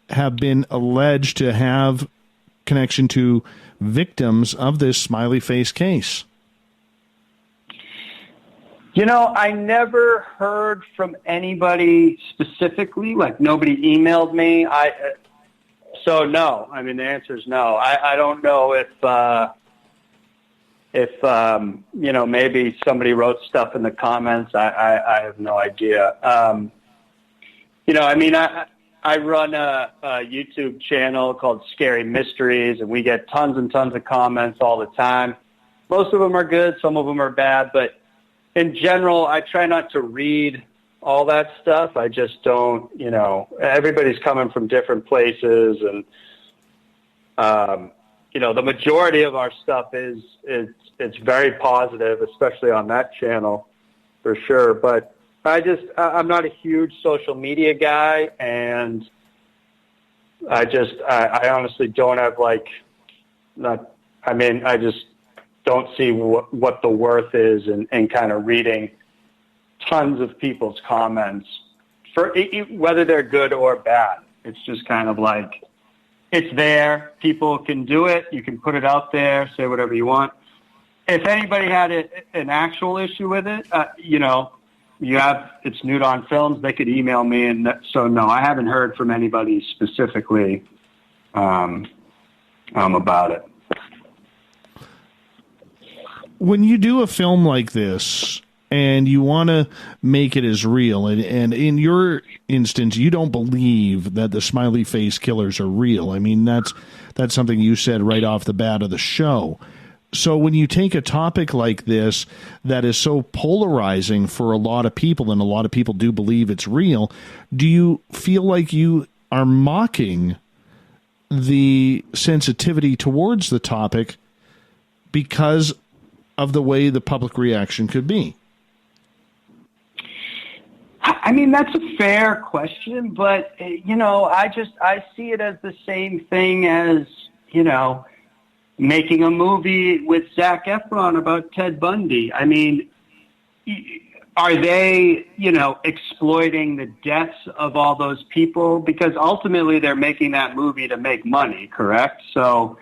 have been alleged to have connection to victims of this Smiley Face case? I never heard from anybody specifically, like nobody emailed me. So no, I mean, the answer is no. I don't know if maybe somebody wrote stuff in the comments. I have no idea. I run a YouTube channel called Scary Mysteries, and we get tons and tons of comments all the time. Most of them are good, some of them are bad, but in general, I try not to read all that stuff. I just don't, everybody's coming from different places, and the majority of our stuff it's very positive, especially on that channel for sure. But I'm not a huge social media guy, and I honestly don't have I just don't see what the worth is in kind of reading tons of people's comments for whether they're good or bad. It's just kind of like, it's there. People can do it. You can put it out there, say whatever you want. If anybody had an actual issue with it, it's Nude on Films. They could email me. And so, no, I haven't heard from anybody specifically about it. When you do a film like this and you want to make it as real, and in your instance, you don't believe that the Smiley Face Killers are real. I mean, that's something you said right off the bat of the show. So when you take a topic like this that is so polarizing for a lot of people, and a lot of people do believe it's real, do you feel like you are mocking the sensitivity towards the topic because of the way the public reaction could be? I mean, that's a fair question, but, I see it as the same thing as, making a movie with Zac Efron about Ted Bundy. I mean, are they, exploiting the deaths of all those people? Because ultimately they're making that movie to make money, correct? So,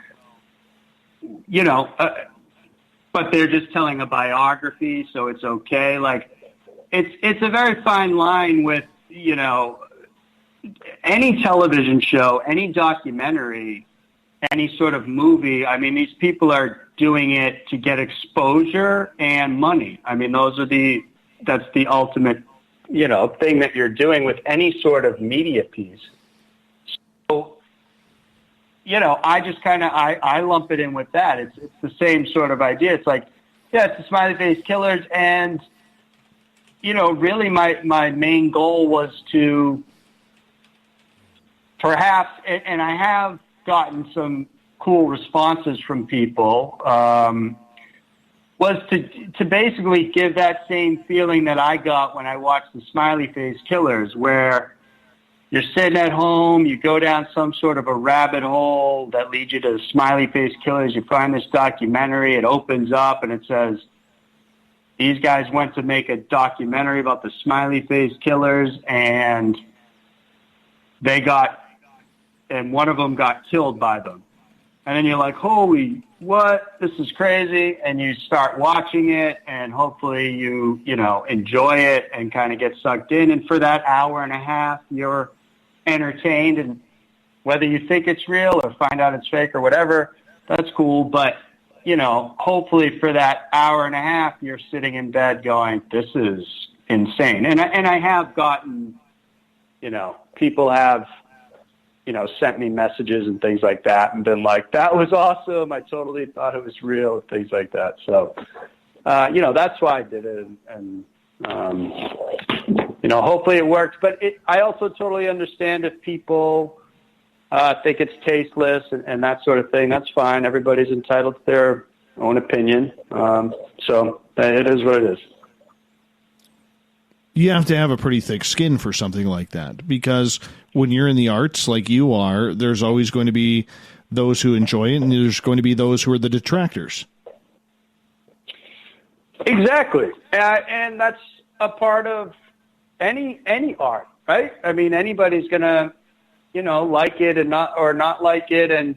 but they're just telling a biography, so it's okay. Like, it's a very fine line with, any television show, any documentary, any sort of movie. I mean, these people are doing it to get exposure and money. I mean, that's the ultimate, thing that you're doing with any sort of media piece. So, I just kind of, I lump it in with that. It's the same sort of idea. It's like, yeah, it's the Smiley Face Killers. And, really my main goal was to perhaps, and I have gotten some cool responses from people, was to basically give that same feeling that I got when I watched the Smiley Face Killers, where you're sitting at home, you go down some sort of a rabbit hole that leads you to the Smiley Face Killers, you find this documentary, it opens up and it says, these guys went to make a documentary about the Smiley Face Killers, and one of them got killed by them. And then you're like, holy, what? This is crazy. And you start watching it, and hopefully you enjoy it and kind of get sucked in. And for that hour and a half, you're entertained. And whether you think it's real or find out it's fake or whatever, that's cool. But, hopefully for that hour and a half, you're sitting in bed going, this is insane. And I have gotten, people have, sent me messages and things like that and been like, that was awesome. I totally thought it was real, things like that. So, that's why I did it. And hopefully it worked. But I also totally understand if people think it's tasteless and that sort of thing. That's fine. Everybody's entitled to their own opinion. So it is what it is. You have to have a pretty thick skin for something like that, because when you're in the arts like you are, there's always going to be those who enjoy it, and there's going to be those who are the detractors. Exactly. And that's a part of any art, right? I mean, anybody's going to, like it and not like it. And,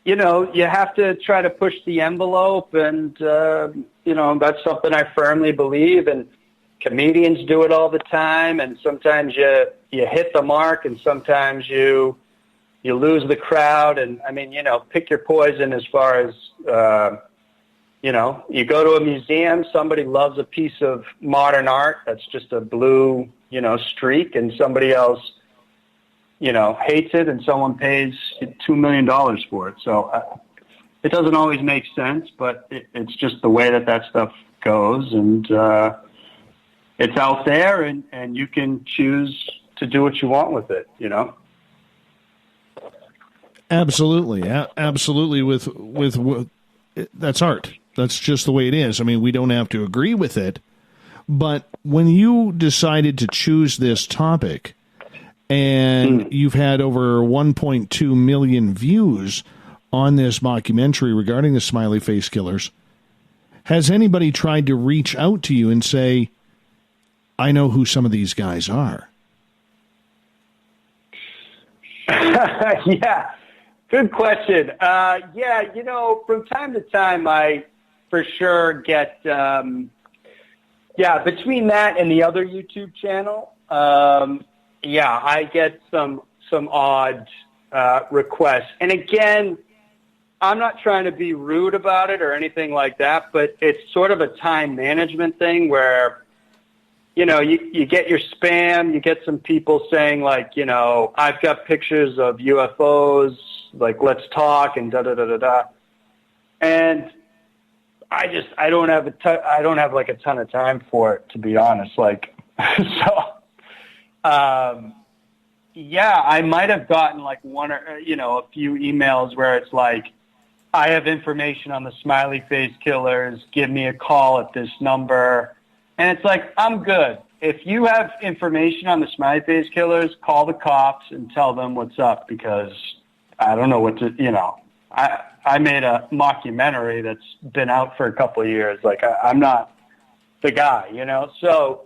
you have to try to push the envelope. And, that's something I firmly believe. And comedians do it all the time. And sometimes you hit the mark, and sometimes you lose the crowd. And I mean, pick your poison as far as, you go to a museum, somebody loves a piece of modern art that's just a blue, streak, and somebody else, hates it, and someone pays $2 million for it. So it doesn't always make sense, but it's just the way that stuff goes, and it's out there, and you can choose to do what you want with it, you know? Absolutely. Absolutely. With that's art. That's just the way it is. I mean, we don't have to agree with it, but when you decided to choose this topic and you've had over 1.2 million views on this mockumentary regarding the Smiley Face Killers, has anybody tried to reach out to you and say, I know who some of these guys are? Yeah, good question. Yeah, you know, from time to time, I for sure get, between that and the other YouTube channel, I get some odd requests. And again, I'm not trying to be rude about it or anything like that, but it's sort of a time management thing where, you know, you get your spam, you get some people saying like, you know, I've got pictures of UFOs, like, let's talk and da-da-da-da-da. And I don't have like a ton of time for it, to be honest. Like, I might have gotten like one or, you know, a few emails where it's like, I have information on the Smiley Face Killers. Give me a call at this number. And it's like, I'm good. If you have information on the Smiley Face Killers, call the cops and tell them what's up, because I don't know what to, you know. I made a mockumentary that's been out for a couple of years. Like, I'm not the guy, you know. So,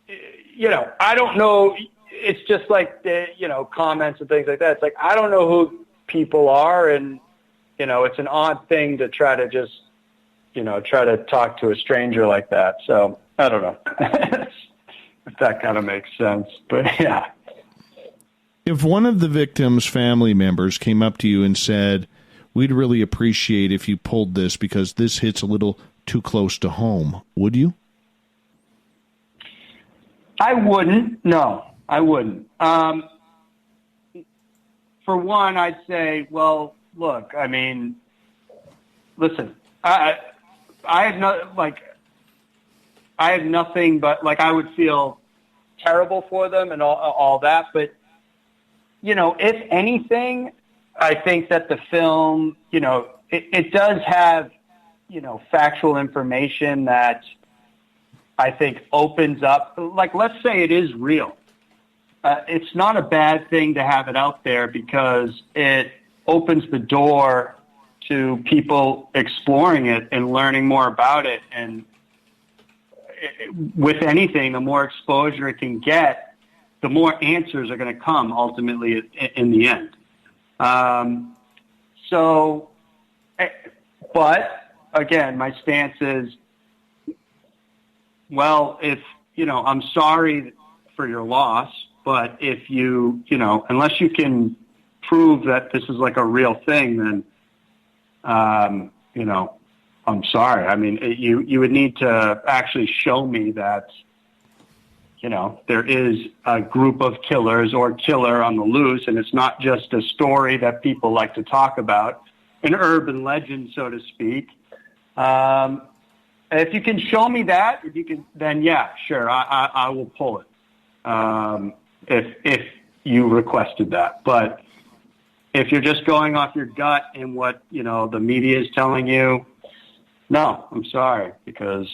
you know, I don't know. It's just like, you know, comments and things like that. It's like, I don't know who people are, and, you know, it's an odd thing to try to just, you know, try to talk to a stranger like that. So I don't know if that kind of makes sense, but yeah. If one of the victim's family members came up to you and said, we'd really appreciate if you pulled this because this hits a little too close to home, would you? I wouldn't. No, I wouldn't. For one, I'd say, well, look, I mean, listen, I have nothing but, like, I would feel terrible for them and all that. But, you know, if anything, I think that the film, you know, it does have, you know, factual information that I think opens up, like, let's say it is real. It's not a bad thing to have it out there because it opens the door to people exploring it and learning more about it. And with anything, the more exposure it can get, the more answers are going to come ultimately in the end. But again, my stance is, well, if, you know, I'm sorry for your loss, but if you know, unless you can prove that this is like a real thing, then, you know, I'm sorry. I mean, you would need to actually show me that, you know, there is a group of killers or killer on the loose, and it's not just a story that people like to talk about, an urban legend, so to speak. If you can show me that, if you can, then yeah, sure, I will pull it. If you requested that. But if you're just going off your gut and what, you know, the media is telling you, no, I'm sorry, because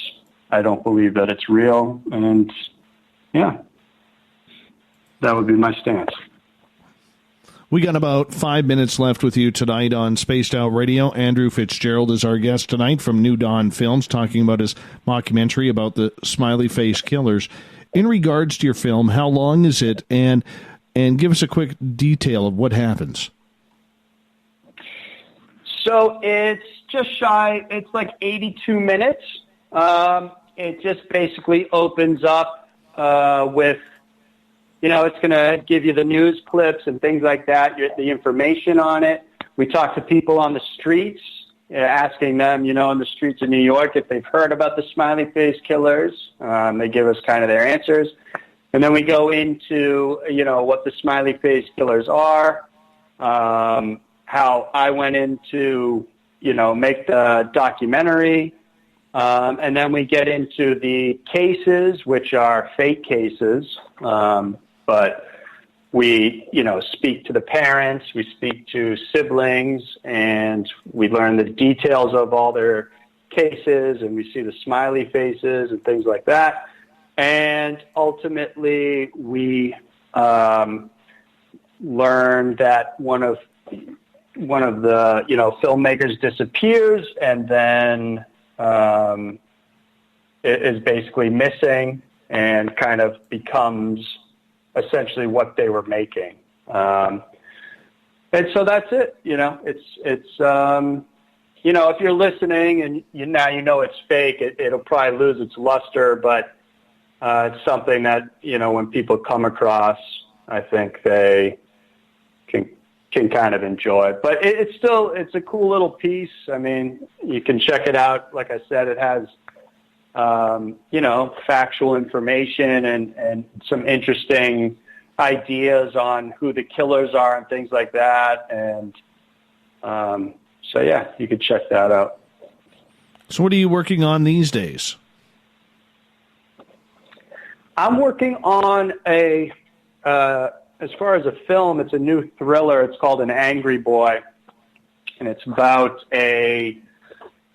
I don't believe that it's real. And yeah, that would be my stance. We got about 5 minutes left with you tonight on Spaced Out Radio. Andrew Fitzgerald is our guest tonight from New Dawn Films, talking about his mockumentary about the Smiley Face Killers. In regards to your film, how long is it? And give us a quick detail of what happens. So it's just shy. It's like 82 minutes. It just basically opens up with, you know, it's going to give you the news clips and things like that, the information on it. We talk to people on the streets, asking them, you know, in the streets of New York if they've heard about the Smiley Face Killers. They give us kind of their answers. And then we go into, you know, what the Smiley Face Killers are, how I went into, you know, make the documentary, And then we get into the cases, which are fake cases, but we, speak to the parents, we speak to siblings, and we learn the details of all their cases, and we see the smiley faces and things like that. And ultimately, we learn that one of the filmmakers disappears, and then is basically missing, and kind of becomes essentially what they were making. And so that's it. It's if you're listening and now it's fake, it'll probably lose its luster, but it's something that, when people come across, I think they can kind of enjoy. But it's a cool little piece. I mean, you can check it out. Like I said, it has, factual information and some interesting ideas on who the killers are and things like that. And so, yeah, you could check that out. So what are you working on these days? I'm working on as far as a film, it's a new thriller. It's called An Angry Boy, and it's about the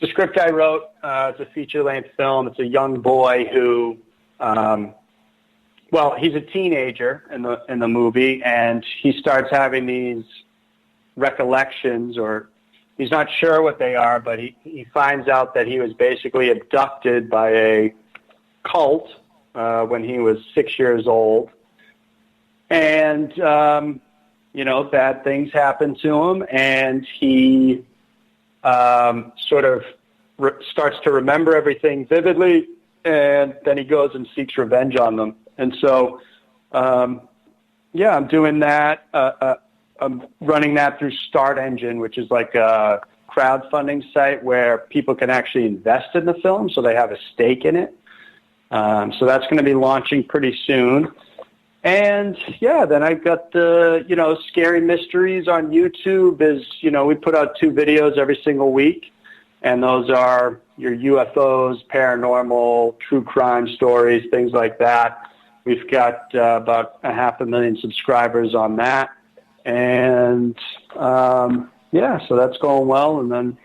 script I wrote. It's a feature-length film. It's a young boy who, he's a teenager in the movie, and he starts having these recollections, or he's not sure what they are, but he finds out that he was basically abducted by a cult when he was 6 years old. And, bad things happen to him, and he sort of starts to remember everything vividly, and then he goes and seeks revenge on them. And so, I'm doing that. I'm running that through Start Engine, which is like a crowdfunding site where people can actually invest in the film, so they have a stake in it. So that's going to be launching pretty soon. And then I've got the, Scary Mysteries on YouTube we put out 2 videos every single week. And those are your UFOs, paranormal, true crime stories, things like that. We've got about 500,000 subscribers on that. And, so that's going well. And then,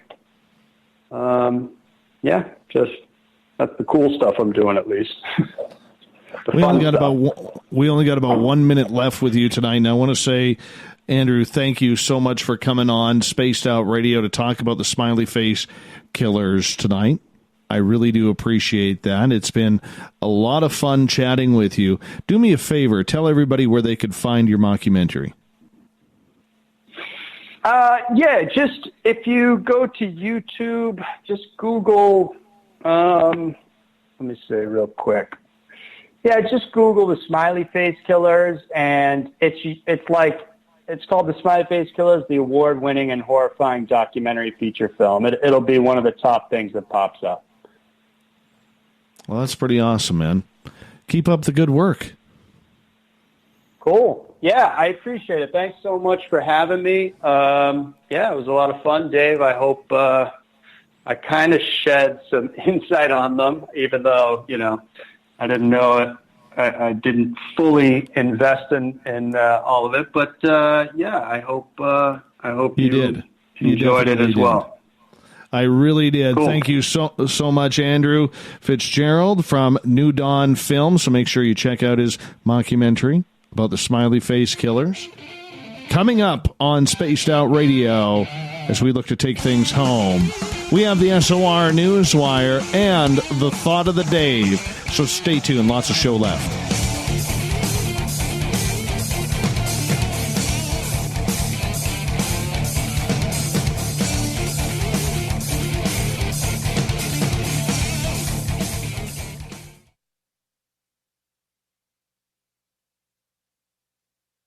that's the cool stuff I'm doing, at least. We only got about 1 minute left with you tonight. And I want to say, Andrew, thank you so much for coming on Spaced Out Radio to talk about the Smiley Face Killers tonight. I really do appreciate that. It's been a lot of fun chatting with you. Do me a favor, tell everybody where they could find your mockumentary. Just if you go to YouTube, just Google, let me say real quick. Yeah, just Google the Smiley Face Killers, and it's called the Smiley Face Killers, the award-winning and horrifying documentary feature film. It'll be one of the top things that pops up. Well, that's pretty awesome, man. Keep up the good work. Cool. Yeah, I appreciate it. Thanks so much for having me. It was a lot of fun, Dave. I hope I kind of shed some insight on them, even though, I didn't know it. I didn't fully invest in all of it, but I hope you did. Enjoyed it as well. I really did. Cool. Thank you so much, Andrew Fitzgerald from New Dawn Films. So make sure you check out his mockumentary about the Smiley Face Killers. Coming up on Spaced Out Radio, as we look to take things home, we have the SOR Newswire and the Thought of the Dave. So stay tuned. Lots of show left.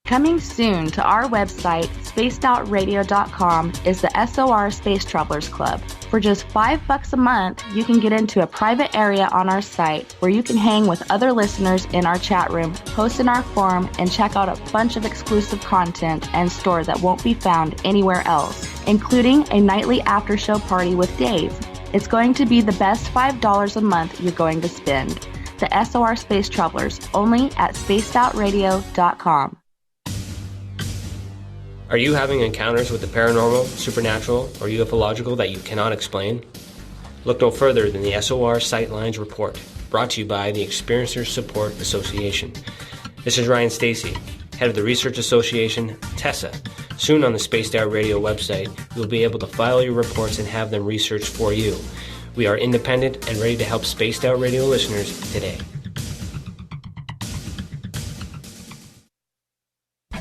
Coming soon to our website, spacedoutradio.com, is the SOR Space Travelers Club. For just $5 a month, you can get into a private area on our site where you can hang with other listeners in our chat room, post in our forum, and check out a bunch of exclusive content and store that won't be found anywhere else, including a nightly after-show party with Dave. It's going to be the best $5 a month you're going to spend. The SOR Space Travelers, only at spacedoutradio.com. Are you having encounters with the paranormal, supernatural, or ufological that you cannot explain? Look no further than the SOR Sightlines Report, brought to you by the Experiencers Support Association. This is Ryan Stacy, head of the Research Association, TESA. Soon on the Spaced Out Radio website, you'll be able to file your reports and have them researched for you. We are independent and ready to help Spaced Out Radio listeners today.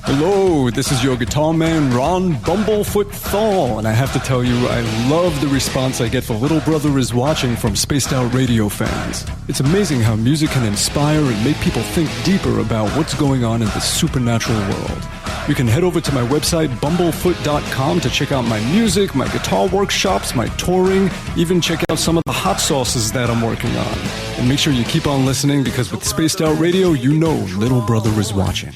Hello, this is your guitar man, Ron Bumblefoot Thal, and I have to tell you, I love the response I get for Little Brother is Watching from Spaced Out Radio fans. It's amazing how music can inspire and make people think deeper about what's going on in the supernatural world. You can head over to my website, bumblefoot.com, to check out my music, my guitar workshops, my touring, even check out some of the hot sauces that I'm working on. And make sure you keep on listening, because with Spaced Out Radio, you know Little Brother is watching.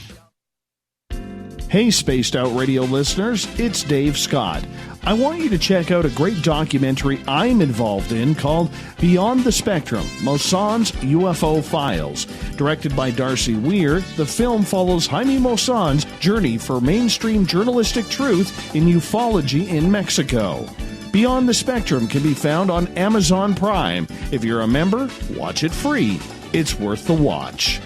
Hey, Spaced Out Radio listeners, it's Dave Scott. I want you to check out a great documentary I'm involved in called Beyond the Spectrum, Mosson's UFO Files. Directed by Darcy Weir, the film follows Jaime Mosson's journey for mainstream journalistic truth in ufology in Mexico. Beyond the Spectrum can be found on Amazon Prime. If you're a member, watch it free. It's worth the watch.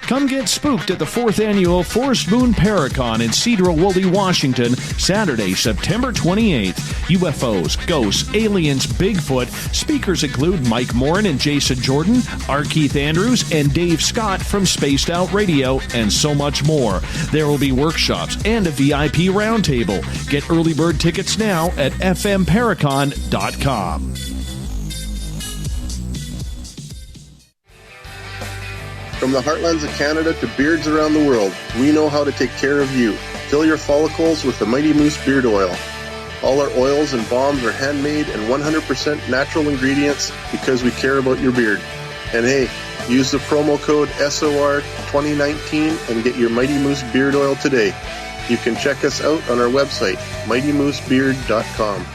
Come get spooked at the 4th Annual Forest Moon Paracon in Cedar-Woolley, Washington, Saturday, September 28th. UFOs, ghosts, aliens, Bigfoot. Speakers include Mike Morin and Jason Jordan, R. Keith Andrews, and Dave Scott from Spaced Out Radio, and so much more. There will be workshops and a VIP roundtable. Get early bird tickets now at fmparacon.com. From the heartlands of Canada to beards around the world, we know how to take care of you. Fill your follicles with the Mighty Moose Beard Oil. All our oils and balms are handmade and 100% natural ingredients because we care about your beard. And hey, use the promo code SOR2019 and get your Mighty Moose Beard Oil today. You can check us out on our website, mightymoosebeard.com.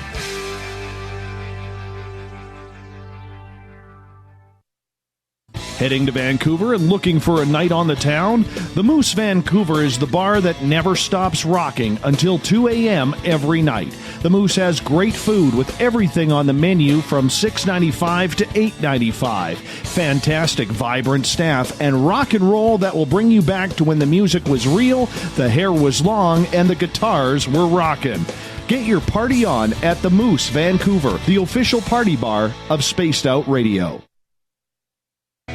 Heading to Vancouver and looking for a night on the town? The Moose Vancouver is the bar that never stops rocking until 2 a.m. every night. The Moose has great food with everything on the menu from $6.95 to $8.95. Fantastic, vibrant staff and rock and roll that will bring you back to when the music was real, the hair was long, and the guitars were rocking. Get your party on at the Moose Vancouver, the official party bar of Spaced Out Radio.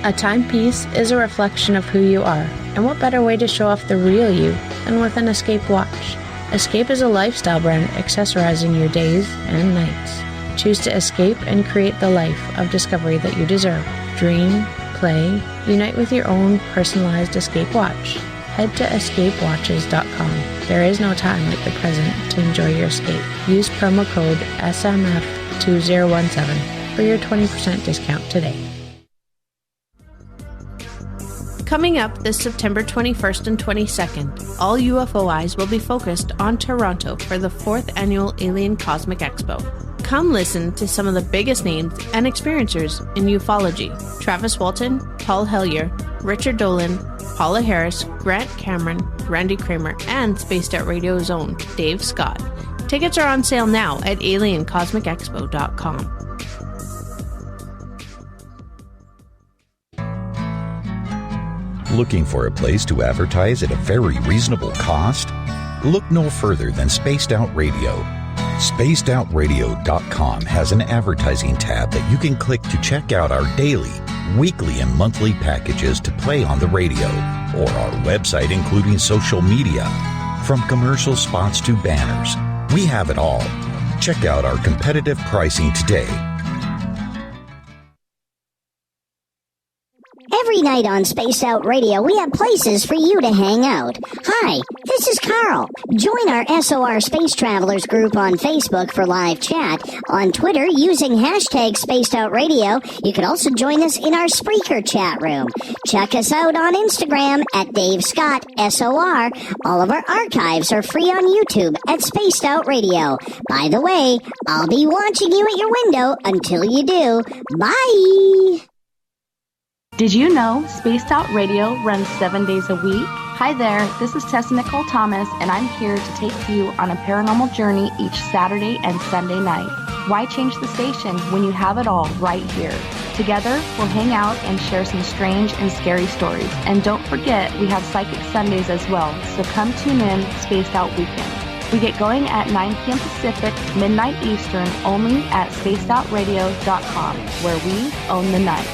A timepiece is a reflection of who you are, and what better way to show off the real you than with an Escape watch? Escape is a lifestyle brand accessorizing your days and nights. Choose to escape and create the life of discovery that you deserve. Dream, play, unite with your own personalized Escape watch. Head to escapewatches.com. There is no time like the present to enjoy your escape. Use promo code SMF2017 for your 20% discount today. Coming up this September 21st and 22nd, all UFO eyes will be focused on Toronto for the 4th Annual Alien Cosmic Expo. Come listen to some of the biggest names and experiencers in ufology. Travis Walton, Paul Hellyer, Richard Dolan, Paula Harris, Grant Cameron, Randy Kramer, and Spaced Out Radio's own Dave Scott. Tickets are on sale now at aliencosmicexpo.com. Looking for a place to advertise at a very reasonable cost? Look no further than Spaced Out Radio. SpacedOutRadio.com has an advertising tab that you can click to check out our daily, weekly, and monthly packages to play on the radio, or our website including social media. From commercial spots to banners, we have it all. Check out our competitive pricing today. Every night on Spaced Out Radio, we have places for you to hang out. Hi, this is Carl. Join our SOR Space Travelers group on Facebook for live chat. On Twitter, using hashtag Spaced Out Radio, you can also join us in our Spreaker chat room. Check us out on Instagram at Dave Scott SOR. All of our archives are free on YouTube at Spaced Out Radio. By the way, I'll be watching you at your window until you do. Bye! Did you know Spaced Out Radio runs 7 days a week? Hi there, this is Tessa Nicole Thomas, and I'm here to take you on a paranormal journey each Saturday and Sunday night. Why change the station when you have it all right here? Together, we'll hang out and share some strange and scary stories. And don't forget, we have Psychic Sundays as well, so come tune in Spaced Out Weekend. We get going at 9 p.m. Pacific, midnight Eastern, only at spacedoutradio.com, where we own the night.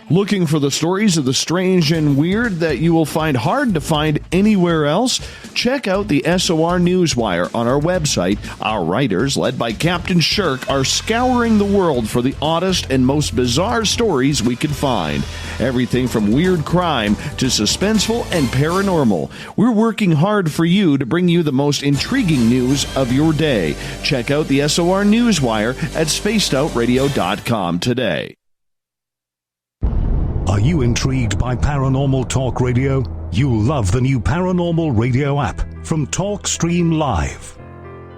Looking for the stories of the strange and weird that you will find hard to find anywhere else? Check out the SOR Newswire on our website. Our writers, led by Captain Shirk, are scouring the world for the oddest and most bizarre stories we can find. Everything from weird crime to suspenseful and paranormal. We're working hard for you to bring you the most intriguing news of your day. Check out the SOR Newswire at spacedoutradio.com today. Are you intrigued by Paranormal Talk Radio? You'll love the new Paranormal Radio app from TalkStream Live.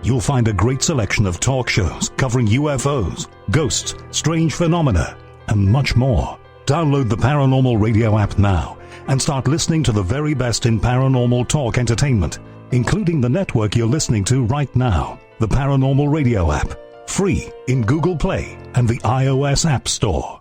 You'll find a great selection of talk shows covering UFOs, ghosts, strange phenomena, and much more. Download the Paranormal Radio app now and start listening to the very best in paranormal talk entertainment, including the network you're listening to right now, the Paranormal Radio app, free in Google Play and the iOS App Store.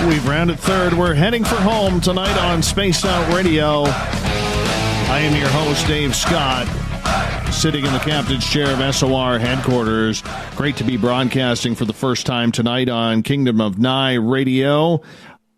We've rounded third. We're heading for home tonight on Spaced Out Radio. I am your host, Dave Scott, sitting in the captain's chair of SOR headquarters. Great to be broadcasting for the first time tonight on Kingdom of Nye Radio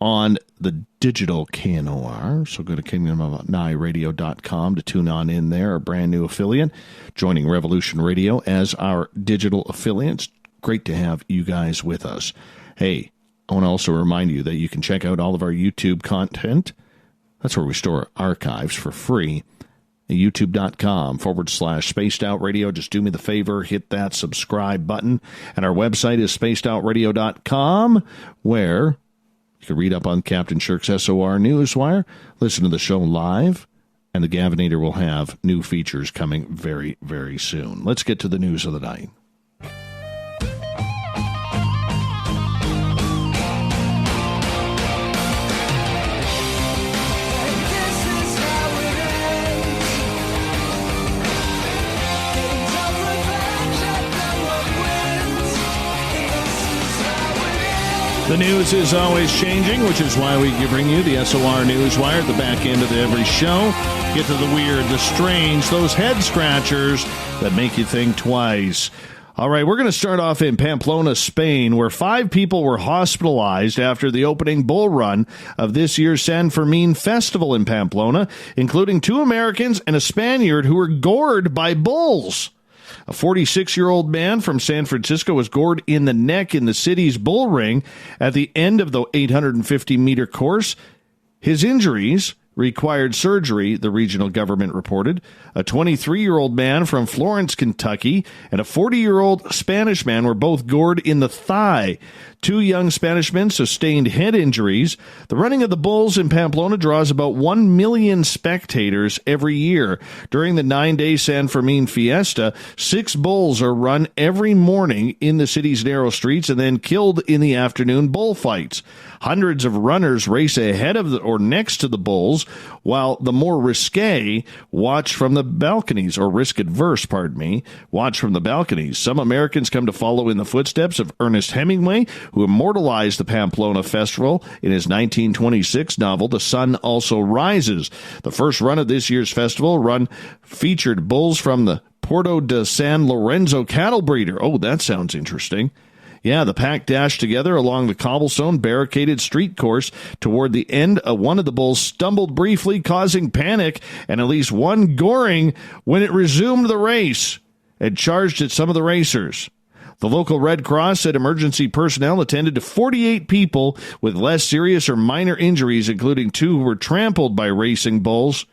on the digital KNOR. So go to kingdomofnyeradio.com to tune on in there, a brand new affiliate, joining Revolution Radio as our digital affiliates. Great to have you guys with us. Hey, I want to also remind you that you can check out all of our YouTube content. That's where we store archives for free. YouTube.com/Spaced Out Radio. Just do me the favor, hit that subscribe button. And our website is spacedoutradio.com, where you can read up on Captain Shirk's SOR Newswire, listen to the show live, and the Gavinator will have new features coming very, very soon. Let's get to the news of the night. The news is always changing, which is why we bring you the SOR Newswire at the back end of every show. Get to the weird, the strange, those head scratchers that make you think twice. All right, we're going to start off in Pamplona, Spain, where 5 people were hospitalized after the opening bull run of this year's San Fermin Festival in Pamplona, including 2 Americans and a Spaniard who were gored by bulls. A 46-year-old man from San Francisco was gored in the neck in the city's bull ring at the end of the 850-meter course. His injuries required surgery, the regional government reported. A 23-year-old man from Florence, Kentucky, and a 40-year-old Spanish man were both gored in the thigh. 2 young Spanish men sustained head injuries. The running of the bulls in Pamplona draws about 1 million spectators every year. During the 9-day San Fermin Fiesta, 6 bulls are run every morning in the city's narrow streets and then killed in the afternoon bullfights. Hundreds of runners race ahead of or next to the bulls, while the more risque watch from the balconies, or risk-adverse, watch from the balconies. Some Americans come to follow in the footsteps of Ernest Hemingway, who immortalized the Pamplona Festival in his 1926 novel, The Sun Also Rises. The first run of this year's festival featured bulls from the Puerto de San Lorenzo cattle breeder. Oh, that sounds interesting. Yeah, the pack dashed together along the cobblestone barricaded street course toward the end. One of the bulls stumbled briefly, causing panic and at least one goring when it resumed the race and charged at some of the racers. The local Red Cross said emergency personnel attended to 48 people with less serious or minor injuries, including 2 who were trampled by racing bulls.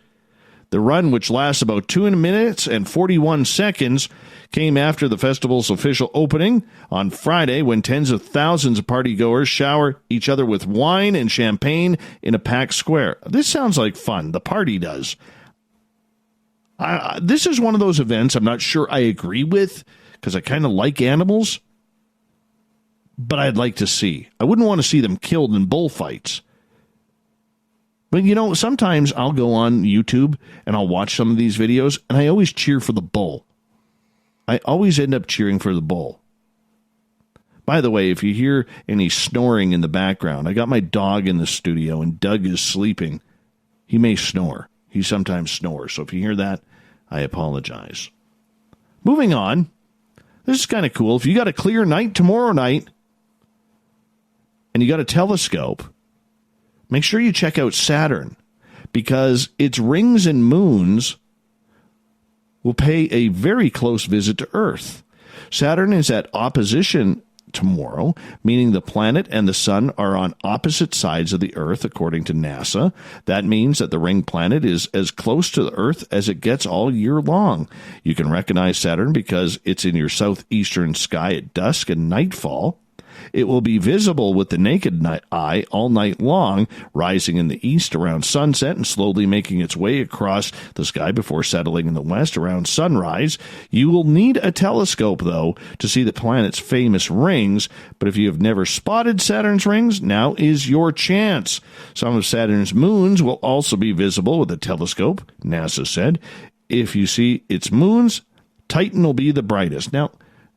The run, which lasts about 2 minutes and 41 seconds, came after the festival's official opening on Friday, when tens of thousands of partygoers shower each other with wine and champagne in a packed square. This sounds like fun. The party does. This is one of those events I'm not sure I agree with, because I kind of like animals, but I'd like to see. I wouldn't want to see them killed in bullfights. But, you know, sometimes I'll go on YouTube and I'll watch some of these videos, and I always cheer for the bull. I always end up cheering for the bull. By the way, if you hear any snoring in the background, I got my dog in the studio, and Doug is sleeping. He may snore. He sometimes snores. So if you hear that, I apologize. Moving on. This is kind of cool. If you got a clear night tomorrow night, and you got a telescope, make sure you check out Saturn, because its rings and moons will pay a very close visit to Earth. Saturn is at opposition tomorrow, meaning the planet and the sun are on opposite sides of the Earth, according to NASA. That means that the ring planet is as close to the Earth as it gets all year long. You can recognize Saturn because it's in your southeastern sky at dusk and nightfall. It will be visible with the naked eye all night long, rising in the east around sunset and slowly making its way across the sky before settling in the west around sunrise. You will need a telescope, though, to see the planet's famous rings, but if you have never spotted Saturn's rings, now is your chance. Some of Saturn's moons will also be visible with a telescope, NASA said. If you see its moons, Titan will be the brightest. Now,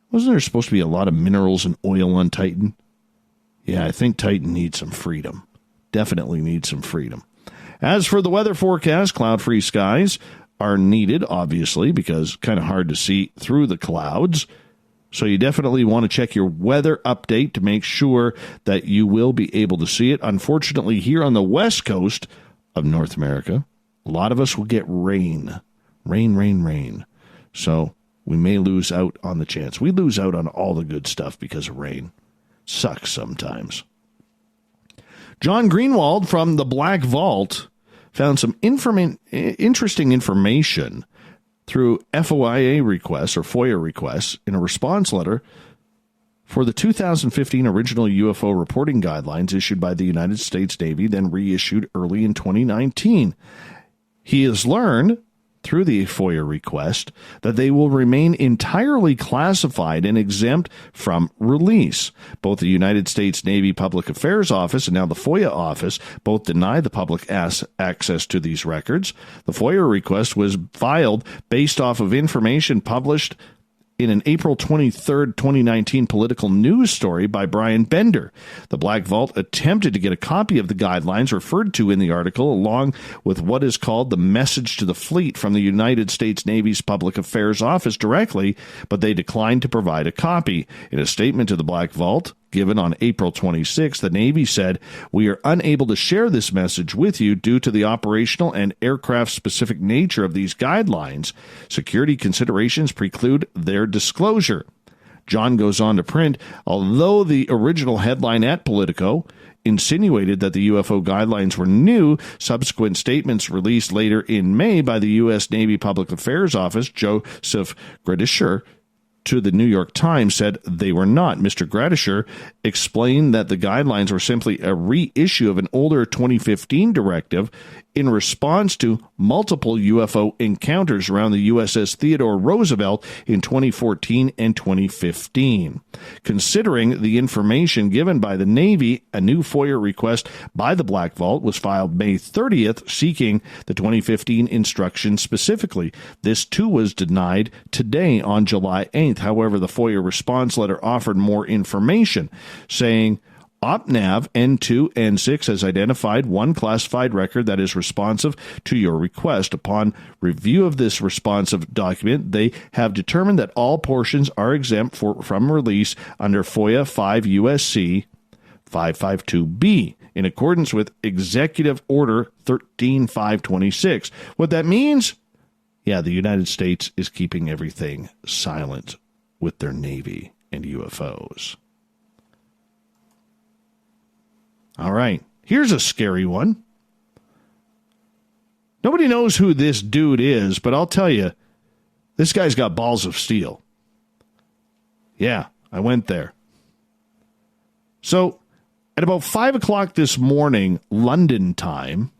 wasn't there supposed to be a lot of minerals and oil on Titan? Yeah, I think Titan needs some freedom. Definitely needs some freedom. As for the weather forecast, cloud-free skies are needed, obviously, because kind of hard to see through the clouds. So you definitely want to check your weather update to make sure that you will be able to see it. Unfortunately, here on the west coast of North America, a lot of us will get rain. Rain. So we may lose out on the chance. We lose out on all the good stuff because of rain. Sucks sometimes. John Greenwald from the Black Vault found some interesting information through FOIA requests or FOIA requests in a response letter for the 2015 original UFO reporting guidelines issued by the United States Navy, then reissued early in 2019. He has learned through the FOIA request that they will remain entirely classified and exempt from release. Both the United States Navy Public Affairs Office and now the FOIA Office both deny the public access to these records. The FOIA request was filed based off of information published in an April 23, 2019 political news story by Brian Bender. The Black Vault attempted to get a copy of the guidelines referred to in the article, along with what is called the message to the fleet from the United States Navy's Public Affairs Office directly, but they declined to provide a copy. In a statement to the Black Vault, given on April 26, the Navy said, "We are unable to share this message with you due to the operational and aircraft-specific nature of these guidelines. Security considerations preclude their disclosure." John goes on to print, although the original headline at Politico insinuated that the UFO guidelines were new, subsequent statements released later in May by the U.S. Navy Public Affairs Office, Joseph Gradisher, to the New York Times said they were not. Mr. Gradisher explained that the guidelines were simply a reissue of an older 2015 directive in response to multiple UFO encounters around the USS Theodore Roosevelt in 2014 and 2015. Considering the information given by the Navy, a new FOIA request by the Black Vault was filed May 30th, seeking the 2015 instructions specifically. This, too, was denied today on July 8th. However, the FOIA response letter offered more information, saying OpNav N2 N6 has identified one classified record that is responsive to your request. Upon review of this responsive document, they have determined that all portions are exempt from release under FOIA 5 USC 552B in accordance with Executive Order 13526. What that means? Yeah, the United States is keeping everything silent with their Navy and UFOs. All right, here's a scary one. Nobody knows who this dude is, but I'll tell you, this guy's got balls of steel. Yeah, I went there. So, at about 5 o'clock this morning, London time,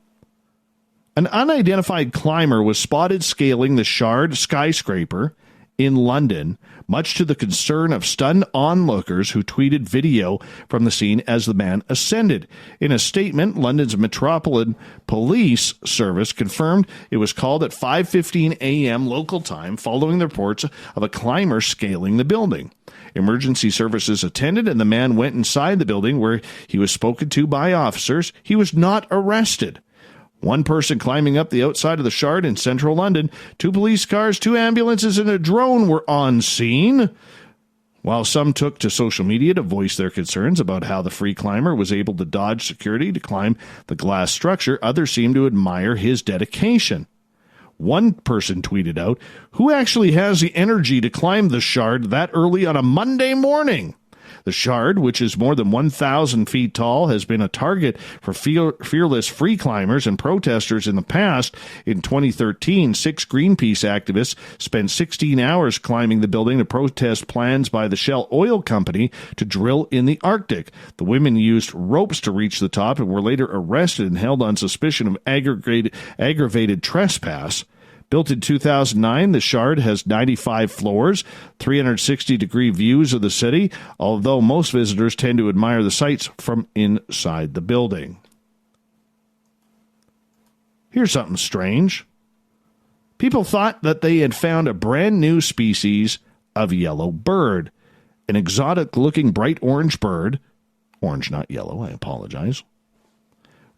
an unidentified climber was spotted scaling the Shard skyscraper in London, much to the concern of stunned onlookers who tweeted video from the scene as the man ascended. In a statement, London's Metropolitan Police Service confirmed it was called at 5:15 a.m. local time following the reports of a climber scaling the building. Emergency services attended, and the man went inside the building where he was spoken to by officers. He was not arrested. One person climbing up the outside of the Shard in central London, 2 police cars, 2 ambulances, and a drone were on scene. While some took to social media to voice their concerns about how the free climber was able to dodge security to climb the glass structure, others seemed to admire his dedication. One person tweeted out, "Who actually has the energy to climb the Shard that early on a Monday morning?" The Shard, which is more than 1,000 feet tall, has been a target for fearless free climbers and protesters in the past. In 2013, 6 Greenpeace activists spent 16 hours climbing the building to protest plans by the Shell Oil Company to drill in the Arctic. The women used ropes to reach the top and were later arrested and held on suspicion of aggravated trespass. Built in 2009, the Shard has 95 floors, 360-degree views of the city, although most visitors tend to admire the sights from inside the building. Here's something strange. People thought that they had found a brand new species of yellow bird, an exotic-looking bright orange bird, orange not yellow, I apologize,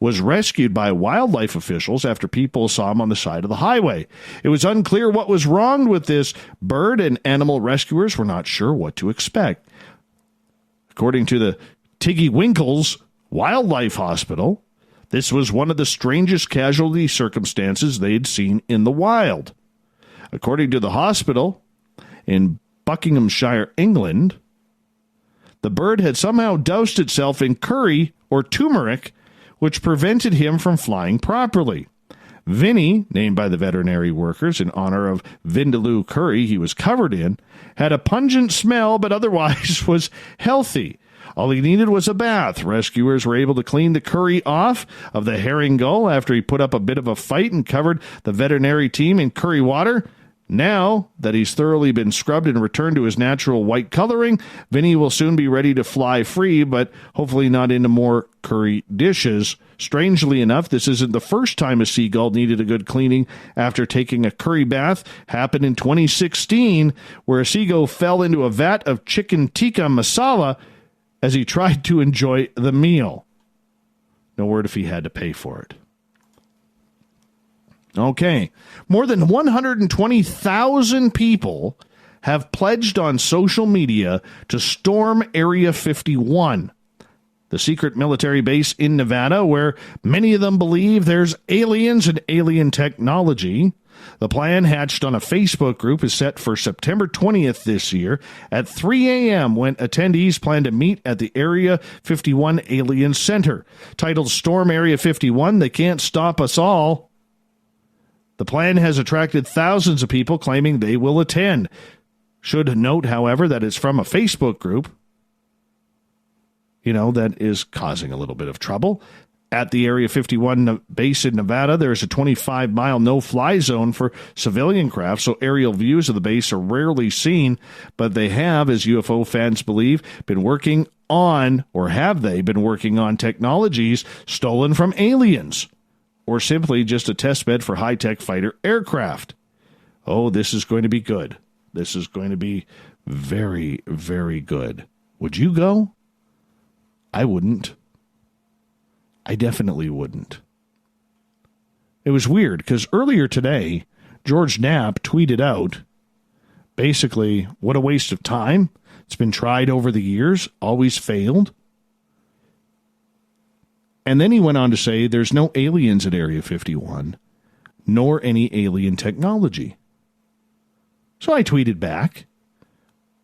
was rescued by wildlife officials after people saw him on the side of the highway. It was unclear what was wrong with this bird, and animal rescuers were not sure what to expect. According to the Tiggy Winkles Wildlife Hospital, this was one of the strangest casualty circumstances they'd seen in the wild. According to the hospital, in Buckinghamshire, England, the bird had somehow doused itself in curry or turmeric, which prevented him from flying properly. Vinny, named by the veterinary workers in honor of Vindaloo curry he was covered in, had a pungent smell but otherwise was healthy. All he needed was a bath. Rescuers were able to clean the curry off of the herring gull after he put up a bit of a fight and covered the veterinary team in curry water. Now that he's thoroughly been scrubbed and returned to his natural white coloring, Vinny will soon be ready to fly free, but hopefully not into more curry dishes. Strangely enough, this isn't the first time a seagull needed a good cleaning after taking a curry bath. Happened in 2016, where a seagull fell into a vat of chicken tikka masala as he tried to enjoy the meal. No word if he had to pay for it. Okay, more than 120,000 people have pledged on social media to storm Area 51, the secret military base in Nevada, where many of them believe there's aliens and alien technology. The plan, hatched on a Facebook group, is set for September 20th this year at 3 a.m. when attendees plan to meet at the Area 51 Alien Center. Titled Storm Area 51, They Can't Stop Us All. The plan has attracted thousands of people claiming they will attend. Should note, however, that it's from a Facebook group, that is causing a little bit of trouble. At the Area 51 base in Nevada, there is a 25-mile no-fly zone for civilian craft, so aerial views of the base are rarely seen, but they have, as UFO fans believe, been working on, or have they been working on, technologies stolen from aliens, or simply just a test bed for high-tech fighter aircraft. Oh, this is going to be good. This is going to be very, very good. Would you go? I wouldn't. I definitely wouldn't. It was weird because earlier today, George Knapp tweeted out, basically, what a waste of time. It's been tried over the years, always failed. And then he went on to say there's no aliens at Area 51, nor any alien technology. So I tweeted back,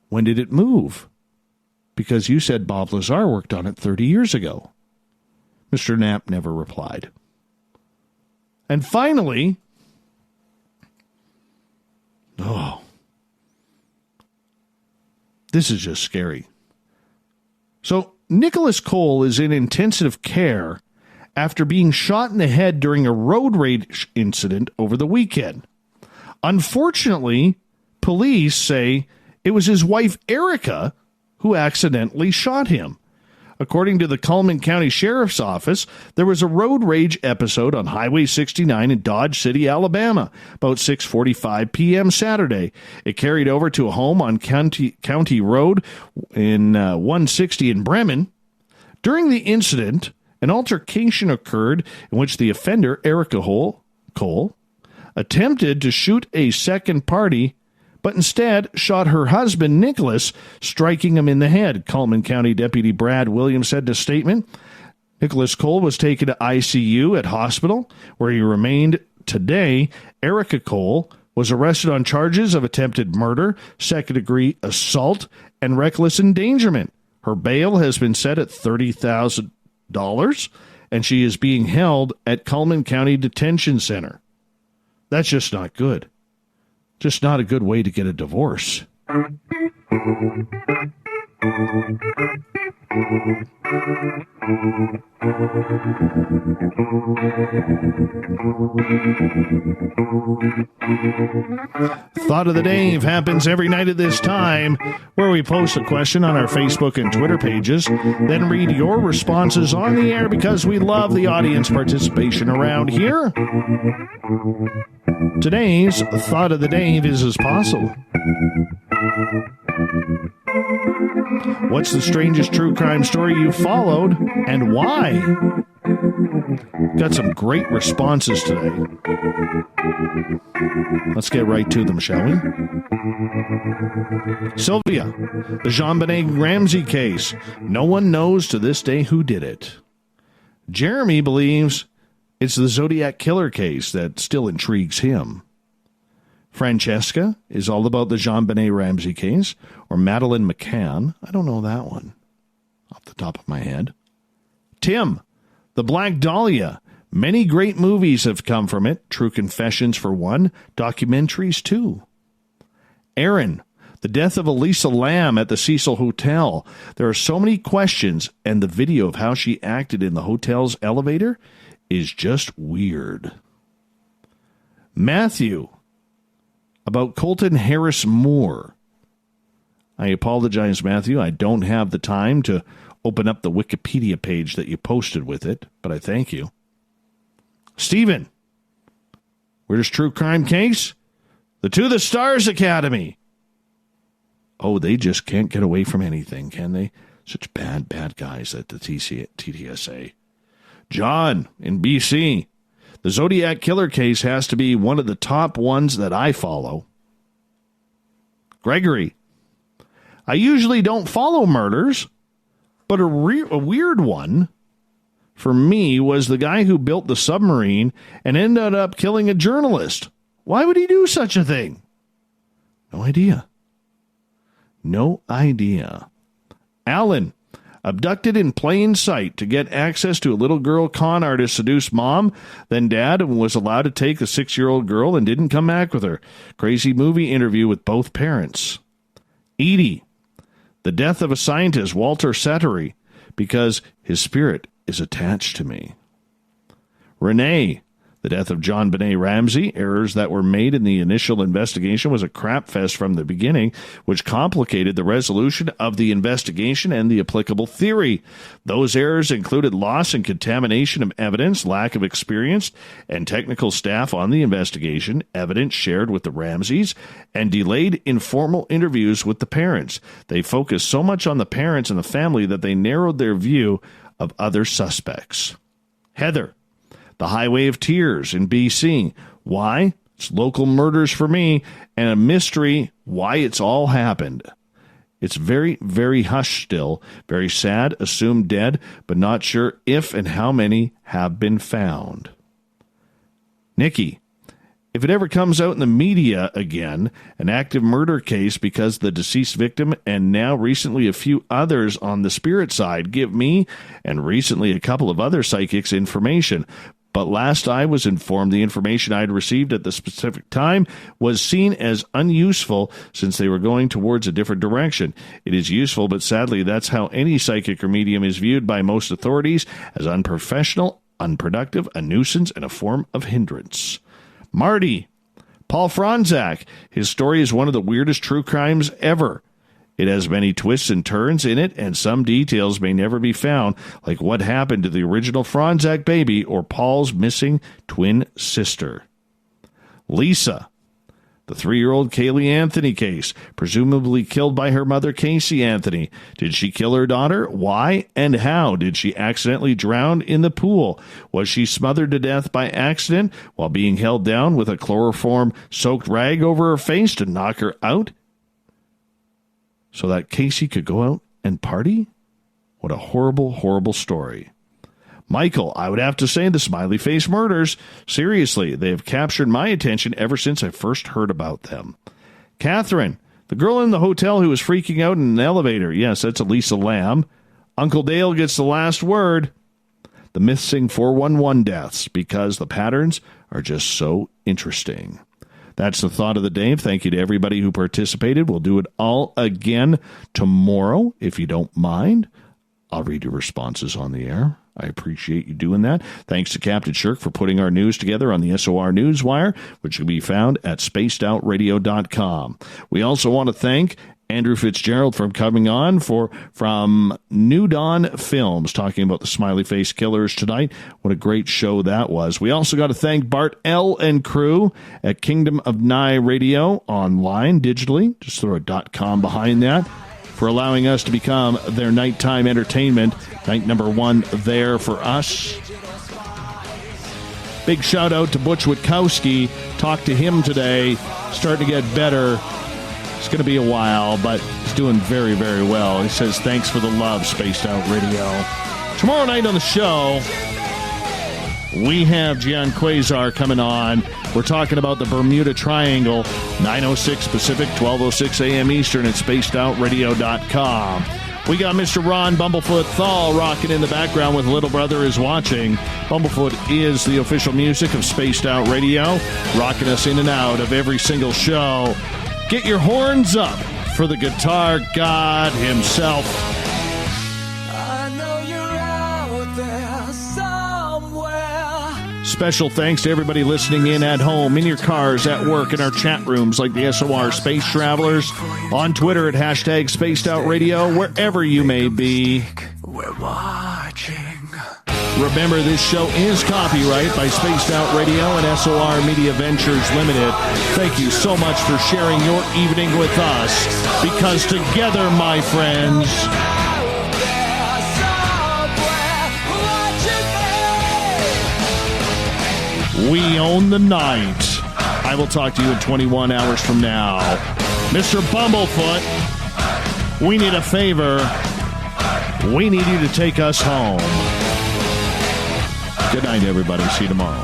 when did it move? Because you said Bob Lazar worked on it 30 years ago. Mr. Knapp never replied. And finally, this is just scary. So Nicholas Cole is in intensive care after being shot in the head during a road rage incident over the weekend. Unfortunately, police say it was his wife, Erica, who accidentally shot him. According to the Cullman County Sheriff's Office, there was a road rage episode on Highway 69 in Dodge City, Alabama, about 6:45 p.m. Saturday. It carried over to a home on County Road in 160 in Bremen. During the incident, an altercation occurred in which the offender, Erica Cole, attempted to shoot a second party, but instead shot her husband, Nicholas, striking him in the head. Cullman County Deputy Brad Williams said in a statement, Nicholas Cole was taken to ICU at hospital, where he remained today. Erica Cole was arrested on charges of attempted murder, second-degree assault, and reckless endangerment. Her bail has been set at $30,000, and she is being held at Cullman County Detention Center. That's just not good. Just not a good way to get a divorce. Thought of the Dave happens every night at this time, where we post a question on our Facebook and Twitter pages, then read your responses on the air because we love the audience participation around here. Today's Thought of the Dave is as possible. What's the strangest true crime story you followed, and why? Got some great responses today. Let's get right to them, shall we? Sylvia, the JonBenet Ramsey case. No one knows to this day who did it. Jeremy believes it's the Zodiac Killer case that still intrigues him. Francesca is all about the JonBenet Ramsey case, or Madeleine McCann. I don't know that one off the top of my head. Tim, the Black Dahlia. Many great movies have come from it. True Confessions for one, documentaries too. Aaron, the death of Elisa Lam at the Cecil Hotel. There are so many questions, and the video of how she acted in the hotel's elevator is just weird. Matthew, about Colton Harris Moore. I apologize, Matthew. I don't have the time to open up the Wikipedia page that you posted with it, but I thank you. Stephen, where's True Crime Case? The To the Stars Academy. Oh, they just can't get away from anything, can they? Such bad guys at the TTSA. John in BC. The Zodiac Killer case has to be one of the top ones that I follow. Gregory, I usually don't follow murders, but a weird one for me was the guy who built the submarine and ended up killing a journalist. Why would he do such a thing? No idea. Alan, abducted in plain sight to get access to a little girl con artist, seduced mom, then dad, and was allowed to take a 6-year-old girl and didn't come back with her. Crazy movie interview with both parents. Edie, the death of a scientist, Walter Sattery, because his spirit is attached to me. Renee, The death of John Benet Ramsey, errors that were made in the initial investigation, was a crap fest from the beginning, which complicated the resolution of the investigation and the applicable theory. Those errors included loss and contamination of evidence, lack of experienced and technical staff on the investigation, evidence shared with the Ramseys, and delayed informal interviews with the parents. They focused so much on the parents and the family that they narrowed their view of other suspects. Heather, the Highway of Tears in BC. Why? It's local murders for me, and a mystery why it's all happened. It's very, very hushed still, very sad, assumed dead, but not sure if and how many have been found. Nikki, if it ever comes out in the media again, an active murder case because the deceased victim and now recently a few others on the spirit side give me and recently a couple of other psychics information. But last I was informed, the information I had received at the specific time was seen as unuseful since they were going towards a different direction. It is useful, but sadly that's how any psychic or medium is viewed by most authorities, as unprofessional, unproductive, a nuisance, and a form of hindrance. Marty, Paul Franzak. His story is one of the weirdest true crimes ever. It has many twists and turns in it, and some details may never be found, like what happened to the original Franzak baby or Paul's missing twin sister. Lisa, the 3-year-old Kaylee Anthony case, presumably killed by her mother Casey Anthony. Did she kill her daughter? Why and how? Did she accidentally drown in the pool? Was she smothered to death by accident while being held down with a chloroform-soaked rag over her face to knock her out so that Casey could go out and party? What a horrible, horrible story. Michael, I would have to say the Smiley Face murders. Seriously, they have captured my attention ever since I first heard about them. Catherine, the girl in the hotel who was freaking out in an elevator. Yes, that's Elisa Lamb. Uncle Dale gets the last word. The missing 411 deaths, because the patterns are just so interesting. That's the thought of the day. Thank you to everybody who participated. We'll do it all again tomorrow, if you don't mind. I'll read your responses on the air. I appreciate you doing that. Thanks to Captain Shirk for putting our news together on the SOR Newswire, which can be found at spacedoutradio.com. We also want to thank Andrew Fitzgerald for coming on from New Dawn Films, talking about the Smiley Face Killers tonight. What a great show that was. We also got to thank Bart L. and crew at Kingdom of Nye Radio online, digitally. Just throw a .com behind that, for allowing us to become their nighttime entertainment. Night number 1 there for us. Big shout out to Butch Witkowski. Talked to him today. Starting to get better. It's going to be a while, but he's doing very, very well. He says, thanks for the love, Spaced Out Radio. Tomorrow night on the show, we have Gian Quasar coming on. We're talking about the Bermuda Triangle, 9:06 Pacific, 12:06 a.m. Eastern at spacedoutradio.com. We got Mr. Ron Bumblefoot THAL rocking in the background with Little Brother Is Watching. Bumblefoot is the official music of Spaced Out Radio, rocking us in and out of every single show. Get your horns up for the guitar god himself. I know you're out there somewhere. Special thanks to everybody listening in at home, in your cars, at work, in our chat rooms like the SOR Space Travelers, on Twitter at hashtag Spaced Out Radio, wherever you may be. We're watching. Remember, this show is copyright by Spaced Out Radio and SOR Media Ventures Limited. Thank you so much for sharing your evening with us, because together, my friends, we own the night. I will talk to you in 21 hours from now. Mr. Bumblefoot, we need a favor. We need you to take us home. Good night, everybody. See you tomorrow.